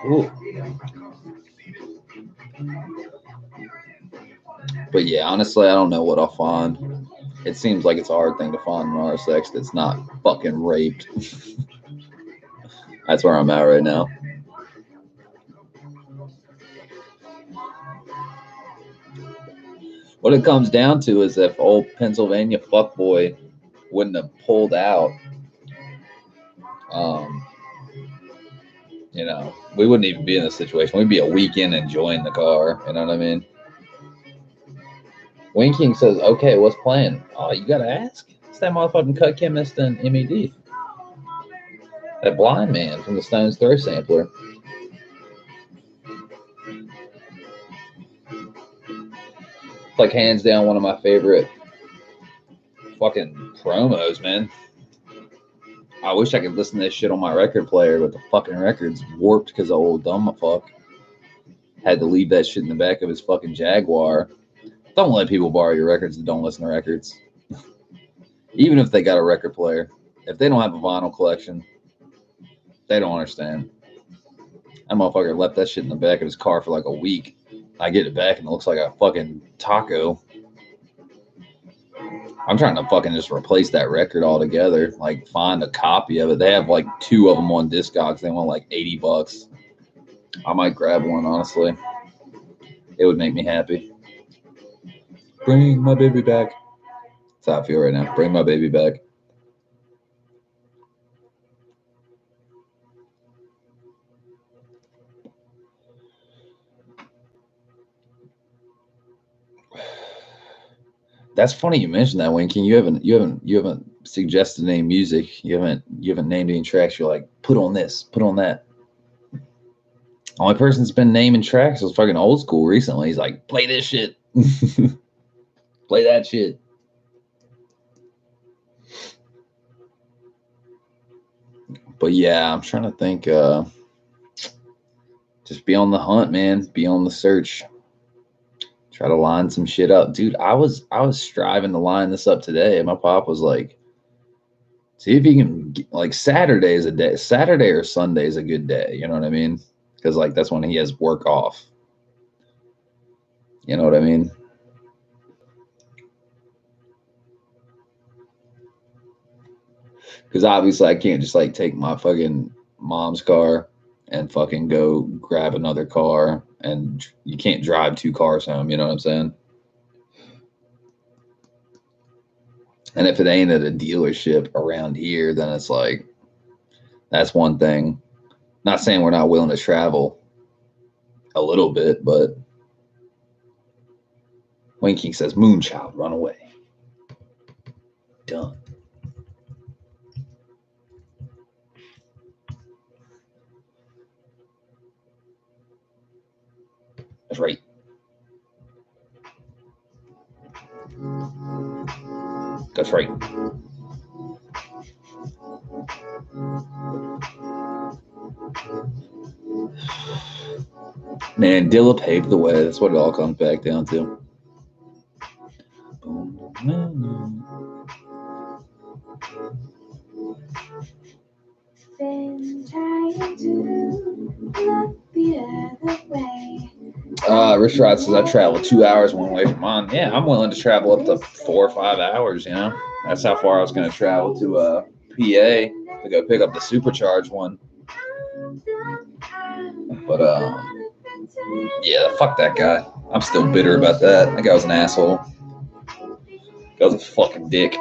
Ooh. But yeah, honestly, I don't know what I'll find. It seems like it's a hard thing to find an RSX that's not fucking raped. That's where I'm at right now. What it comes down to is if old Pennsylvania fuckboy wouldn't have pulled out, you know, we wouldn't even be in this situation. We'd be a weekend enjoying the car. You know what I mean? Winking says, okay, what's playing? Oh, you got to ask. It's that motherfucking Cut Chemist and MED. That Blind Man from the Stones Throw sampler. It's like hands down one of my favorite fucking promos, man. I wish I could listen to this shit on my record player, but the fucking record's warped because of old dumb fuck had to leave that shit in the back of his fucking Jaguar. Don't let people borrow your records that don't listen to records. Even if they got a record player. If they don't have a vinyl collection, they don't understand. That motherfucker left that shit in the back of his car for like a week. I get it back and it looks like a fucking taco. I'm trying to fucking just replace that record altogether. Like, find a copy of it. They have like 2 of them on Discogs. They want like $80. I might grab one, honestly. It would make me happy. Bring my baby back. That's how I feel right now. Bring my baby back. That's funny you mentioned that, Winking. You haven't suggested any music. You haven't named any tracks. You're like, put on this, put on that. Only person that's been naming tracks was fucking Old School recently. He's like, play this shit. Play that shit. But yeah, I'm trying to think. Just be on the hunt, man. Be on the search. Try to line some shit up, dude. I was striving to line this up today. My pop was like, "See if you can like Saturday is a day. Saturday or Sunday is a good day. You know what I mean? Because like that's when he has work off. You know what I mean?" Because obviously I can't just like take my fucking mom's car and fucking go grab another car, and you can't drive 2 cars home. You know what I'm saying? And if it ain't at a dealership around here, then it's like, that's one thing. Not saying we're not willing to travel a little bit, but Winking says, Moonchild, run away. Done. That's right. That's right. Man, Dilla paved the way. That's what it all comes back down to. Been trying to look the other way. Rich Rod says I travel 2 hours one way from mine. Yeah, I'm willing to travel up to 4 or 5 hours, you know. That's how far I was going to travel to PA to go pick up the supercharged one. But Yeah, fuck that guy. I'm still bitter about that. That guy was an asshole. That was a fucking dick.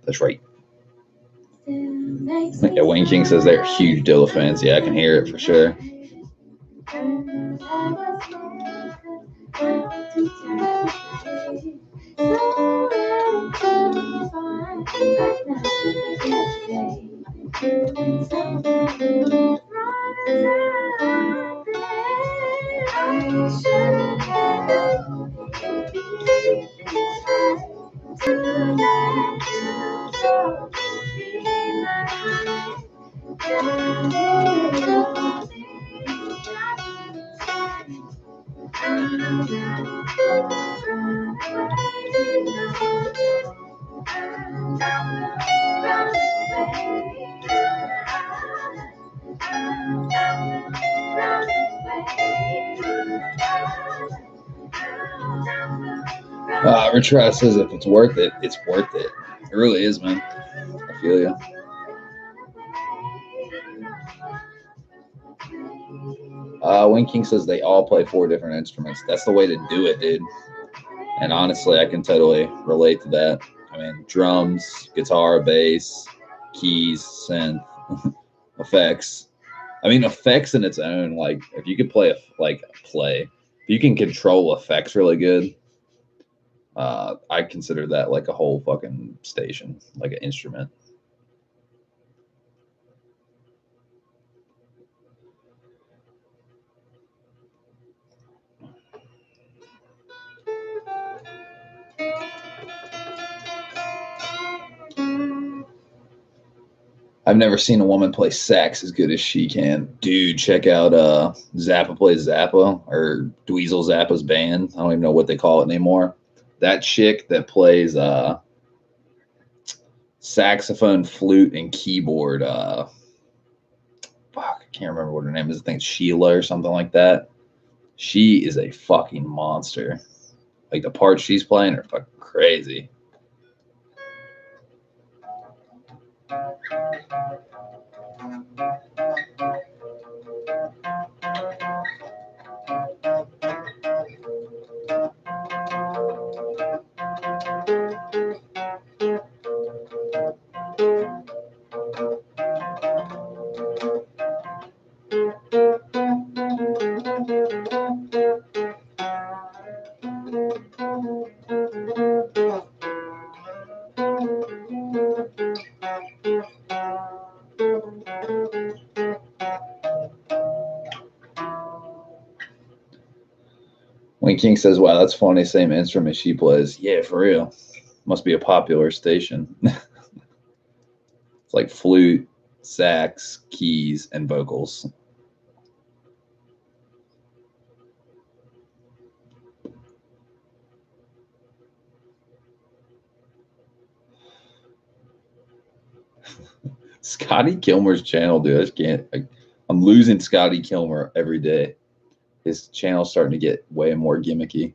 That's right. Yeah, Wayne King says they're huge Dilla fans. Yeah, I can hear it for sure. Richard says if it's worth it, it's worth it. It really is, man. I feel you. Wayne King says they all play 4 different instruments. That's the way to do it, dude. And honestly, I can totally relate to that. I mean, drums, guitar, bass, keys, synth, effects. I mean, effects in its own, like, if you could play, if you can control effects really good, I consider that like a whole fucking station, like an instrument. I've never seen a woman play sax as good as she can. Dude, check out Zappa Plays Zappa, or Dweezil Zappa's band. I don't even know what they call it anymore. That chick that plays saxophone, flute, and keyboard. Fuck, I can't remember what her name is. I think it's Sheila or something like that. She is a fucking monster. Like, the parts she's playing are fucking crazy. Wayne King says, wow, that's funny. Same instrument she plays. Yeah, for real. Must be a popular station. It's like flute, sax, keys, and vocals. Scotty Kilmer's channel, dude. I just can't. I'm losing Scotty Kilmer every day. His channel's starting to get way more gimmicky.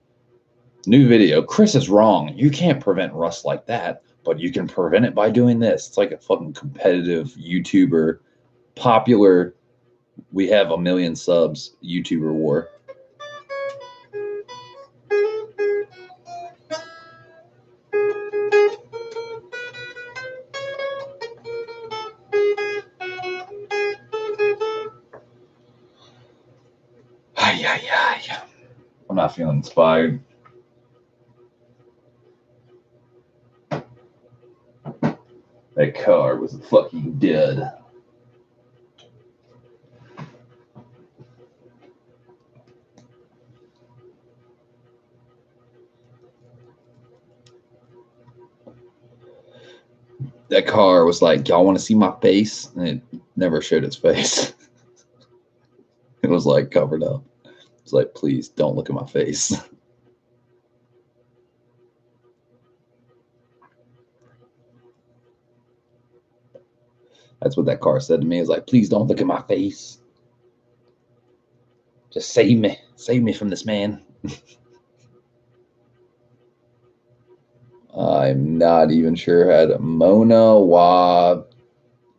New video. Chris is wrong. You can't prevent rust like that, but you can prevent it by doing this. It's like a fucking competitive YouTuber, popular, we have 1 million subs YouTuber war. I'm not feeling inspired. That car was fucking dead. that car was like, y'all want to see my face? And it never showed its face. It was like covered up. It's like, please don't look at my face. That's what that car said to me. It's like, please don't look at my face. Just save me. Save me from this man. I'm not even sure how to. Mona Wa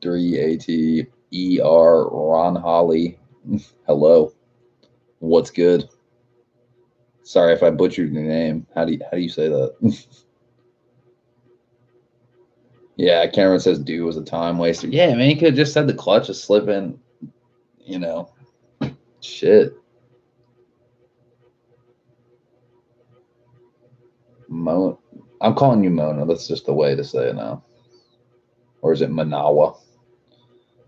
3AT ER Ron Holly. Hello. What's good? Sorry if I butchered your name. How do you say that? Yeah, Cameron says dude was a time waster. Yeah, man, he could have just said the clutch is slipping, you know. Shit. I'm calling you Mona. That's just the way to say it now. Or is it Manawa?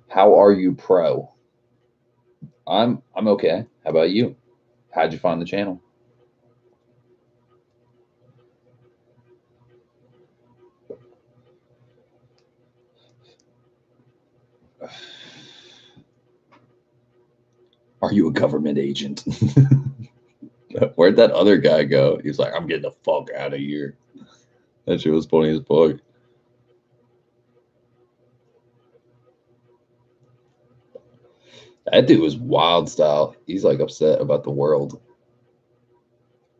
How are you, pro? I'm okay. How about you? How'd you find the channel? Are you a government agent? Where'd that other guy go? He's like, I'm getting the fuck out of here. That shit was funny as fuck. That dude was wild style. He's like upset about the world.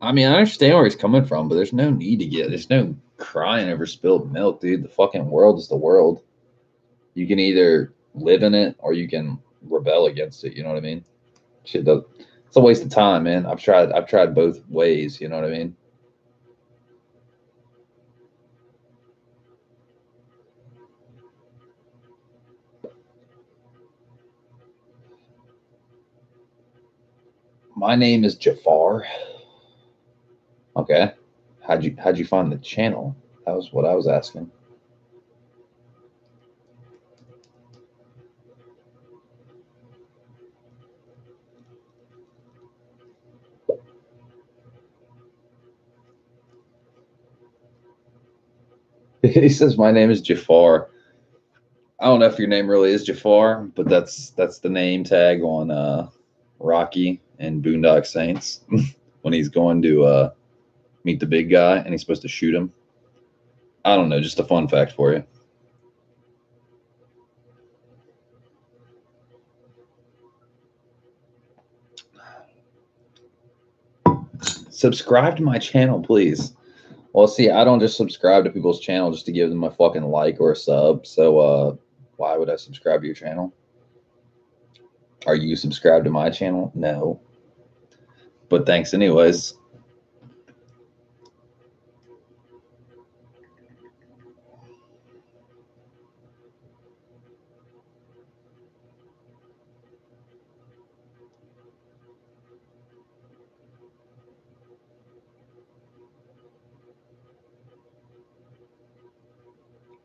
I mean, I understand where he's coming from, but there's no need to there's no crying over spilled milk, dude. The fucking world is the world. You can either live in it or you can rebel against it. You know what I mean? Shit does. It's a waste of time, man. I've tried both ways. You know what I mean? My name is Jafar. Okay. How'd you find the channel? That was what I was asking. He says my name is Jafar. I don't know if your name really is Jafar, but that's the name tag on Rocky and Boondock Saints when he's going to meet the big guy and he's supposed to shoot him. I don't know, just a fun fact for you. Subscribe to my channel, please. Well, see, I don't just subscribe to people's channel just to give them a fucking like or a sub. So why would I subscribe to your channel? Are you subscribed to my channel? No. But thanks anyways.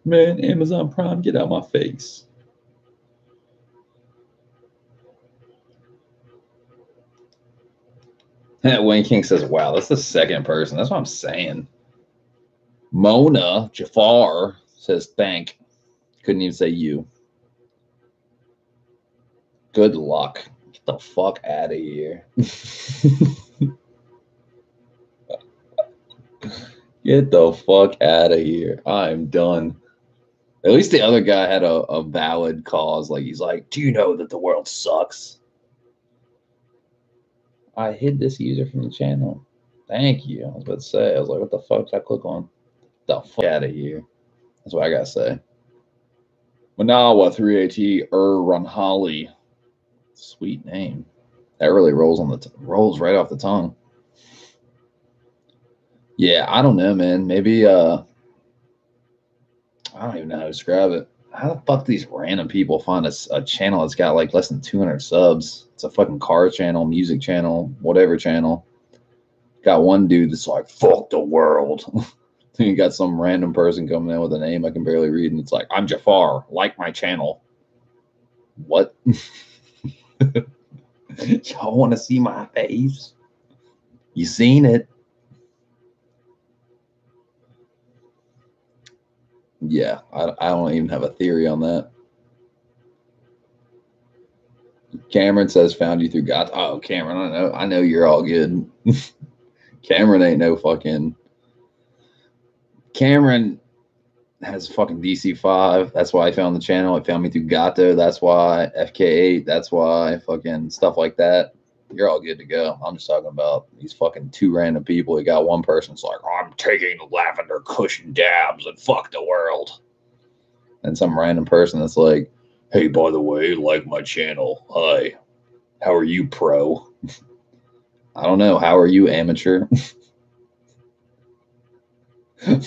Man, Amazon Prime, get out my face. Wayne King says, wow, that's the second person. That's what I'm saying. Mona Jafar says, thank. Couldn't even say you. Good luck. Get the fuck out of here. Get the fuck out of here. I'm done. At least the other guy had a valid cause. Like, he's like, do you know that the world sucks? I hid this user from the channel. Thank you. I was about to say, I was like, what the fuck did I click on? The fuck out of here. That's what I gotta say. Manawa 3AT Runholly. Sweet name. That really rolls on the rolls right off the tongue. Yeah, I don't know, man. Maybe I don't even know how to describe it. How the fuck do these random people find a channel that's got like less than 200 subs? It's a fucking car channel, music channel, whatever channel. Got one dude that's like, fuck the world. Then you got some random person coming in with a name I can barely read, and it's like, I'm Jafar, like my channel. What? Y'all want to see my face? You seen it? Yeah, I don't even have a theory on that. Cameron says found you through God. Oh, Cameron, I know you're all good. Cameron ain't no fucking. Cameron has fucking DC5. That's why I found the channel. It found me through Gato. That's why FK8. That's why fucking stuff like that. You're all good to go. I'm just talking about these fucking two random people. You got one person's like, I'm taking lavender cushion dabs and fuck the world. And some random person that's like, hey, by the way, like my channel. Hi. How are you, pro? I don't know. How are you, amateur?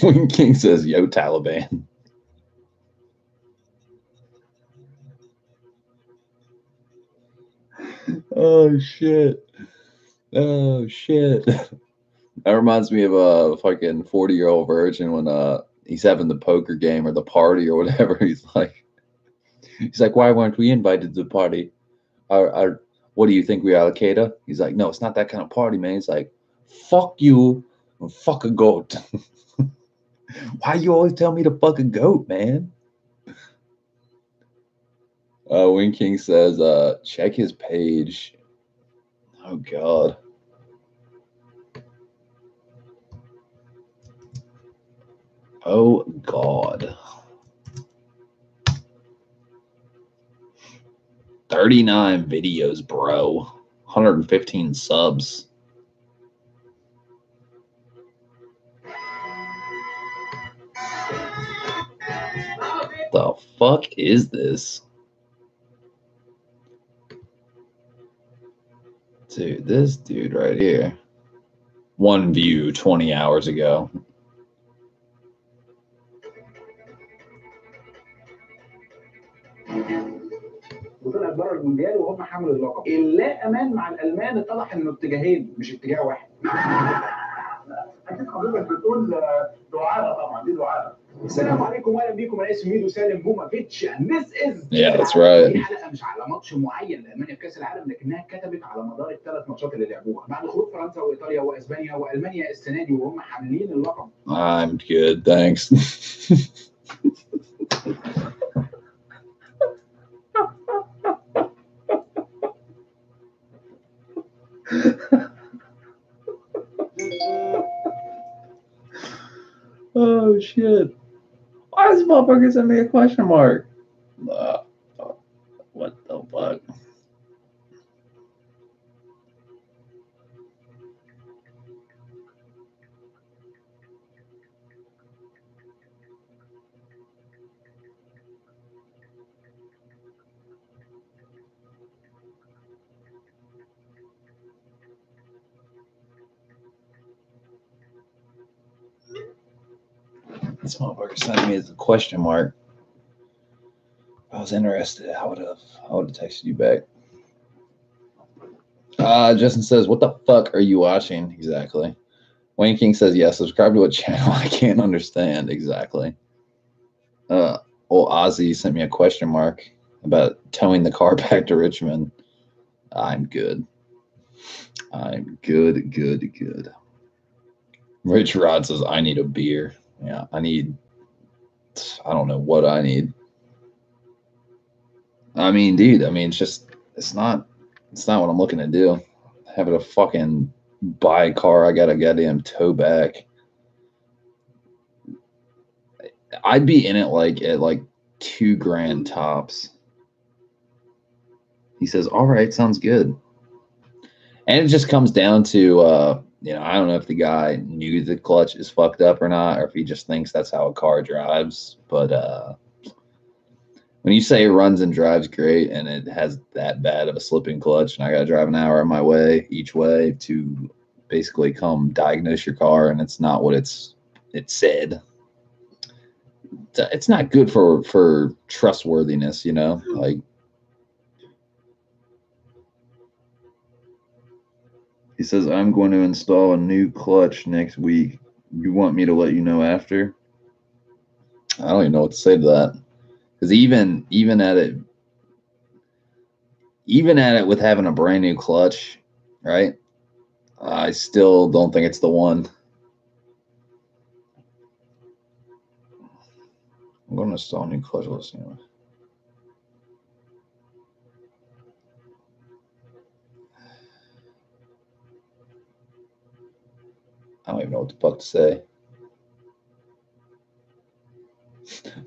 Wing King says, yo, Taliban. Oh, shit. Oh, shit. That reminds me of a fucking 40-year-old virgin when he's having the poker game or the party or whatever. He's like, why weren't we invited to the party? What do you think, we are Al Qaeda? He's like, no, it's not that kind of party, man. He's like, fuck you and fuck a goat. Why you always tell me to fuck a goat, man? Wing King says, check his page. Oh, God. Oh, God. 39 videos, bro. 115 subs. The fuck is this? Dude, this dude right here. One view 20 hours ago. وطلعت بره المونديال وهم حملوا اللقب. اللا امان مع الالمان اتضح انه اتجاهين مش اتجاه واحد. اكيد حضرتك بتقول دعاء طبعا دي دعاء. السلام عليكم واهلا بيكم انا اسمي ميدو سالم بومافيتش and this is Yeah, that's right. دي حلقه مش على ماتش معين لالمانيا في كاس العالم لكنها اتكتبت على مدار الثلاث ماتشات اللي لعبوها بعد خروج فرنسا وايطاليا واسبانيا والمانيا السنه دي وهم حاملين اللقب. I'm good, thanks. Oh, shit. Why is motherfucker send me a question mark? What the fuck? This motherfucker sent me as a question mark. If I was interested, I would have texted you back. Justin says, what the fuck are you watching? Exactly. Wayne King says, yeah, subscribe to a channel I can't understand. Exactly. Ozzy sent me a question mark about towing the car back to Richmond. I'm good. I'm good. Rich Rod says, I need a beer. Yeah, I don't know what I need. I mean, dude, it's not what I'm looking to do. Having a fucking buy a car, I got a goddamn tow back. I'd be in it like at like $2,000 tops. He says, all right, sounds good. And it just comes down to, I don't know if the guy knew the clutch is fucked up or not, or if he just thinks that's how a car drives. But when you say it runs and drives great and it has that bad of a slipping clutch and I got to drive an hour on my way each way to basically come diagnose your car and it's not what it said, it's not good for trustworthiness, like. He says, I'm going to install a new clutch next week. You want me to let you know after? I don't even know what to say to that. Because even at it with having a brand new clutch, right? I still don't think it's the one. I'm going to install a new clutch list anyway. I don't even know what the fuck to say.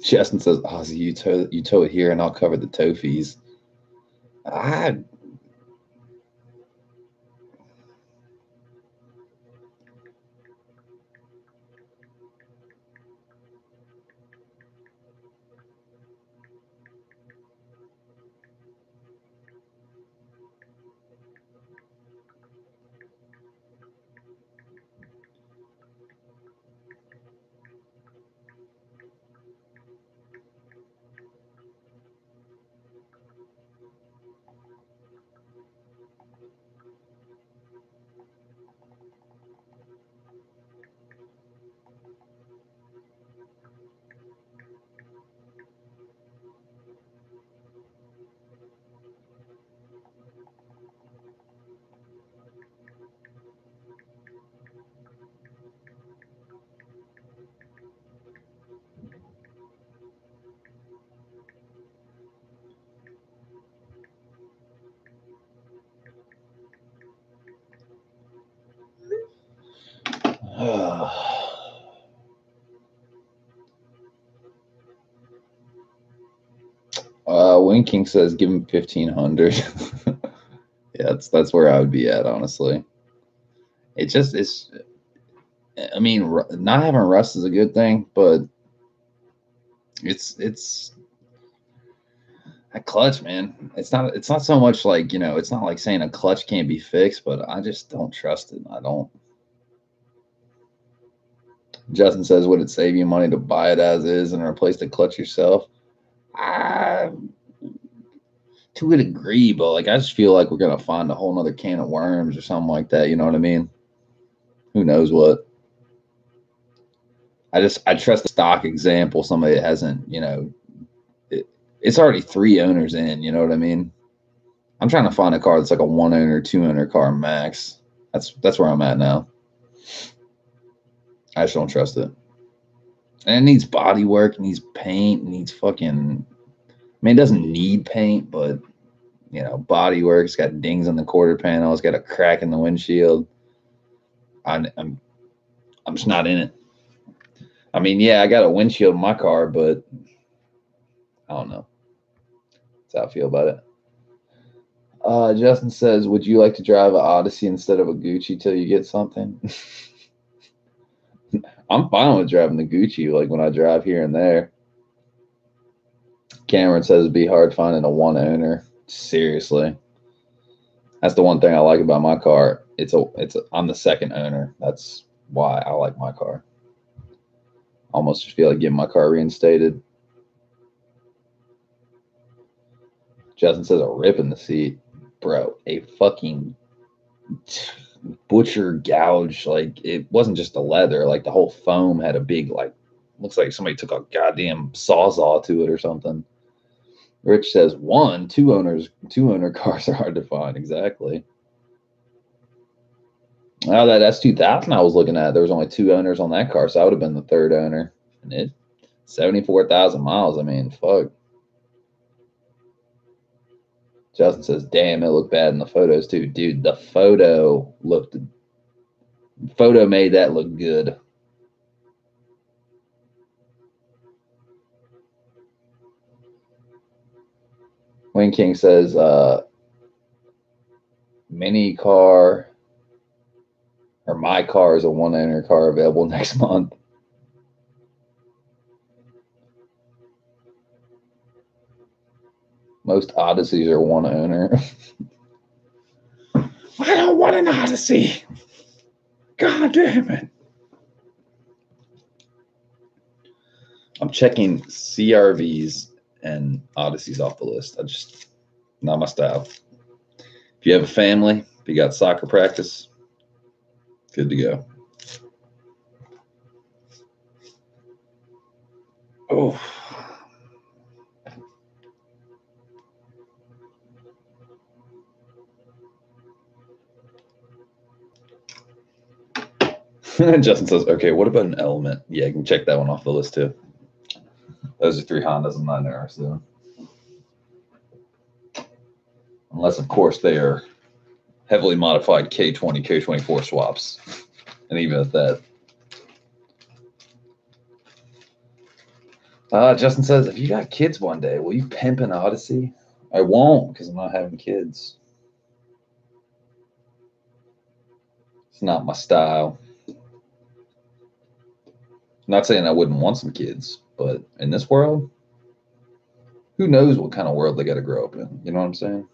Justin says, Ozzy, you tow it here and I'll cover the tow fees. Wayne King says, give him 1,500. Yeah, that's where I would be at, honestly. It's. I mean, not having rust is a good thing, but it's a clutch, man. It's not so much like, you know, it's not like saying a clutch can't be fixed, but I just don't trust it. I don't. Justin says, would it save you money to buy it as is and replace the clutch yourself? To a degree, but like I just feel like we're gonna find a whole nother can of worms or something like that. You know what I mean? Who knows what? I trust the stock example. Somebody that hasn't, you know, it's already 3 owners in. You know what I mean? I'm trying to find a car that's like a 1 owner, 2 owner car max. That's where I'm at now. I just don't trust it. And it needs body work, it needs paint, it needs fucking. I mean, it doesn't need paint, but you know, body work. It's got dings on the quarter panel. It's got a crack in the windshield. I'm just not in it. I mean, yeah, I got a windshield in my car, but I don't know. That's how I feel about it. Justin says, would you like to drive an Odyssey instead of a Gucci till you get something? I'm fine with driving the Gucci, like when I drive here and there. Cameron says it'd be hard finding a 1 owner. Seriously. That's the one thing I like about my car. I'm the 2nd owner. That's why I like my car. Almost feel like getting my car reinstated. Justin says a rip in the seat. Bro, a fucking butcher gouge. Like, it wasn't just the leather. Like, the whole foam had a big, like, looks like somebody took a goddamn sawzall to it or something. Rich says 2 owner cars are hard to find. Exactly. Now that S2000 I was looking at, there was only 2 owners on that car, so I would have been the 3rd owner. And it 74,000 miles. I mean, fuck. Justin says, damn, it looked bad in the photos too. Dude, the photo made that look good. Wayne King says, mini car or my car is a 1 owner car available next month. Most Odysseys are 1 owner. I don't want an Odyssey. God damn it. I'm checking CRVs and Odysseys off the list. Not my style. If you have a family, if you got soccer practice, good to go. Oh. Justin says, okay, what about an Element? Yeah, you can check that one off the list too. Those are 3 Hondas I'm not interested in. Unless, of course, they are heavily modified K20, K24 swaps. And even at that. Justin says, if you got kids one day, will you pimp an Odyssey? I won't, because I'm not having kids. It's not my style. I'm not saying I wouldn't want some kids, but in this world, who knows what kind of world they got to grow up in? You know what I'm saying?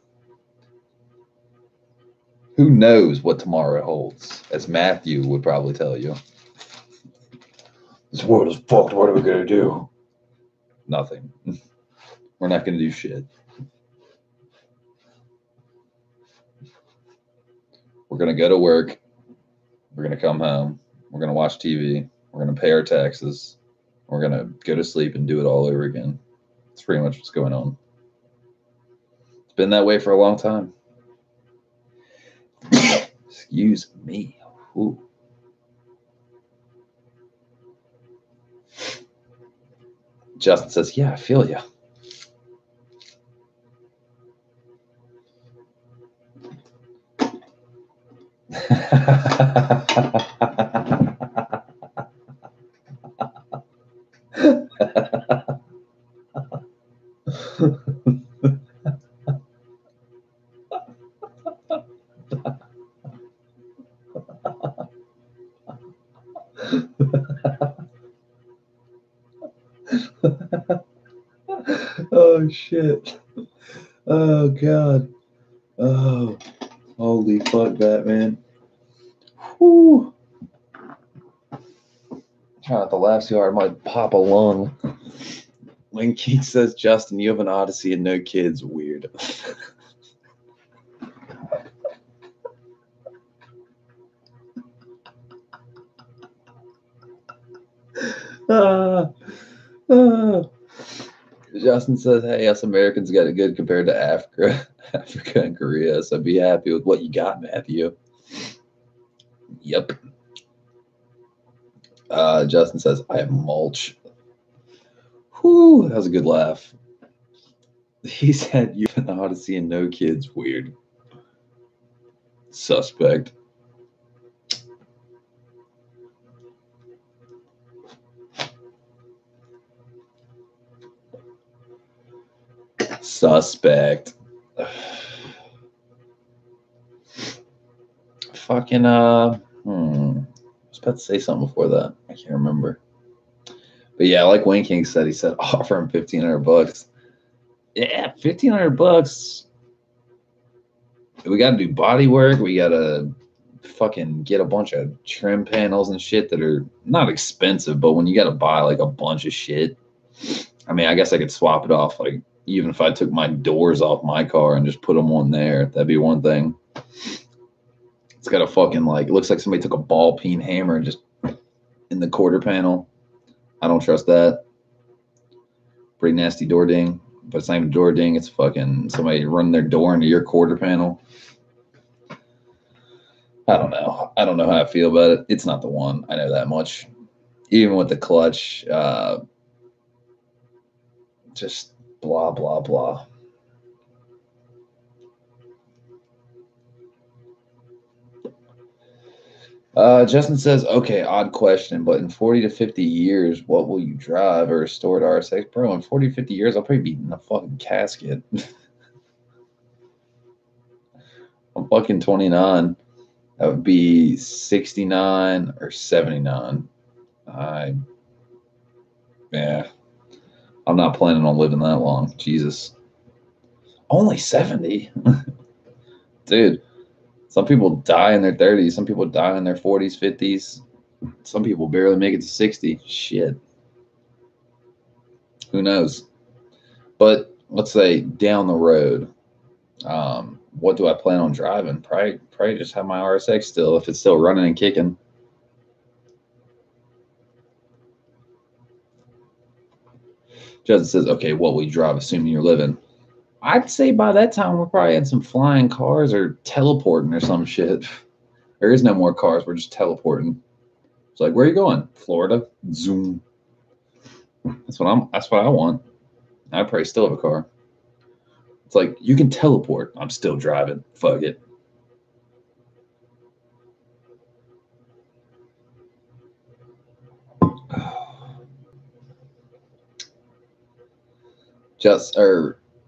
Who knows what tomorrow holds? As Matthew would probably tell you. This world is fucked. What are we going to do? Nothing. We're not going to do shit. We're going to go to work. We're going to come home. We're going to watch TV. We're going to pay our taxes. We're going to go to sleep and do it all over again. That's pretty much what's going on. It's been that way for a long time. Excuse me. Ooh. Justin says, yeah, I feel you. Oh, shit. Oh, God. Oh, holy fuck, Batman. Whew. Try not to laugh too hard. I might pop a lung. When Keith says, Justin, you have an Odyssey and no kids. Weird. Justin says, hey, us Americans got it good compared to Africa and Korea, so be happy with what you got, Matthew. Yep. Justin says, I have mulch. Whew, that was a good laugh. He said, you have an Odyssey and no kids. Weird. Suspect. Suspect. Fucking, I was about to say something before that. I can't remember. But yeah, like Wayne King said, he said, offer him $1,500. Yeah, $1,500. We got to do body work. We got to fucking get a bunch of trim panels and shit that are not expensive, but when you got to buy like a bunch of shit, I mean, I guess I could swap it off. Like, even if I took my doors off my car and just put them on there, that'd be one thing. It's got a fucking, like, it looks like somebody took a ball peen hammer and just in the quarter panel. I don't trust that. Pretty nasty door ding. But it's not even a door ding. It's fucking somebody running their door into your quarter panel. I don't know. I don't know how I feel about it. It's not the one. I know that much. Even with the clutch, just blah, blah, blah. Justin says, okay, odd question, but in 40 to 50 years, what will you drive? Or a restored RSX? Bro, in 40 to 50 years, I'll probably be in a fucking casket. I'm fucking 29. That would be 69 or 79. Yeah. I'm not planning on living that long. Jesus. Only 70? Dude. Some people die in their 30s. Some people die in their 40s, 50s. Some people barely make it to 60. Shit. Who knows? But let's say down the road, what do I plan on driving? Probably just have my RSX still, if it's still running and kicking. Justin says, okay, what will you drive, assuming you're living? I'd say by that time we're probably in some flying cars or teleporting or some shit. There is no more cars. We're just teleporting. It's like, where are you going? Florida. Zoom. That's what I want. I probably still have a car. It's like you can teleport. I'm still driving. Fuck it.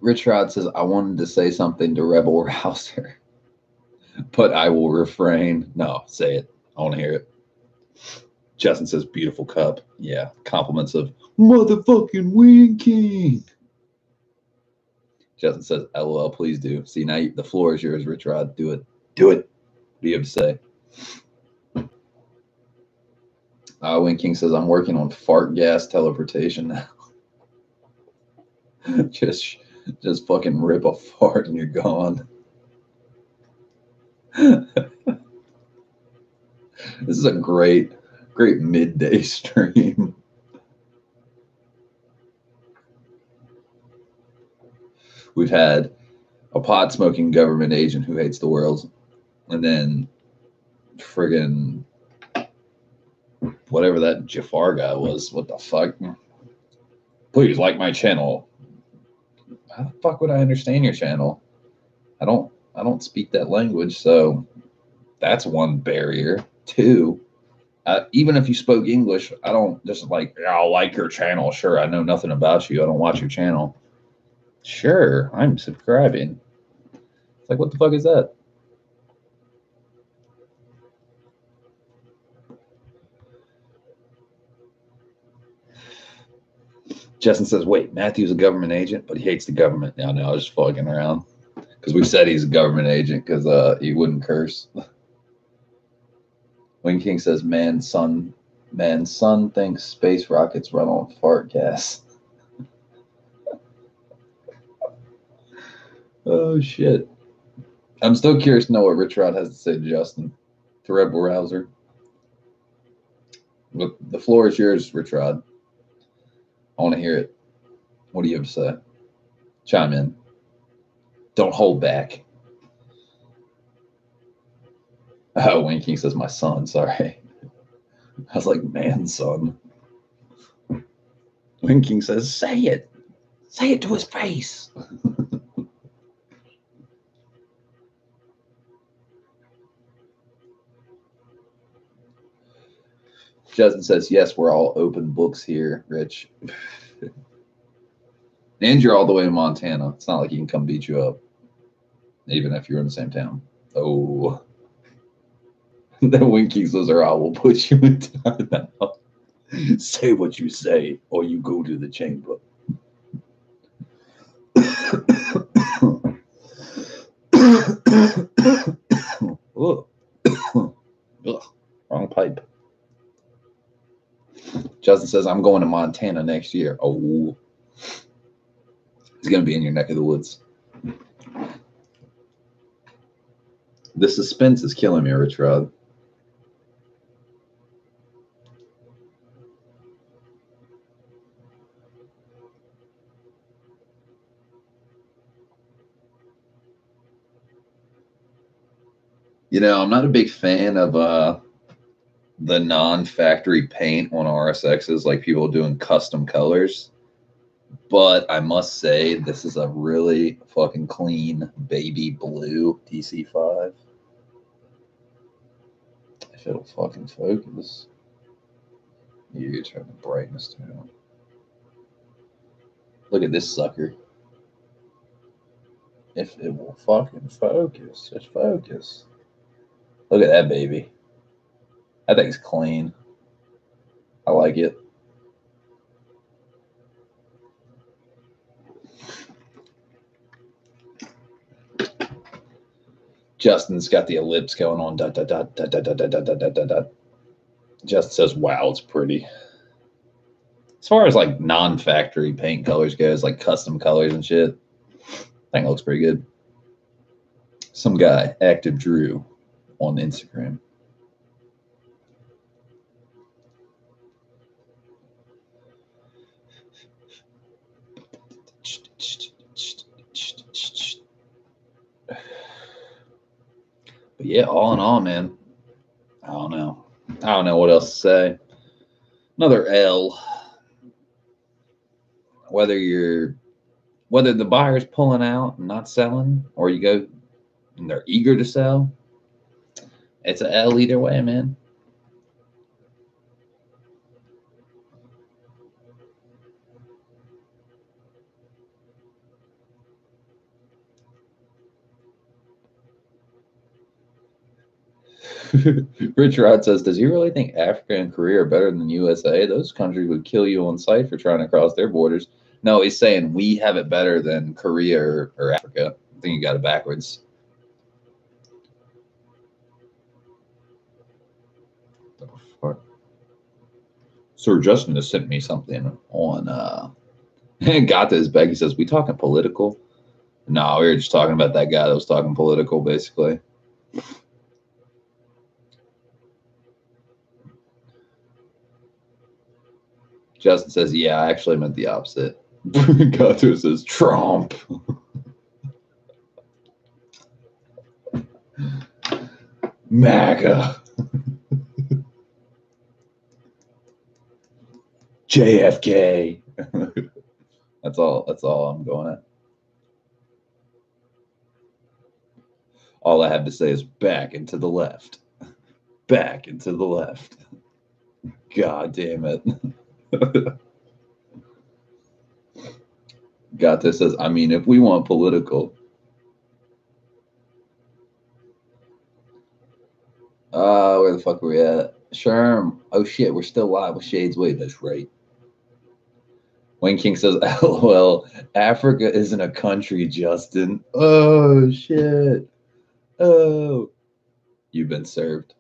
Rich Rod says I wanted to say something to Rebel Rouser, but I will refrain. No, say it. I want to hear it. Justin says beautiful cup. Yeah, compliments of motherfucking Wing King. Justin says, LOL, please do. See, now the floor is yours, Rich Rod. Do it. Do it. What do you have to say? Wing King says, I'm working on fart gas teleportation now. just fucking rip a fart and you're gone. This is a great midday stream. We've had a pot smoking government agent who hates the world, and then friggin' whatever that Jafar guy was. What the fuck? Please like my channel. How the fuck would I understand your channel? I don't speak that language, so that's one barrier. Two, even if you spoke English, I don't just like, yeah, I'll like your channel. Sure, I know nothing about you. I don't watch your channel. Sure, I'm subscribing. It's like, what the fuck is that? Justin says, wait, Matthew's a government agent, but he hates the government. No, I was just fucking around. Because we said he's a government agent because he wouldn't curse. Wing King says, man, son thinks space rockets run on fart gas. Oh, shit. I'm still curious to know what Rich Rod has to say to Justin, to Rebel Rouser. But the floor is yours, Rich Rod. I want to hear it. What do you have to say? Chime in. Don't hold back. Oh, Wing King says, my son. Sorry. I was like, man, son. Wing King says, say it. Say it to his face. Justin says, yes, we're all open books here, Rich. And you're all the way in Montana. It's not like he can come beat you up, even if you're in the same town. Oh. Then Wing King says, or I will put you in timeout. Say what you say, or you go to the chamber. Wrong pipe. Justin says, I'm going to Montana next year. Oh. He's going to be in your neck of the woods. The suspense is killing me, Rich Rod. You know, I'm not a big fan of the non-factory paint on RSXs, like people doing custom colors. But I must say, this is a really fucking clean baby blue DC5. If it'll fucking focus. You turn the brightness down. Look at this sucker. If it will fucking focus, just focus. Look at that baby. That thing's clean. I like it. Justin's got the ellipse going on. Dot, dot, dot, dot, dot, dot, dot, dot, dot, dot, dot. Justin says, wow, it's pretty. As far as like non-factory paint colors goes, like custom colors and shit, I think it looks pretty good. Some guy, Active Drew, on Instagram. But yeah, all in all, man, I don't know what else to say. Another L. whether the buyer's pulling out and not selling, or you go and they're eager to sell, it's an L either way, man. Rich Rod says, does he really think Africa and Korea are better than the USA? Those countries would kill you on sight for trying to cross their borders. No, he's saying we have it better than Korea or Africa. I think you got it backwards. Sir Justin has sent me something on got this. Becky says, we talking political? No, we were just talking about that guy that was talking political, basically. Justin says, yeah, I actually meant the opposite. Gato says, Trump. MAGA. JFK. That's all I'm going at. All I have to say is back and to the left. Back and to the left. God damn it. Gato says, I mean, if we want political. Where the fuck are we at? Sherm. Oh shit, we're still live with Shades Way. That's right. Wayne King says, LOL, Africa isn't a country, Justin. Oh shit. Oh. You've been served.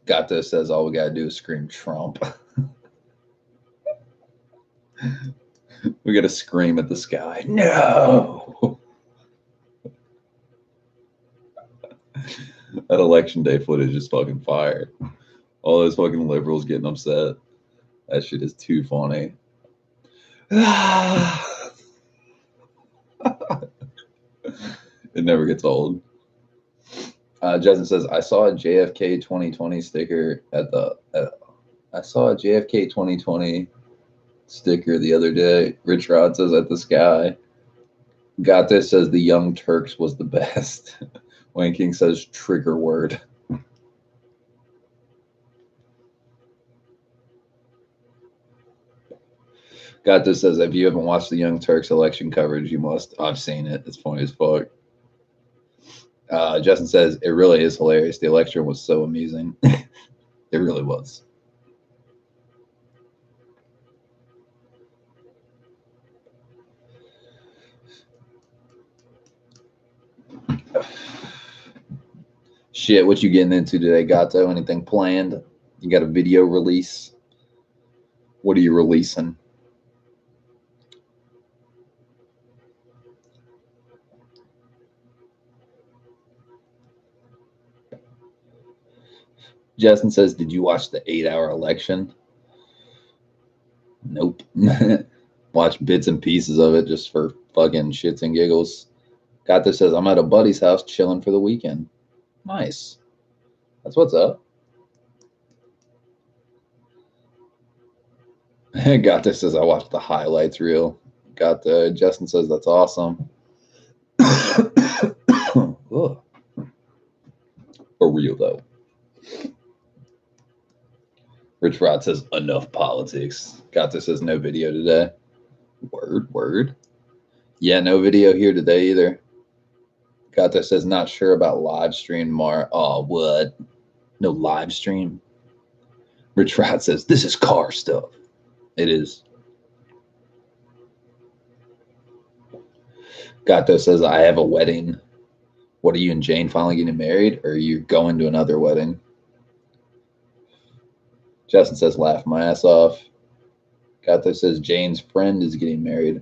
Gato says all we gotta do is scream Trump. We gotta scream at the sky. No. That election day footage is fucking fire. All those fucking liberals getting upset. That shit is too funny. It never gets old. Justin says, I saw a JFK 2020 sticker I saw a JFK 2020 sticker the other day. Rich Rod says at the sky. Gato says the Young Turks was the best. Wayne King says trigger word. Gato says if you haven't watched the Young Turks election coverage, you must. I've seen it. It's funny as fuck. Justin says it really is hilarious. The election was so amusing. It really was. Shit, what you getting into today, Gato? Anything planned? You got a video release? What are you releasing? Justin says, did you watch the 8-hour election? Nope. Watch bits and pieces of it just for fucking shits and giggles. Gato says, I'm at a buddy's house chilling for the weekend. Nice. That's what's up. Gato says, I watched the highlights reel. Justin says, that's awesome. For real, though. Rich Rod says, enough politics. Gato says, no video today. Word. Yeah, no video here today either. Gato says, not sure about live stream tomorrow. Oh, what? No live stream? Rich Rod says, this is car stuff. It is. Gato says, I have a wedding. What, are you and Jane finally getting married, or are you going to another wedding? Justin says, laugh my ass off. Gato says, Jane's friend is getting married.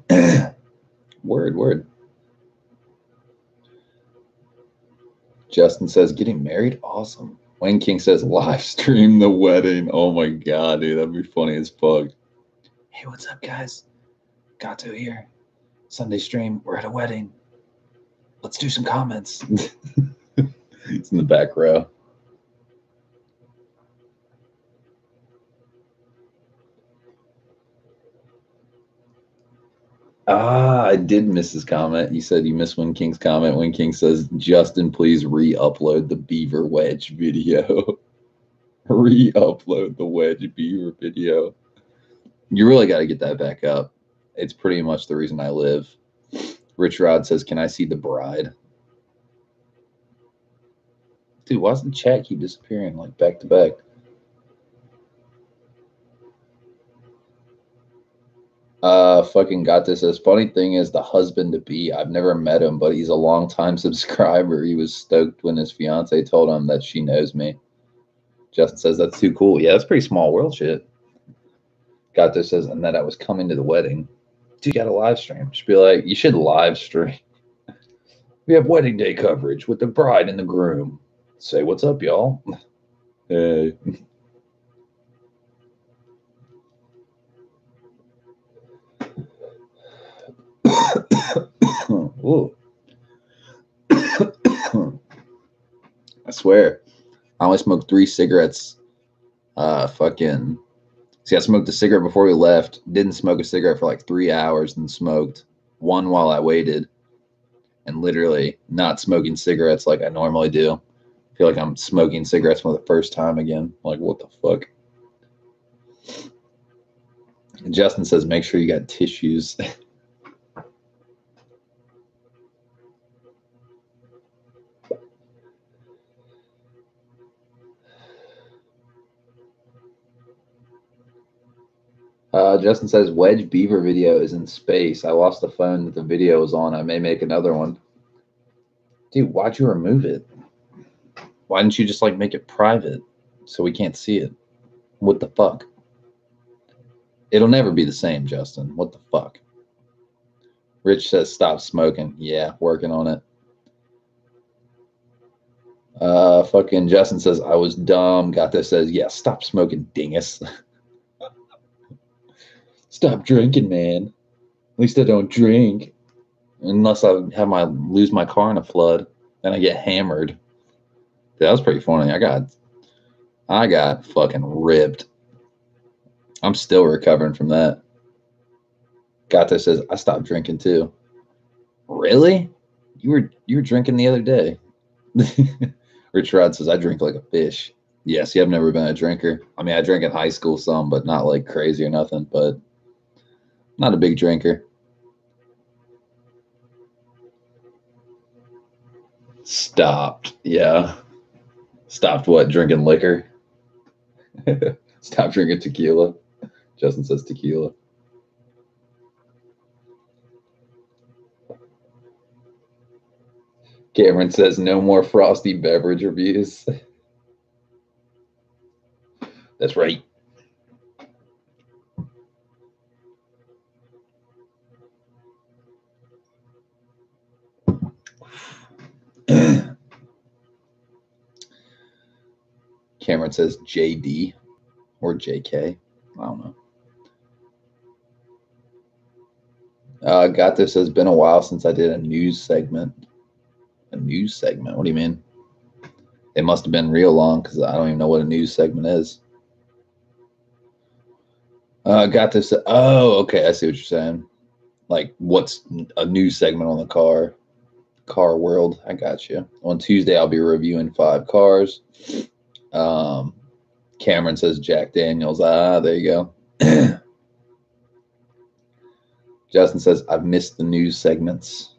Word. Justin says, getting married? Awesome. Wayne King says, live stream the wedding. Oh my God, dude, that'd be funny as fuck. Hey, what's up, guys? Gato here. Sunday stream. We're at a wedding. Let's do some comments. It's in the back row. I did miss his comment. You said you missed Win King's comment. Win King says, Justin, please re-upload the beaver wedge video. Re-upload the wedge beaver video. You really got to get that back up. It's pretty much the reason I live. Rich Rod says, can I see the bride? Dude, why does the chat keep disappearing like back to back? Fucking got this. As funny thing is the husband to be. I've never met him, but he's a longtime subscriber. He was stoked when his fiance told him that she knows me. Justin says that's too cool. Yeah, that's pretty small world shit. Got this says, and that I was coming to the wedding. Dude, you got a live stream. Should be like, you should live stream. We have wedding day coverage with the bride and the groom. Say what's up, y'all. Hey. Ooh. I swear, I only smoked 3 cigarettes. See, I smoked a cigarette before we left. Didn't smoke a cigarette for like 3 hours, and smoked one while I waited. And literally not smoking cigarettes like I normally do. I feel like I'm smoking cigarettes for the first time again. Like, what the fuck? And Justin says, make sure you got tissues. Justin says, Wedge Beaver video is in space. I lost the phone that the video was on. I may make another one. Dude, why'd you remove it? Why didn't you just, like, make it private so we can't see it? What the fuck? It'll never be the same, Justin. What the fuck? Rich says, stop smoking. Yeah, working on it. Fucking Justin says, I was dumb. Got this says, yeah, stop smoking, dingus. Stop drinking, man. At least I don't drink. Unless I have lose my car in a flood. Then I get hammered. Dude, that was pretty funny. I got fucking ripped. I'm still recovering from that. Gato says, I stopped drinking too. Really? You were drinking the other day. Rich Rod says, I drink like a fish. Yeah, see, I've never been a drinker. I mean, I drank in high school some, but not like crazy or nothing, but not a big drinker. Stopped. Yeah. Stopped what? Drinking liquor? Stopped drinking tequila. Justin says tequila. Cameron says no more frosty beverage reviews. That's right. Cameron says JD or JK. I don't know. Got this says been a while since I did a news segment. A news segment? What do you mean? It must have been real long because I don't even know what a news segment is. Got this. Oh, okay. I see what you're saying. Like, what's a news segment on the car world? I got you. On Tuesday, I'll be reviewing 5 cars. Cameron says Jack Daniels. There you go. Justin says, I've missed the news segments.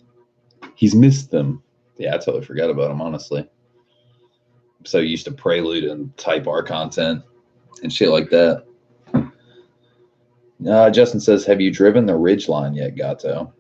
He's missed them. Yeah, I totally forgot about him, honestly. I'm so used to Prelude and Type R content and shit like that. Justin says, have you driven the Ridge line yet, Gato?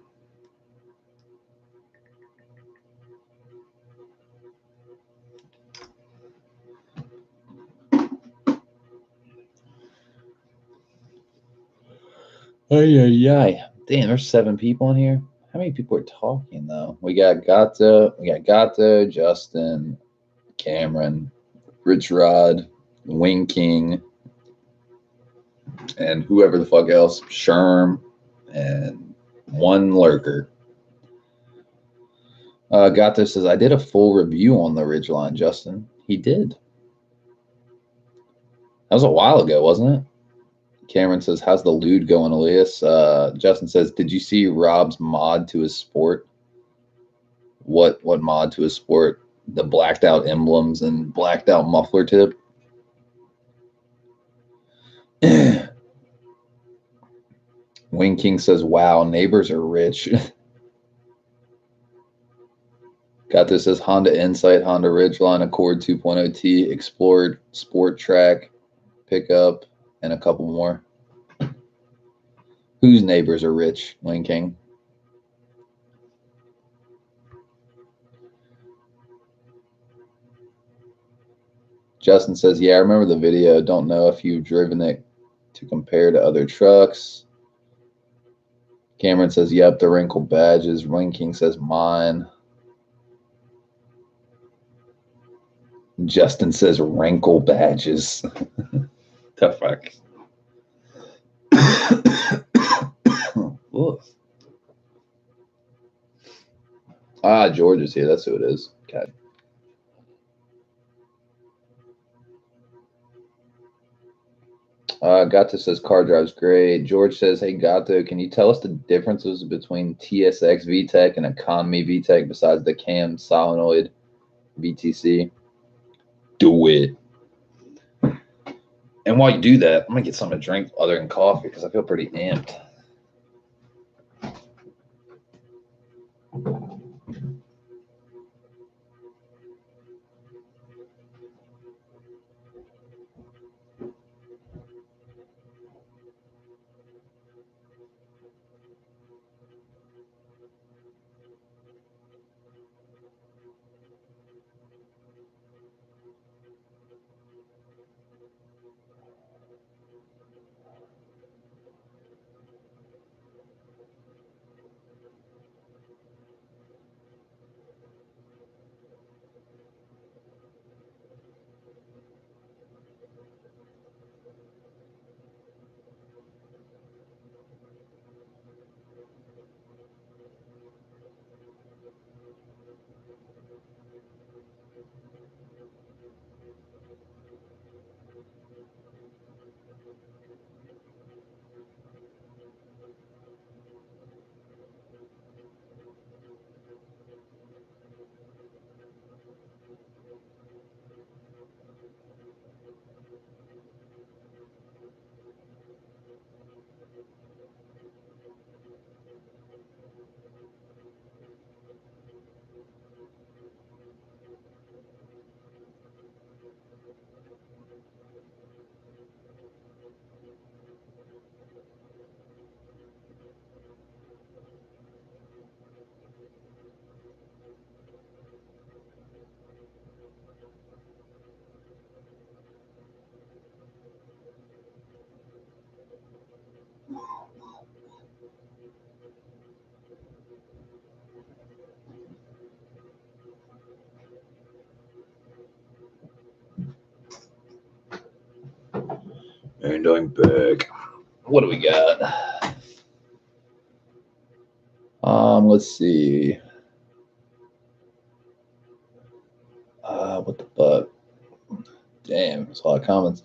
Ay. Damn, there's 7 people in here. How many people are talking though? We got Gato, Justin, Cameron, Rich Rod, Wing King, and whoever the fuck else, Sherm, and one lurker. Gato says, I did a full review on the Ridgeline, Justin. He did. That was a while ago, wasn't it? Cameron says, how's the lewd going, Elias? Justin says, did you see Rob's mod to his sport? What mod to his sport? The blacked out emblems and blacked out muffler tip? Wing King says, wow, neighbors are rich. Got this as Honda Insight, Honda Ridgeline, Accord 2.0T, Explorer, Sport Track, Pickup, and a couple more. Whose neighbors are rich, Wing King? Justin says, yeah, I remember the video. Don't know if you've driven it to compare to other trucks. Cameron says, yep, the wrinkled badges. Wing King says, mine. Justin says, wrinkle badges. The fuck? George is here. That's who it is. Okay. Gato says car drives great. George says, hey Gato, can you tell us the differences between TSX VTEC and Economy VTEC besides the cam solenoid VTC? Do it. And while you do that, I'm gonna get something to drink other than coffee because I feel pretty amped. And I'm back. What do we got? Let's see. What the fuck? Damn, there's a lot of comments.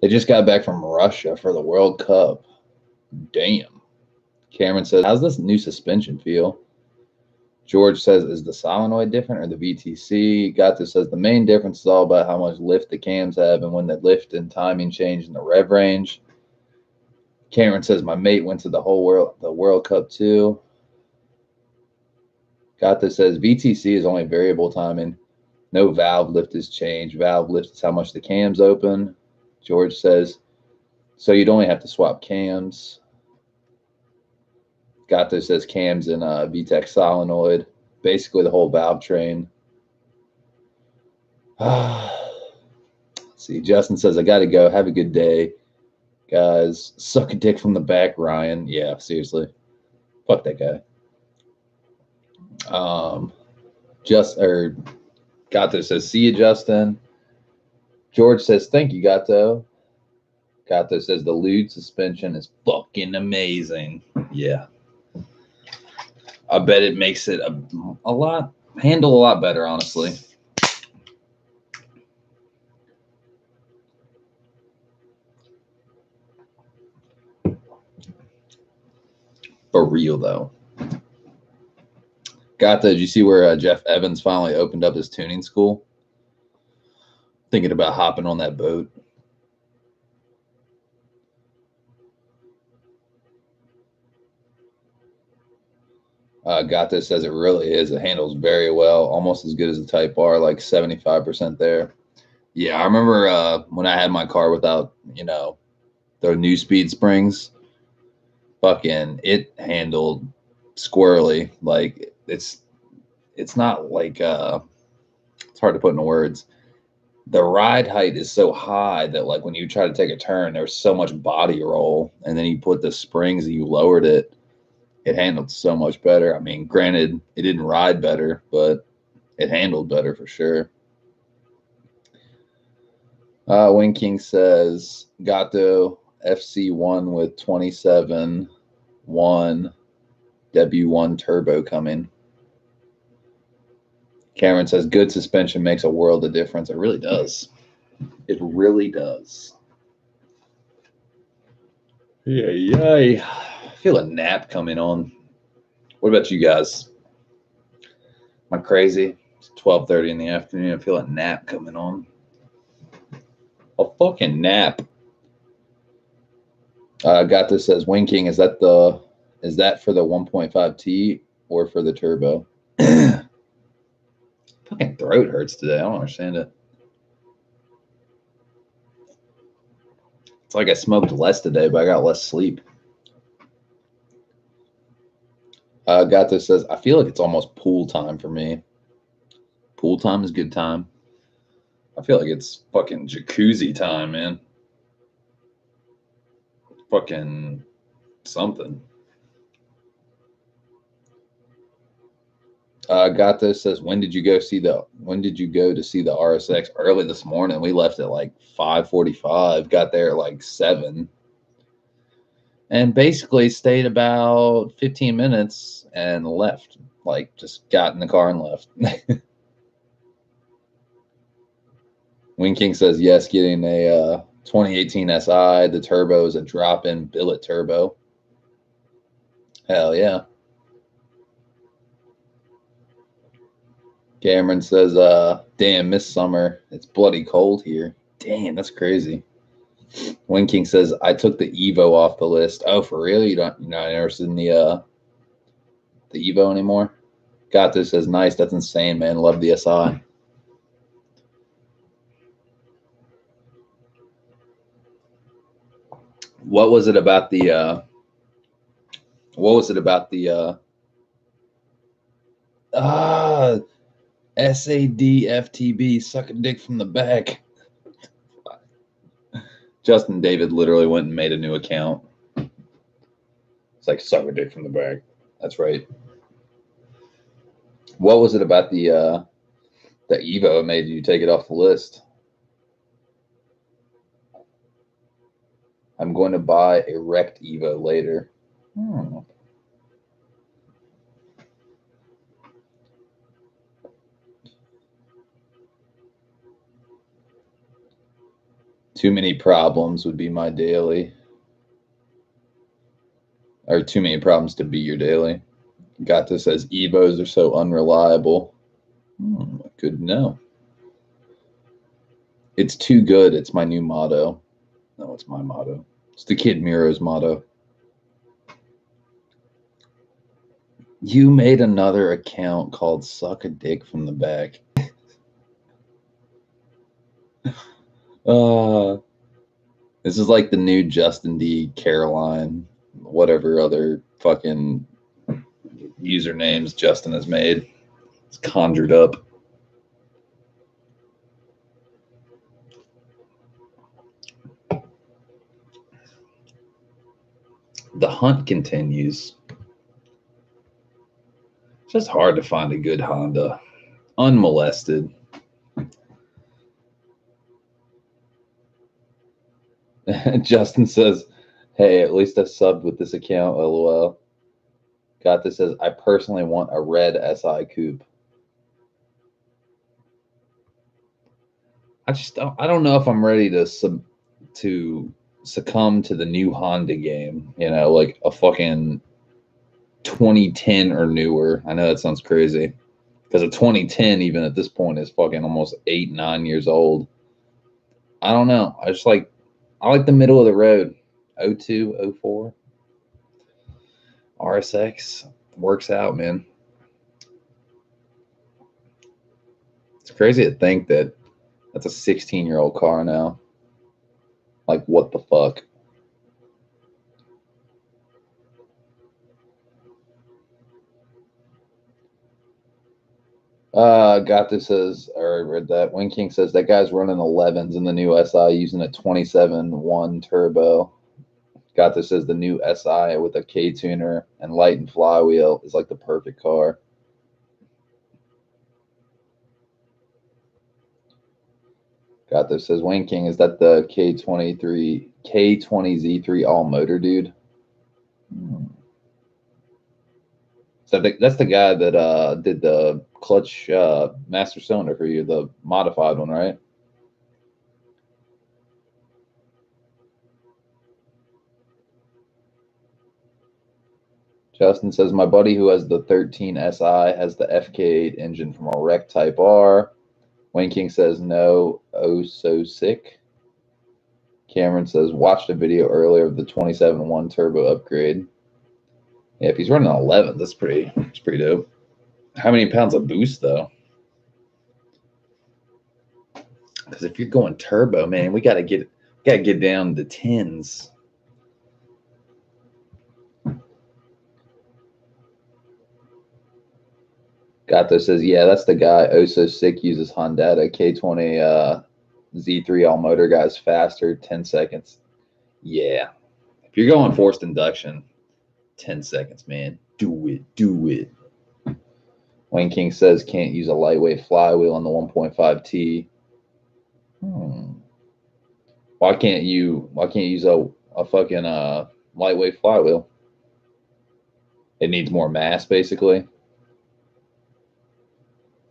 They just got back from Russia for the World Cup. Damn. Cameron says, how's this new suspension feel? George says, is the solenoid different or the VTC? Gato says, the main difference is all about how much lift the cams have and when the lift and timing change in the rev range. Cameron says, my mate went to the World Cup too. Gato says, VTC is only variable timing. No valve lift is changed. Valve lift is how much the cam's open. George says, so you'd only have to swap cams. Gato says cams and VTEC solenoid. Basically the whole valve train. Let's see. Justin says, I got to go. Have a good day. Guys, suck a dick from the back, Ryan. Yeah, seriously. Fuck that guy. Gato says, see you, Justin. George says, thank you, Gato. Gato says, the lewd suspension is fucking amazing. Yeah. I bet it makes it a lot Handle a lot better, honestly. For real, though. Did you see where Jeff Evans finally opened up his tuning school? Thinking about hopping on that boat. Says it really is. It handles very well, almost as good as a Type R, like 75% there. Yeah, I remember when I had my car without, the new speed springs. Fucking, it handled squirrely. Like it's not like it's hard to put into words. The ride height is so high that like when you try to take a turn, there's so much body roll, and then you put the springs and you lowered it. It handled so much better. I mean, granted, it didn't ride better, but it handled better for sure. Wing King says Gato FC1 with 27 1 W1 turbo coming. Cameron says good suspension makes a world of difference. It really does. It really does. Yay. I feel a nap coming on. What about you guys? Am I crazy? It's 12:30 in the afternoon. I feel a nap coming on. A fucking nap. Says Wing King, is that for the 1.5T or for the turbo? Fucking throat hurts today. I don't understand it. It's like I smoked less today, but I got less sleep. Says, I feel like it's almost pool time for me. Pool time is good time. I feel like it's fucking jacuzzi time, man. Fucking something. Says, when did you go to see the RSX? Early this morning. We left at like 5:45. Got there at like 7. And basically stayed about 15 minutes and left. Like just got in the car and left. Wing King says yes, getting a 2018 SI. The turbo is a drop-in billet turbo. Hell yeah. Cameron says, damn, miss summer. It's bloody cold here. Damn, that's crazy. Wing King says, I took the Evo off the list. Oh, for real? You're not interested in the Evo anymore? Says, nice. That's insane, man. Love the SI. What was it about the SAD FTB, suck a dick from the back? Justin David literally went and made a new account. It's like suck a dick from the back. That's right. What was it about the Evo that made you take it off the list? I'm going to buy a wrecked Evo later. Too many problems would be my daily. Or too many problems to be your daily. Says Evos are so unreliable. Good to know. It's too good. It's my new motto. No, it's my motto. It's the Kid Miro's motto. You made another account called Suck a Dick from the Back. This is like the new Justin D. Caroline, whatever other fucking usernames Justin has made. It's conjured up. The hunt continues. It's just hard to find a good Honda. Unmolested. Justin says, hey, at least I subbed with this account, lol. Says, I personally want a red SI coupe. I don't know if I'm ready to succumb to the new Honda game. You know, like a fucking 2010 or newer. I know that sounds crazy because a 2010 even at this point is fucking almost 8-9 years old. I don't know. I like the middle of the road. 02, 04. RSX works out, man. It's crazy to think that that's a 16-year-old car now. Like, what the fuck? Got this says, I already read that. Wing King says that guy's running 11s in the new SI using a 27.1 turbo. Got this says the new SI with a K tuner and light and flywheel is like the perfect car. Got this says Wayne King, is that the K20Z3 all motor dude? So that's the guy that did the clutch master cylinder for you, the modified one, right? Justin says my buddy who has the 13 SI has the FK8 engine from a Rec Type R. Wayne King says no, oh so sick. Cameron says watched a video earlier of the 27.1 turbo upgrade. Yeah, if he's running 11, that's pretty dope. How many pounds of boost though? Because if you're going turbo, man, we gotta get down to 10s. Gato says, yeah, that's the guy. Oh so sick uses Honda K20 Z3 all motor guys faster, 10 seconds. Yeah. If you're going forced induction, 10 seconds, man. Do it. Wayne King says can't use a lightweight flywheel on the 1.5T. Why can't you use a fucking lightweight flywheel? It needs more mass, basically.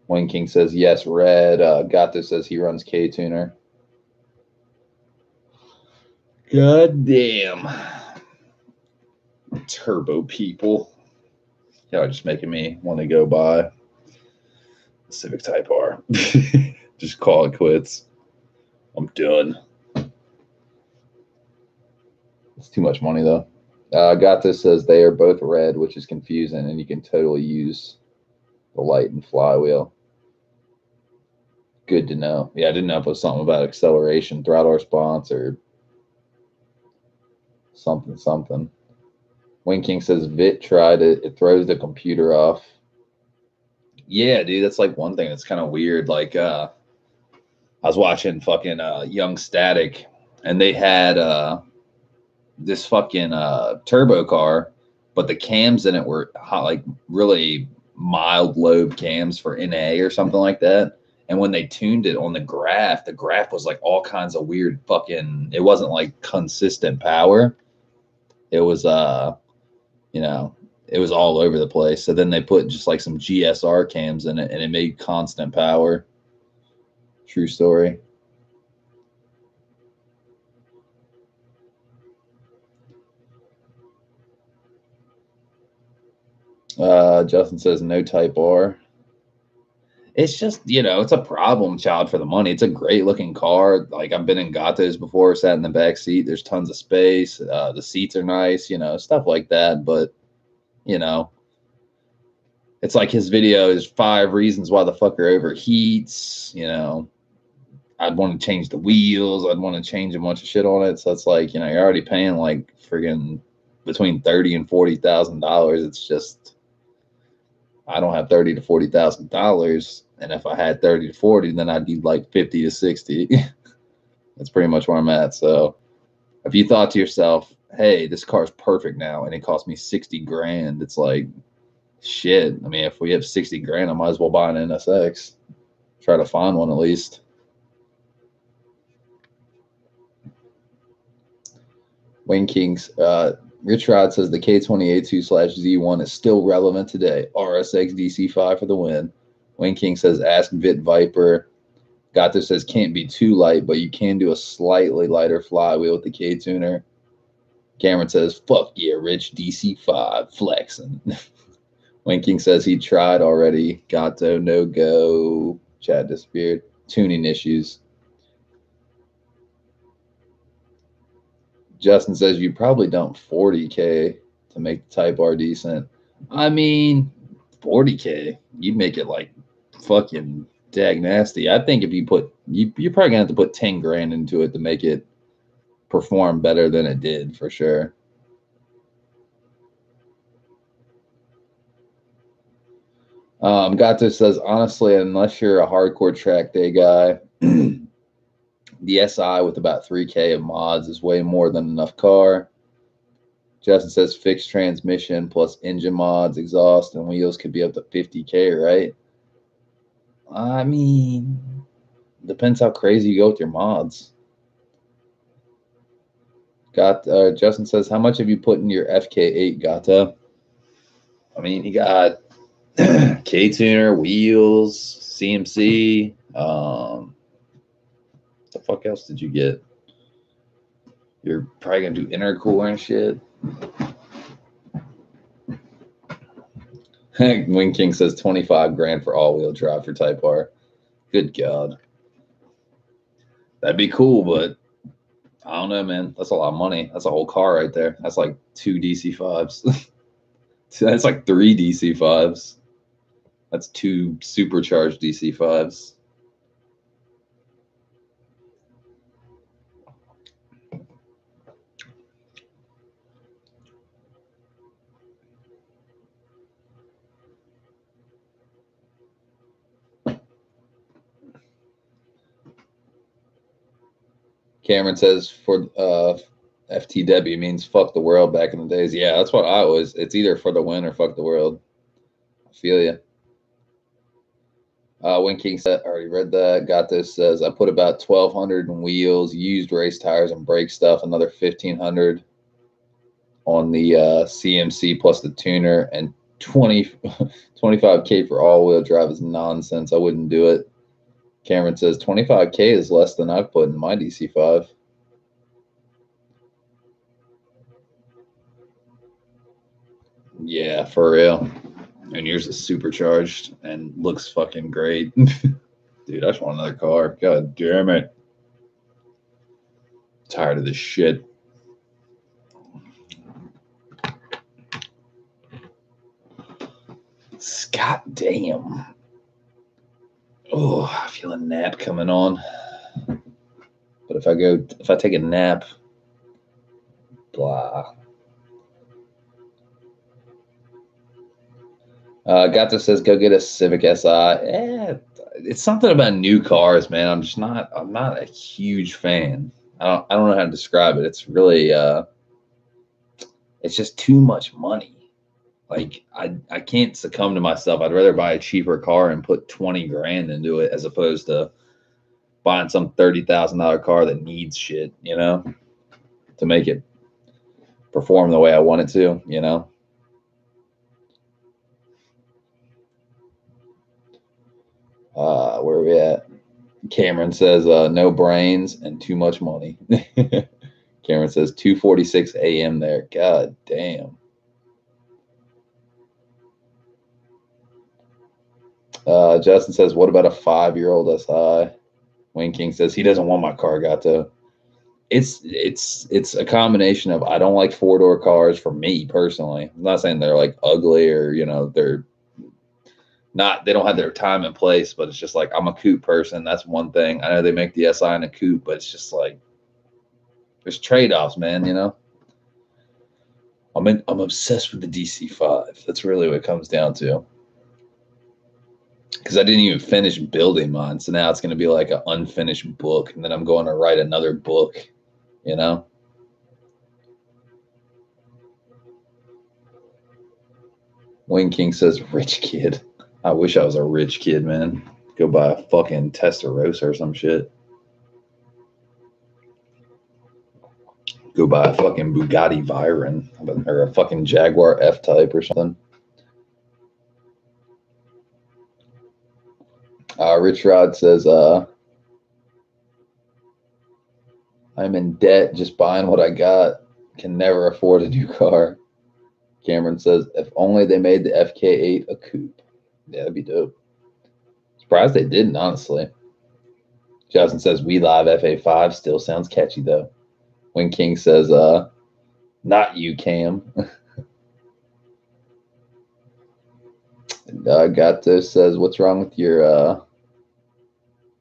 Wayne King says yes, red. Gato says he runs K tuner. God damn. Turbo people. Y'all just making me want to go buy a Civic Type R. Just call it quits. I'm done. It's too much money though. Gato says they are both red, which is confusing, and you can totally use the light and flywheel. Good to know. Yeah, I didn't know if it was something about acceleration, throttle response, or something. Wing King says Vit tried it. It throws the computer off. Yeah, dude, that's like one thing that's kind of weird. Like, I was watching fucking Young Static, and they had this fucking turbo car, but the cams in it were like really mild lobe cams for NA or something like that. And when they tuned it on the graph was like all kinds of weird fucking, it wasn't like consistent power. It was you know, it was all over the place. So then they put just like some GSR cams in it and it made constant power. True story. Justin says no Type R. It's just, it's a problem child for the money. It's a great looking car. Like I've been in Gatos before, sat in the back seat. There's tons of space. The seats are nice, stuff like that. But, it's like his video is 5 reasons why the fucker overheats. I'd want to change the wheels. I'd want to change a bunch of shit on it. So it's like, you're already paying like friggin' between $30,000 and $40,000. It's just, I don't have $30,000 to $40,000, and if I had 30 to 40, then I'd need like 50 to 60. That's pretty much where I'm at. So, if you thought to yourself, "Hey, this car's perfect now, and it cost me 60 grand," it's like, shit. I mean, if we have 60 grand, I might as well buy an NSX. Try to find one at least. Wayne King's Rich Rod says the K20A2/Z1 is still relevant today. RSX DC5 for the win. Wayne King says ask Vit Viper. Gato says can't be too light, but you can do a slightly lighter flywheel with the K tuner. Cameron says, fuck yeah, Rich, DC5 flexing. Winking says he tried already. Gato, no go. Chat disappeared. Tuning issues. Justin says you probably dump 40K to make the Type R decent. I mean, 40K, you'd make it like fucking dag nasty. I think if you put, you're probably gonna have to put 10 grand into it to make it perform better than it did for sure. Gato says, honestly, unless you're a hardcore track day guy, the SI with about 3K of mods is way more than enough car. Justin says fixed transmission plus engine mods, exhaust, and wheels could be up to 50K, right? I mean, depends how crazy you go with your mods. Justin says, how much have you put in your FK8, Gata? I mean, you got K-tuner, wheels, CMC. The fuck else did you get? You're probably gonna do intercooler and shit. Wing King says 25 grand for all-wheel drive for Type R. Good God. That'd be cool, but I don't know, man. That's a lot of money. That's a whole car right there. That's like 2 DC5s. That's like 3 DC5s. That's 2 supercharged DC5s. Cameron says for FTW means fuck the world back in the days. Yeah, that's what I always. It's either for the win or fuck the world. I feel you. Win King said, I already read that. Got this. Says I put about 1,200 in wheels, used race tires and brake stuff. Another 1,500 on the CMC plus the tuner, and 25K for all-wheel drive is nonsense. I wouldn't do it. Cameron says 25K is less than I've put in my DC5. Yeah, for real. And yours is supercharged and looks fucking great. Dude, I just want another car. God damn it. Tired of this shit. God damn. Oh, I feel a nap coming on. But if I take a nap, blah. Gato says, go get a Civic Si. It's something about new cars, man. I'm not a huge fan. I don't know how to describe it. It's really, it's just too much money. Like I can't succumb to myself. I'd rather buy a cheaper car and put 20 grand into it as opposed to buying some $30,000 car that needs shit, you know, to make it perform the way I want it to, you know. Where are we at? Cameron says no brains and too much money. Cameron says 2:46 a.m. there. God damn. Justin says, what about a 5-year-old SI? Wayne King says he doesn't want my car, Gato. It's a combination of I don't like 4-door cars for me personally. I'm not saying they're like ugly or, you know, they're not, they don't have their time and place, but it's just like I'm a coupe person. That's one thing. I know they make the SI in a coupe, but it's just like there's trade-offs, man, you know. I'm obsessed with the DC5. That's really what it comes down to. Because I didn't even finish building mine, so now it's going to be like an unfinished book, and then I'm going to write another book, you know. Wayne King says, rich kid. I wish I was a rich kid, man. Go buy a fucking Testarossa or some shit. Go buy a fucking Bugatti Veyron or a fucking Jaguar F-Type or something. Rich Rod says, I'm in debt just buying what I got. Can never afford a new car. Cameron says, if only they made the FK8 a coupe. Yeah, that'd be dope. Surprised they didn't, honestly. Justin says, We Live FA5 still sounds catchy, though. When King says, not you, Cam. Gato says, what's wrong with your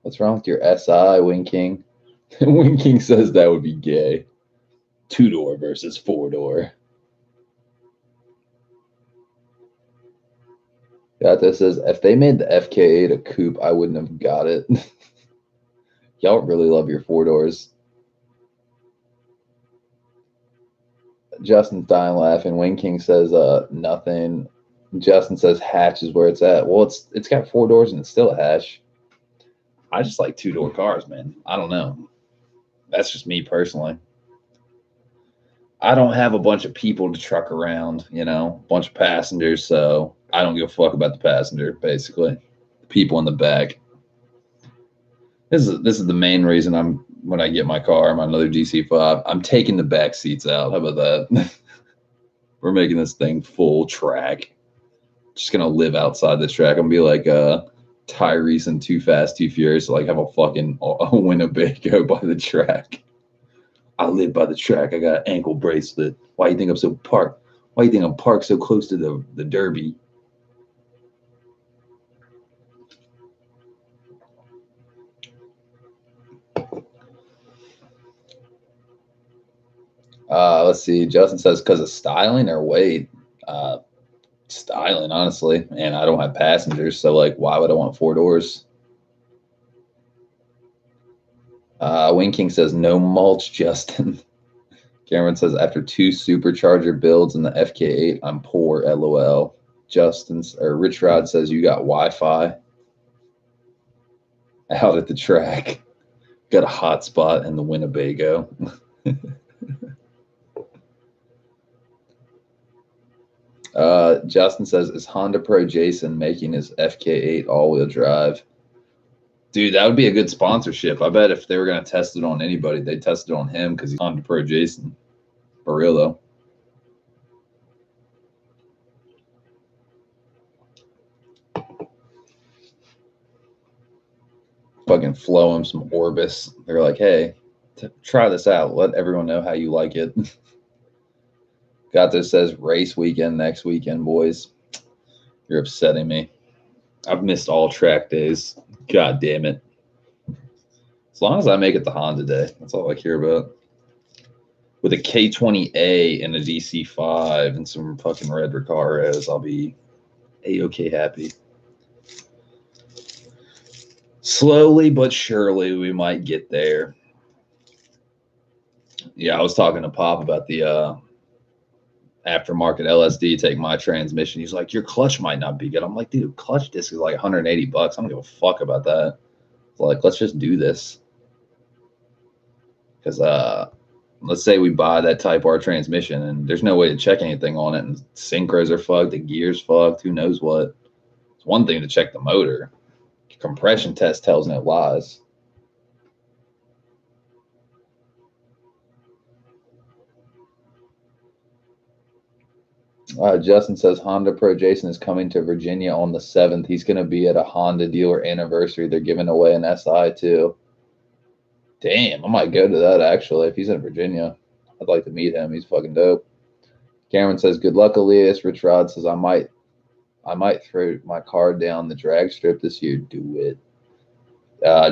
SI, Wing King? Wing King says that would be gay. 2-door versus 4-door. Gato says, if they made the FK8 a coupe, I wouldn't have got it. Y'all really love your 4-doors. Justin's dying laughing. Wing King says, nothing. Justin says hatch is where it's at. Well, it's got 4 doors and it's still a hatch. I just like 2-door cars, man. I don't know. That's just me personally. I don't have a bunch of people to truck around, a bunch of passengers, so I don't give a fuck about the passenger, basically. The people in the back. This is the main reason when I get my car, I'm on another DC5, I'm taking the back seats out. How about that? We're making this thing full track. Just gonna live outside this track. I'm gonna be like Tyrese and Too Fast, Too Furious, like have a fucking Winnebago by the track. I live by the track. I got an ankle bracelet. Why you think I'm so parked? Why you think I'm parked so close to the Derby? Let's see. Justin says because of styling or weight. Styling, honestly, and I don't have passengers, so like, why would I want 4 doors? Wing King says no mulch, Justin. Cameron says after 2 supercharger builds in the FK8, I'm poor. LOL. Rich Rod says you got Wi-Fi out at the track. Got a hotspot in the Winnebago. Justin says, is Honda Pro Jason making his FK8 all-wheel drive? Dude, that would be a good sponsorship. I bet if they were going to test it on anybody, they'd test it on him because he's Honda Pro Jason. For real, though. Fucking flow him some Orbis. They're like, hey, try this out. Let everyone know how you like it. Gato says race weekend next weekend, boys. You're upsetting me. I've missed all track days. God damn it. As long as I make it to Honda Day, that's all I care about. With a K20A and a DC5 and some fucking red Recaros, I'll be A-okay happy. Slowly but surely, we might get there. Yeah, I was talking to Pop about the aftermarket LSD. Take my transmission. He's like, your clutch might not be good. I'm like, dude, clutch disc is like $180. I don't give a fuck about that. It's like, let's just do this. Because let's say we buy that Type R transmission and there's no way to check anything on it, and synchros are fucked, the gear's fucked, who knows what. It's one thing to check the motor. Compression test tells no lies. Justin says Honda Pro Jason is coming to Virginia on the 7th. He's going to be at a Honda dealer anniversary. They're giving away an SI too. Damn, I might go to that actually if he's in Virginia. I'd like to meet him. He's fucking dope. Cameron says, good luck, Elias. Rich Rod says, I might throw my car down the drag strip this year. Do it.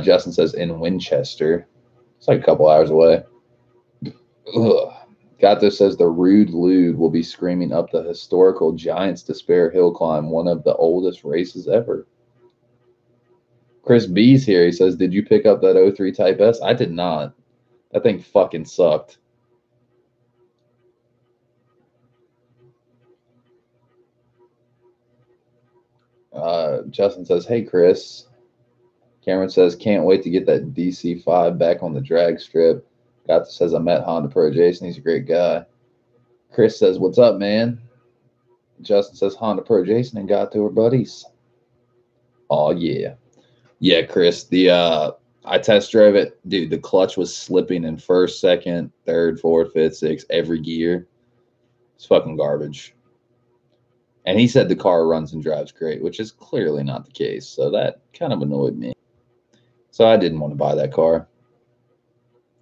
Justin says, in Winchester. It's like a couple hours away. Ugh. Gato says, the Rude Lude will be screaming up the historical Giants Despair Hill Climb, one of the oldest races ever. Chris B's here. He says, did you pick up that 03 Type S? I did not. That thing fucking sucked. Justin says, hey, Chris. Cameron says, can't wait to get that DC5 back on the drag strip. Gato says, I met Honda Pro Jason. He's a great guy. Chris says, what's up, man? Justin says, Honda Pro Jason and Gato are buddies. Oh, yeah. Yeah, Chris, I I test drove it. Dude, the clutch was slipping in first, second, third, fourth, fifth, sixth, every gear. It's fucking garbage. And he said the car runs and drives great, which is clearly not the case. So that kind of annoyed me. So I didn't want to buy that car.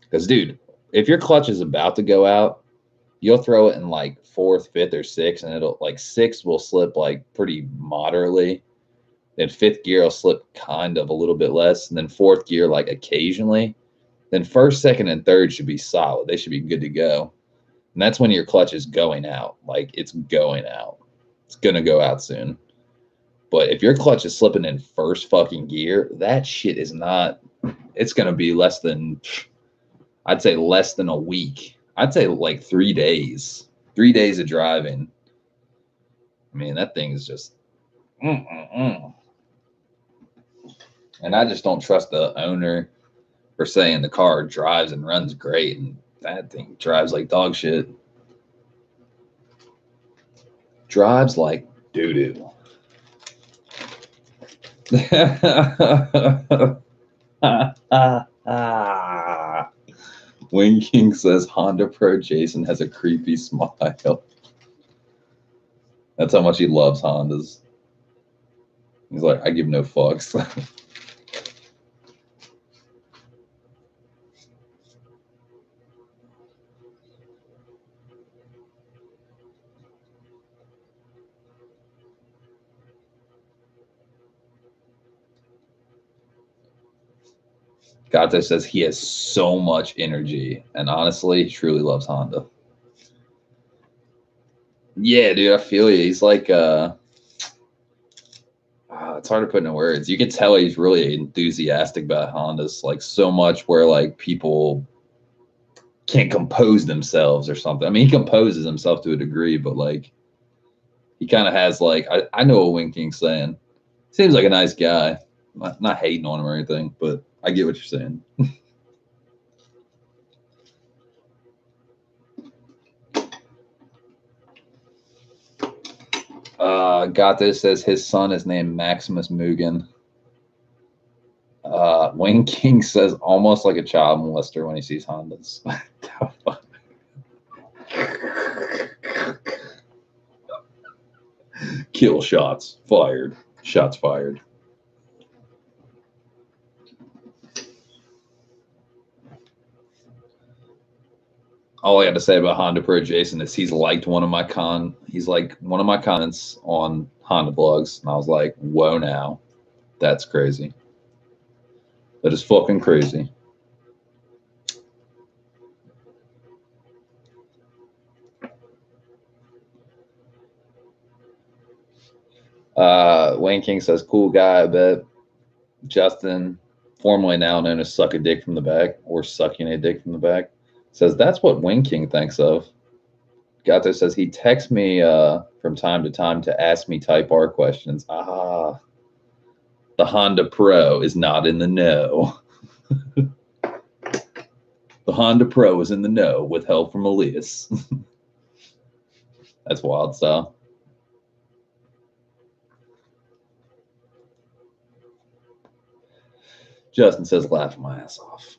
Because, dude, if your clutch is about to go out, you'll throw it in like fourth, fifth, or sixth, and it'll like sixth will slip like pretty moderately. Then fifth gear will slip kind of a little bit less, and then fourth gear like occasionally. Then first, second, and third should be solid. They should be good to go. And that's when your clutch is going out. Like it's going out. It's gonna go out soon. But if your clutch is slipping in first fucking gear, that shit is not. It's gonna be less than. I'd say less than a week. I'd say like 3 days. 3 days of driving. I mean, that thing is just. And I just don't trust the owner for saying the car drives and runs great, and that thing drives like dog shit. Drives like doo-doo. Wing King says Honda Pro Jason has a creepy smile. That's how much he loves Hondas. He's like, I give no fucks. Gato says he has so much energy, and honestly, he truly loves Honda. Yeah, dude, I feel you. He's like, it's hard to put into words. You can tell he's really enthusiastic about Hondas, like so much where like people can't compose themselves or something. I mean, he composes himself to a degree, but like he kind of has like, I know what Wing King's saying. Seems like a nice guy. Not hating on him or anything, but I get what you're saying. Gato says his son is named Maximus Mugen. Wayne King says almost like a child molester when he sees Hondas. Kill shots fired. Shots fired. All I got to say about Honda Pro Jason is he's liked one of my comments on Honda blogs, and I was like, whoa, now that's crazy. That is fucking crazy. Wayne King says, cool guy, I bet. Justin, formerly now known as Suck a Dick from the Back or Sucking a Dick from the Back, says that's what Wayne King thinks of. Gato says he texts me from time to time to ask me Type R questions. The Honda Pro is not in the know. The Honda Pro is in the know with help from Elias. That's wild stuff. Justin says, laugh my ass off.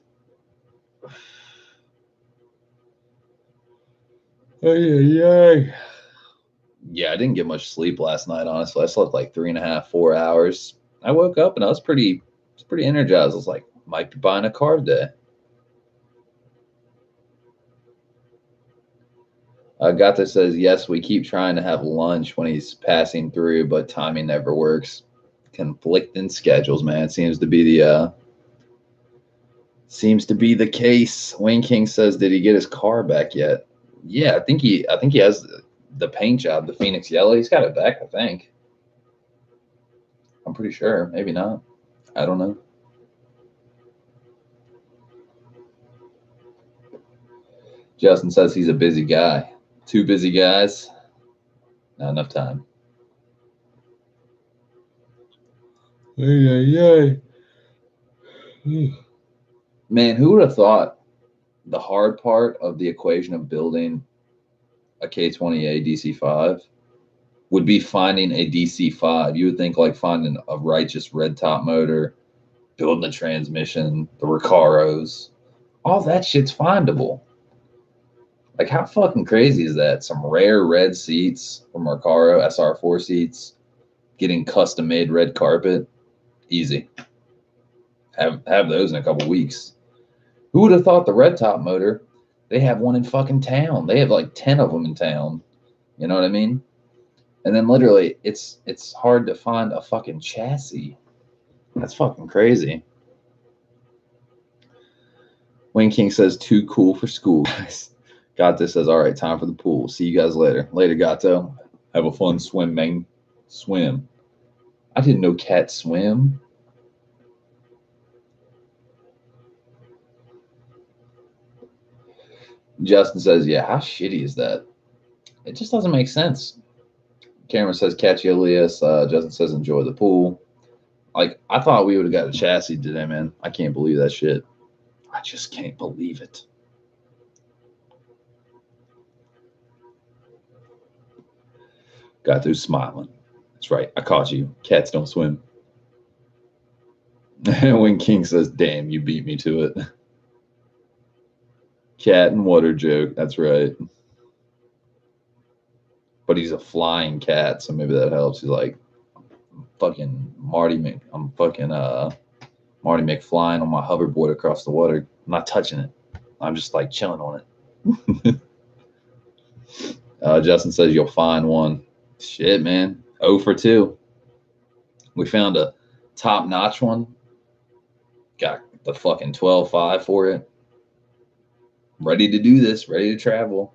Yeah, I didn't get much sleep last night, honestly. I slept like 3.5, 4 hours. I woke up and I was pretty energized. I was like, might be buying a car today. Gato says, yes, we keep trying to have lunch when he's passing through, but timing never works. Conflicting schedules, man. It seems to be the case. Wayne King says, did he get his car back yet? Yeah, I think he has the paint job, the Phoenix Yellow. He's got it back, I think. I'm pretty sure. Maybe not. I don't know. Justin says he's a busy guy. 2 busy guys. Not enough time. Man, who would have thought the hard part of the equation of building a K20A DC5 would be finding a DC5. You would think like finding a righteous red top motor, building the transmission, the Recaros, all that shit's findable. Like, how fucking crazy is that? Some rare red seats from Recaro, SR4 seats, getting custom made red carpet, easy. Have those in a couple weeks. Who would have thought the red top motor? They have one in fucking town. They have like 10 of them in town. You know what I mean? And then literally, it's hard to find a fucking chassis. That's fucking crazy. Wayne King says, too cool for school, guys. Gato says, all right, time for the pool. See you guys later. Later, Gato. Have a fun swim, man. Swim. I didn't know cats swim. Justin says, yeah, how shitty is that? It just doesn't make sense. Cameron says, catch you, Elias. Justin says, enjoy the pool. Like, I thought we would have got a chassis today, man. I can't believe that shit. I just can't believe it. Got through smiling. That's right. I caught you. Cats don't swim. And when King says, damn, you beat me to it. Cat and water joke. That's right. But he's a flying cat, so maybe that helps. He's like, fucking Marty Mc. I'm fucking Marty McFlying on my hoverboard across the water. I'm not touching it. I'm just like chilling on it. Justin says you'll find one. Shit, man. 0 for 2. We found a top-notch one. Got the fucking 12.5 for it. Ready to do this. Ready to travel.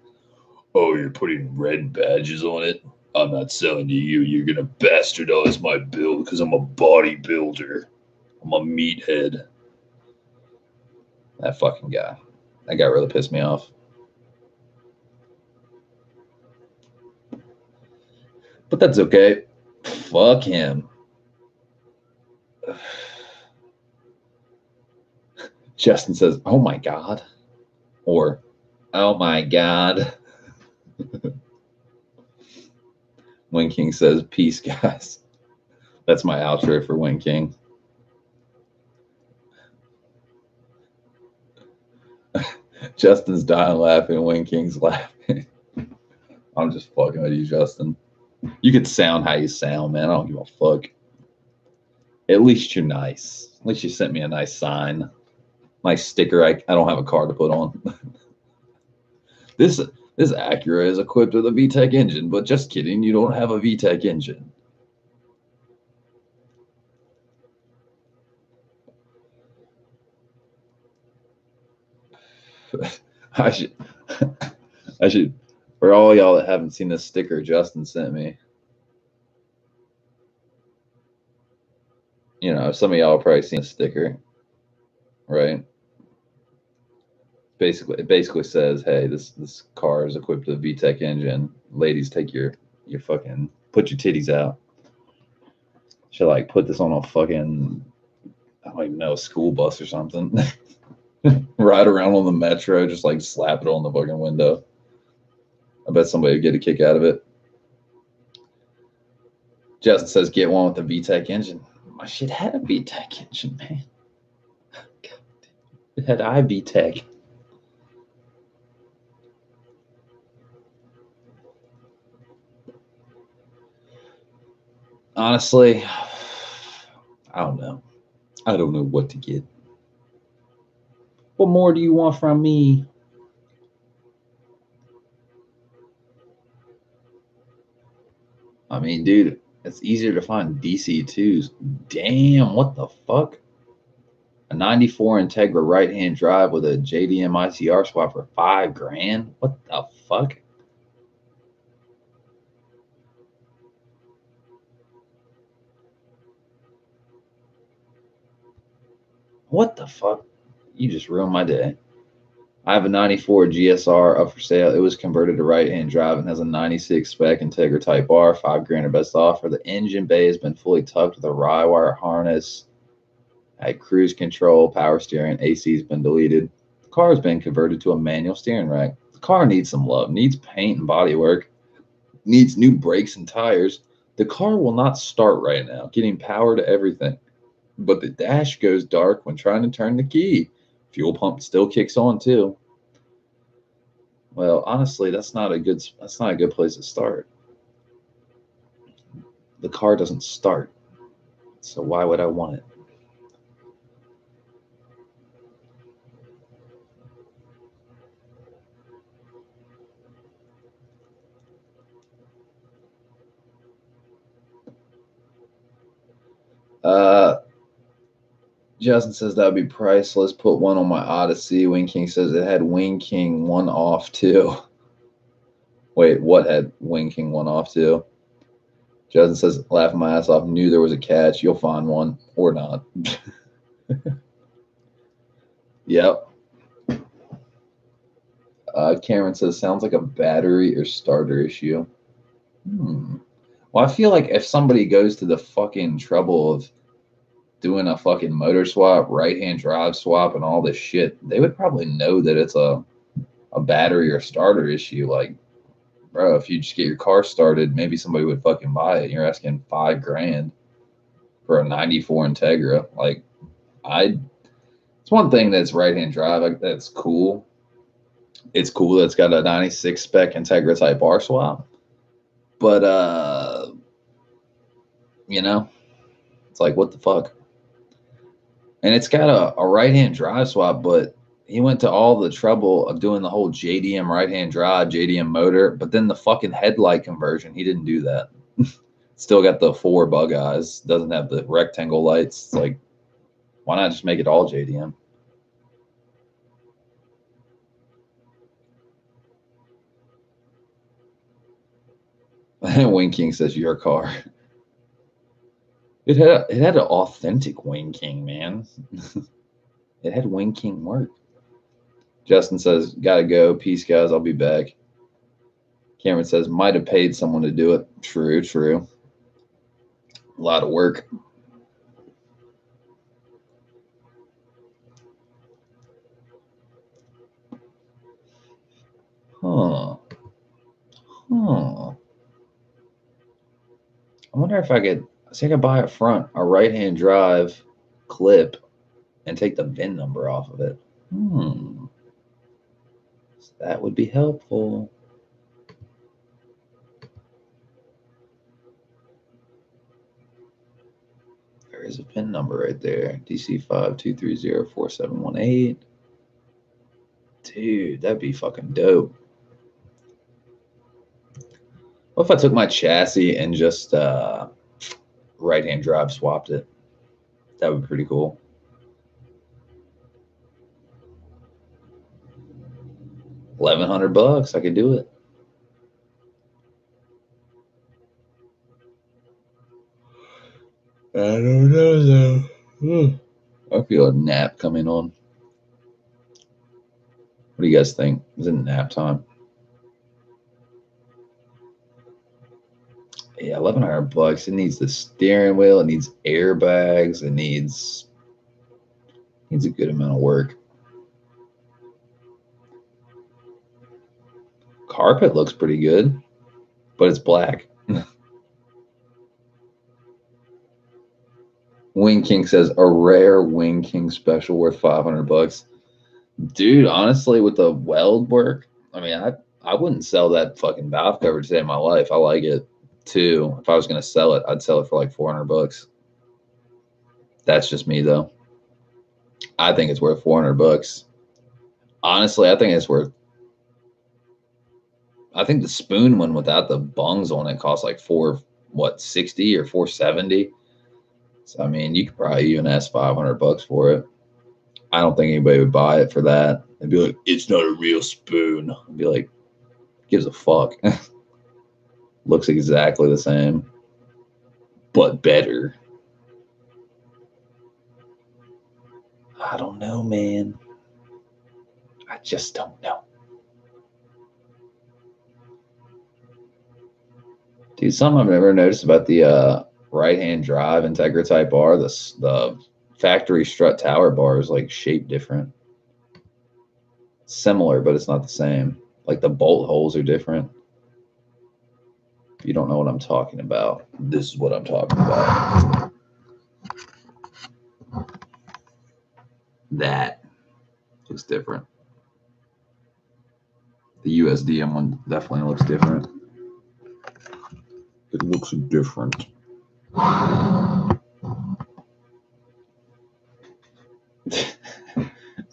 Oh, you're putting red badges on it? I'm not selling to you. You're going to bastardize my build because I'm a bodybuilder. I'm a meathead. That fucking guy. That guy really pissed me off. But that's okay. Fuck him. Justin says, oh my God. Or, oh my God. Wing King says, peace, guys. That's my outro for Wing King. Justin's dying laughing. Wing King's laughing. I'm just fucking with you, Justin. You can sound how you sound, man. I don't give a fuck. At least you're nice. At least you sent me a nice sign. Nice sticker I don't have a car to put on. This Acura is equipped with a VTEC engine, but just kidding, you don't have a VTEC engine. I should, for all y'all that haven't seen this sticker Justin sent me, you know, some of y'all have probably seen the sticker, right? It basically says, hey, this car is equipped with a VTEC engine. Ladies, take your fucking, put your titties out. Should like put this on a fucking, I don't even know, a school bus or something. Ride around on the metro, just like slap it on the fucking window. I bet somebody would get a kick out of it. Justin says, get one with the VTEC engine. My shit had a VTEC engine, man. God, it had iVTEC. Honestly, I don't know. I don't know what to get. What more do you want from me? I mean, dude, it's easier to find DC2s. Damn, what the fuck? A 94 Integra right-hand drive with a JDM ICR swap for $5,000? What the fuck? What the fuck? You just ruined my day. I have a 94 GSR up for sale. It was converted to right-hand drive and has a 96 spec Integra Type R, $5,000 or best offer. The engine bay has been fully tucked with a rye wire harness. Had cruise control, power steering, AC has been deleted. The car has been converted to a manual steering rack. The car needs some love, needs paint and body work, needs new brakes and tires. The car will not start right now, getting power to everything. but the dash goes dark when trying to turn the key. Fuel pump still kicks on too. Well, honestly, that's not a good place to start. The car doesn't start, so why would I want it? Justin says that would be priceless. Put one on my Odyssey. Wing King says it had Wing King 1 off too. Wait, what had Wing King 1 off too? Justin says, laughing my ass off. Knew there was a catch. You'll find one or not. Yep. Cameron says, sounds like a battery or starter issue. Well, I feel like if somebody goes to the fucking trouble of doing a fucking motor swap, right-hand drive swap, and all this shit, they would probably know that it's a battery or starter issue. Like, bro, if you just get your car started, maybe somebody would fucking buy it. You're asking $5,000 for a 94 Integra. Like, it's one thing that's right-hand drive. Like, that's cool. It's cool that it's got a 96 spec Integra type bar swap. But, you know, it's like, what the fuck? And it's got a right-hand drive swap, but he went to all the trouble of doing the whole JDM right-hand drive, JDM motor, but then the fucking headlight conversion, he didn't do that. Still got the 4 bug eyes, doesn't have the rectangle lights. It's like, why not just make it all JDM? Wing King says your car. It had an authentic Wing King, man. It had Wing King work. Justin says, gotta go. Peace, guys. I'll be back. Cameron says, might have paid someone to do it. True, true. A lot of work. Huh. I wonder if I could buy up front a right-hand drive clip and take the VIN number off of it. That would be helpful. There is a VIN number right there. DC52304718. Dude, that'd be fucking dope. What if I took my chassis and just right-hand drive swapped it? That would be pretty cool. $1,100. I could do it. I don't know though. I feel a nap coming on. What do you guys think? Is it nap time? Yeah, $1,100. It needs the steering wheel. It needs airbags. It needs a good amount of work. Carpet looks pretty good, but it's black. Wing King says a rare Wing King special worth $500. Dude, honestly, with the weld work, I mean, I wouldn't sell that fucking valve cover today in my life. I like it too. If I was gonna sell it, I'd sell it for like $400. That's just me though. I think it's worth $400. Honestly, I think it's worth. I think the spoon one without the bungs on it costs like $460 or $470. So I mean, you could probably even ask $500 for it. I don't think anybody would buy it for that. They'd be like, it's not a real spoon. I'd be like, gives a fuck. Looks exactly the same, but better. I don't know, man. I just don't know. Dude, something I've never noticed about the right-hand drive Integra Type R, the factory strut tower bar is like shaped different. Similar, but it's not the same. Like the bolt holes are different. If you don't know what I'm talking about, this is what I'm talking about. That looks different. The USDM one definitely looks different. It looks different.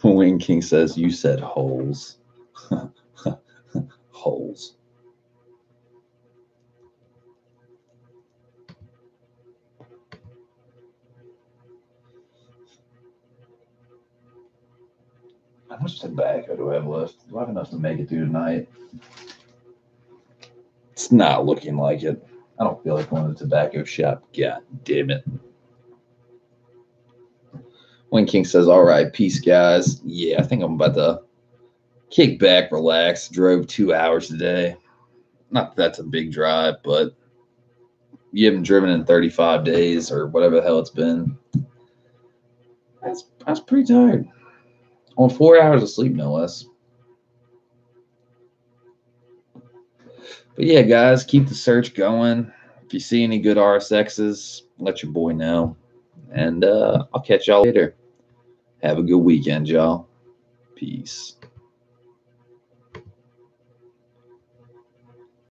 Wing King says, you said holes. Holes. How much tobacco do I have left? Do I have enough to make it through tonight? It's not looking like it. I don't feel like going to the tobacco shop. God damn it. Wing King says, all right, peace, guys. Yeah, I think I'm about to kick back, relax. Drove 2 hours today. Not that that's a big drive, but you haven't driven in 35 days or whatever the hell it's been. I was pretty tired. On 4 hours of sleep, no less. But yeah, guys, keep the search going. If you see any good RSXs, let your boy know. And I'll catch y'all later. Have a good weekend, y'all. Peace.